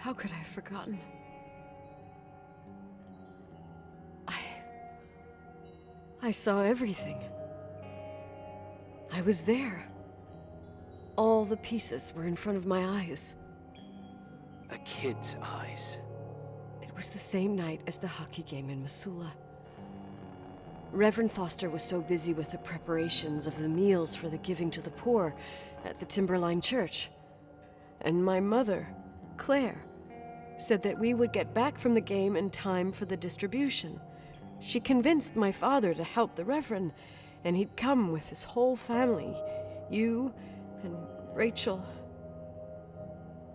How could I have forgotten? I saw everything. I was there. All the pieces were in front of my eyes. A kid's eyes. It was the same night as the hockey game in Missoula. Reverend Foster was so busy with the preparations of the meals for the giving to the poor at the Timberline Church. And my mother, Claire, said that we would get back from the game in time for the distribution. She convinced my father to help the Reverend, and he'd come with his whole family. You and Rachel.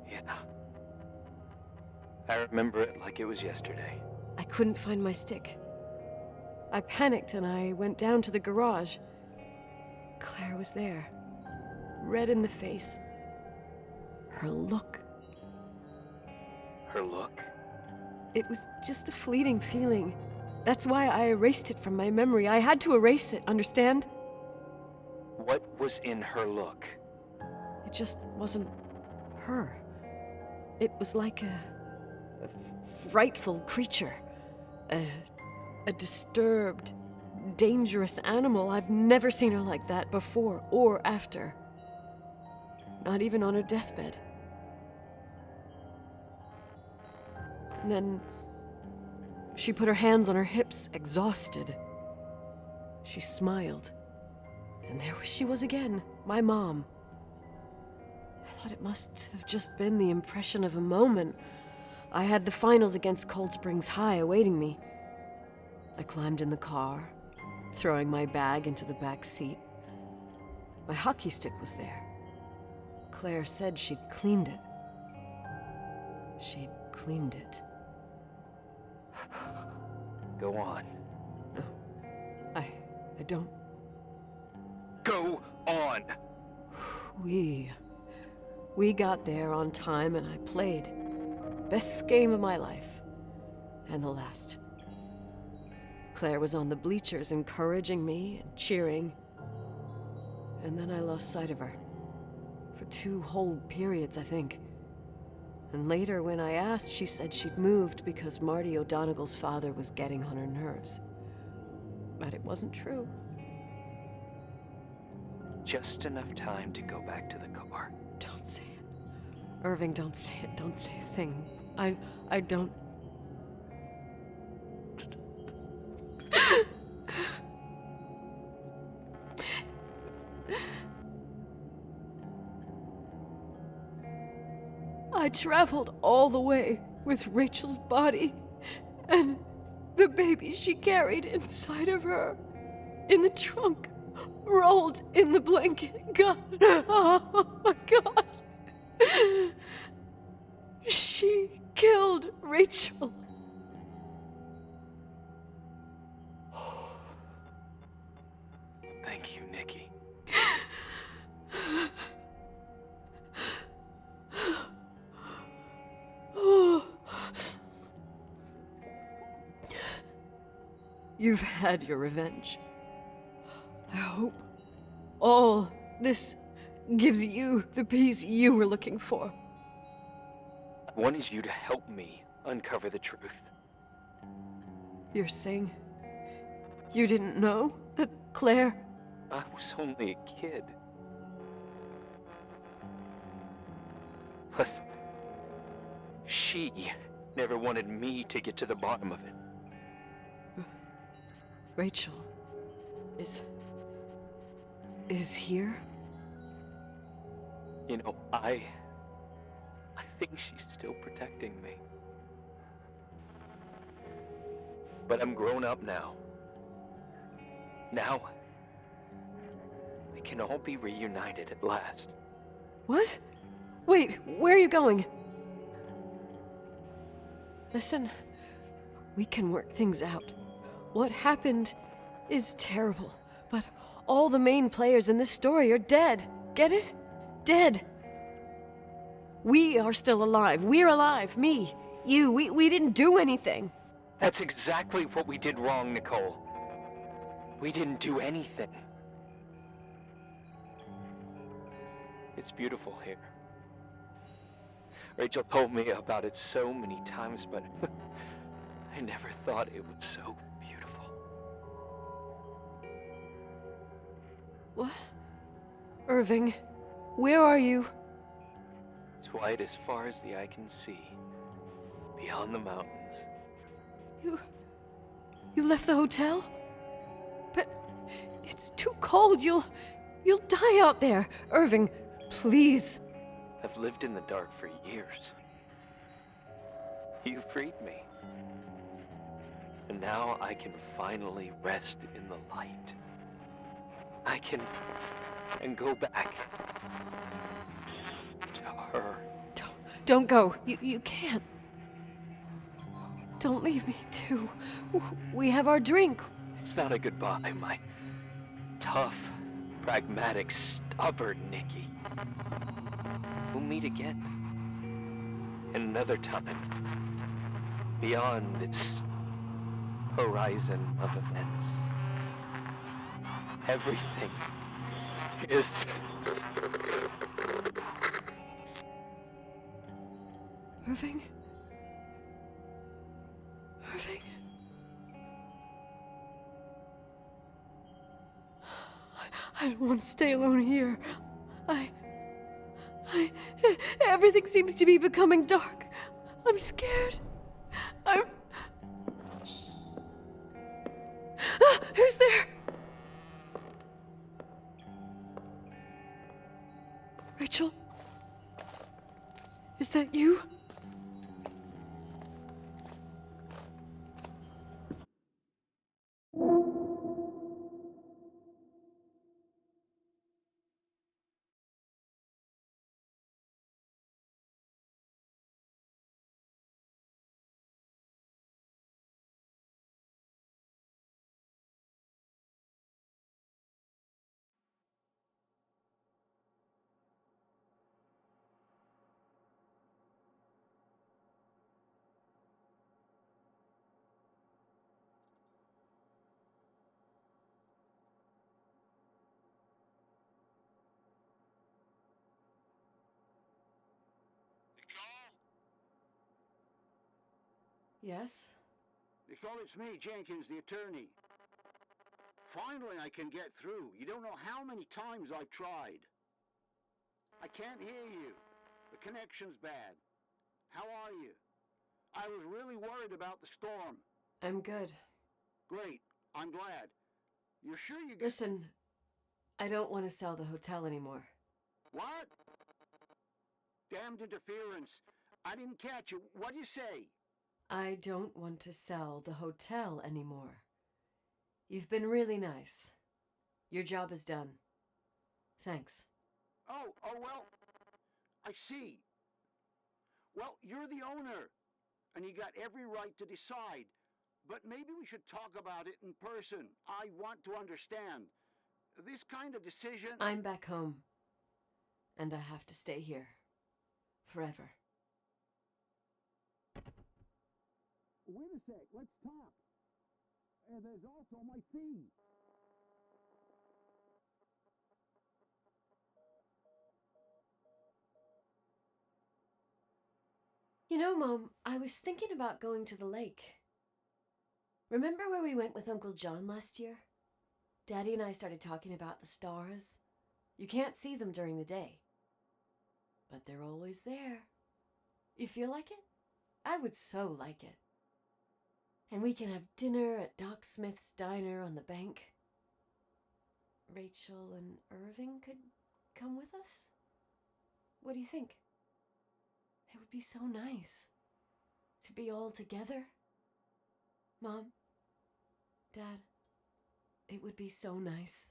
Yeah. I remember it like it was yesterday. I couldn't find my stick. I panicked and I went down to the garage. Claire was there, red in the face. Her look. Her look? It was just a fleeting feeling. That's why I erased it from my memory. I had to erase it, understand? What was in her look? It just wasn't her. It was like a frightful creature. A disturbed, dangerous animal. I've never seen her like that before or after. Not even on her deathbed. And then she put her hands on her hips, exhausted. She smiled. And there she was again, my mom. I thought it must have just been the impression of a moment. I had the finals against Cold Springs High awaiting me. I climbed in the car, throwing my bag into the back seat. My hockey stick was there. Claire said she'd cleaned it. She'd cleaned it. Go on. No, I don't. Go on! We got there on time and I played. Best game of my life. And the last. Claire was on the bleachers encouraging me and cheering. And then I lost sight of her. For 2 whole periods, I think. And later, when I asked, she said she'd moved because Marty O'Donegal's father was getting on her nerves. But it wasn't true. Just enough time to go back to the car. Don't say it. Irving, don't say it. Don't say a thing. I don't... I traveled all the way with Rachel's body and the baby she carried inside of her in the trunk, rolled in the blanket. God, oh my God. She killed Rachel. Thank you, Nikki. You've had your revenge. I hope all this gives you the peace you were looking for. I wanted you to help me uncover the truth. You're saying you didn't know that Claire... I was only a kid. Plus, she never wanted me to get to the bottom of it. Rachel is here? You know, I think she's still protecting me. But I'm grown up now. Now, we can all be reunited at last. What? Wait, where are you going? Listen, we can work things out. What happened is terrible, but all the main players in this story are dead. Get it? Dead. We are still alive. We're alive. Me, you, we didn't do anything. That's exactly what we did wrong, Nicole. We didn't do anything. It's beautiful here. Rachel told me about it so many times, but I never thought it was so beautiful. What? Irving, where are you? It's white as far as the eye can see, beyond the mountains. You left the hotel? But it's too cold. You'll die out there. Irving, please. I've lived in the dark for years. You freed me. And now I can finally rest in the light. I can go back to her. Don't go. You can't. Don't leave me, too. We have our drink. It's not a goodbye, my tough, pragmatic, stubborn Nikki. We'll meet again. Another time. Beyond this horizon of events. Everything is... Irving? Irving? I don't want to stay alone here. Everything seems to be becoming dark. I'm scared. Who's there? Rachel? Is that you? Yes? Nicole, it's me, Jenkins, the attorney. Finally, I can get through. You don't know how many times I've tried. I can't hear you. The connection's bad. How are you? I was really worried about the storm. I'm good. Great. I'm glad. You're sure you... Listen, I don't want to sell the hotel anymore. What? Damned interference. I didn't catch you. What'd you say? I don't want to sell the hotel anymore. You've been really nice. Your job is done. Thanks. Oh, well, I see. Well, you're the owner, and you got every right to decide. But maybe we should talk about it in person. I want to understand. This kind of decision... I'm back home, and I have to stay here. Forever. Wait a sec, let's talk. There's also my fee. You know, Mom, I was thinking about going to the lake. Remember where we went with Uncle John last year? Daddy and I started talking about the stars. You can't see them during the day, but they're always there. You feel like it? I would so like it. And we can have dinner at Doc Smith's diner on the bank. Rachel and Irving could come with us? What do you think? It would be so nice to be all together. Mom, Dad, it would be so nice.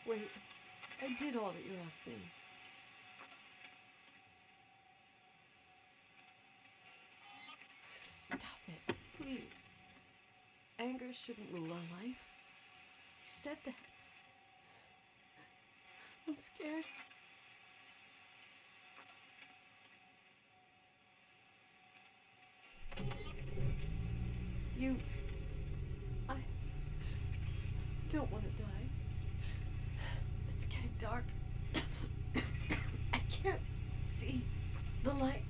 Wait. I did all that you asked me. anger shouldn't rule our life. You said that. I'm scared. I don't want to die. It's getting dark. I can't see the light.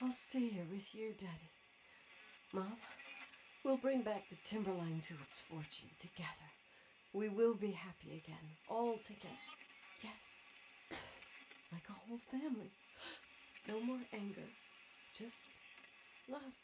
I'll stay here with you, Daddy. Mom, we'll bring back the Timberline to its fortune together. We will be happy again, all together. Yes, like a whole family. No more anger, just love.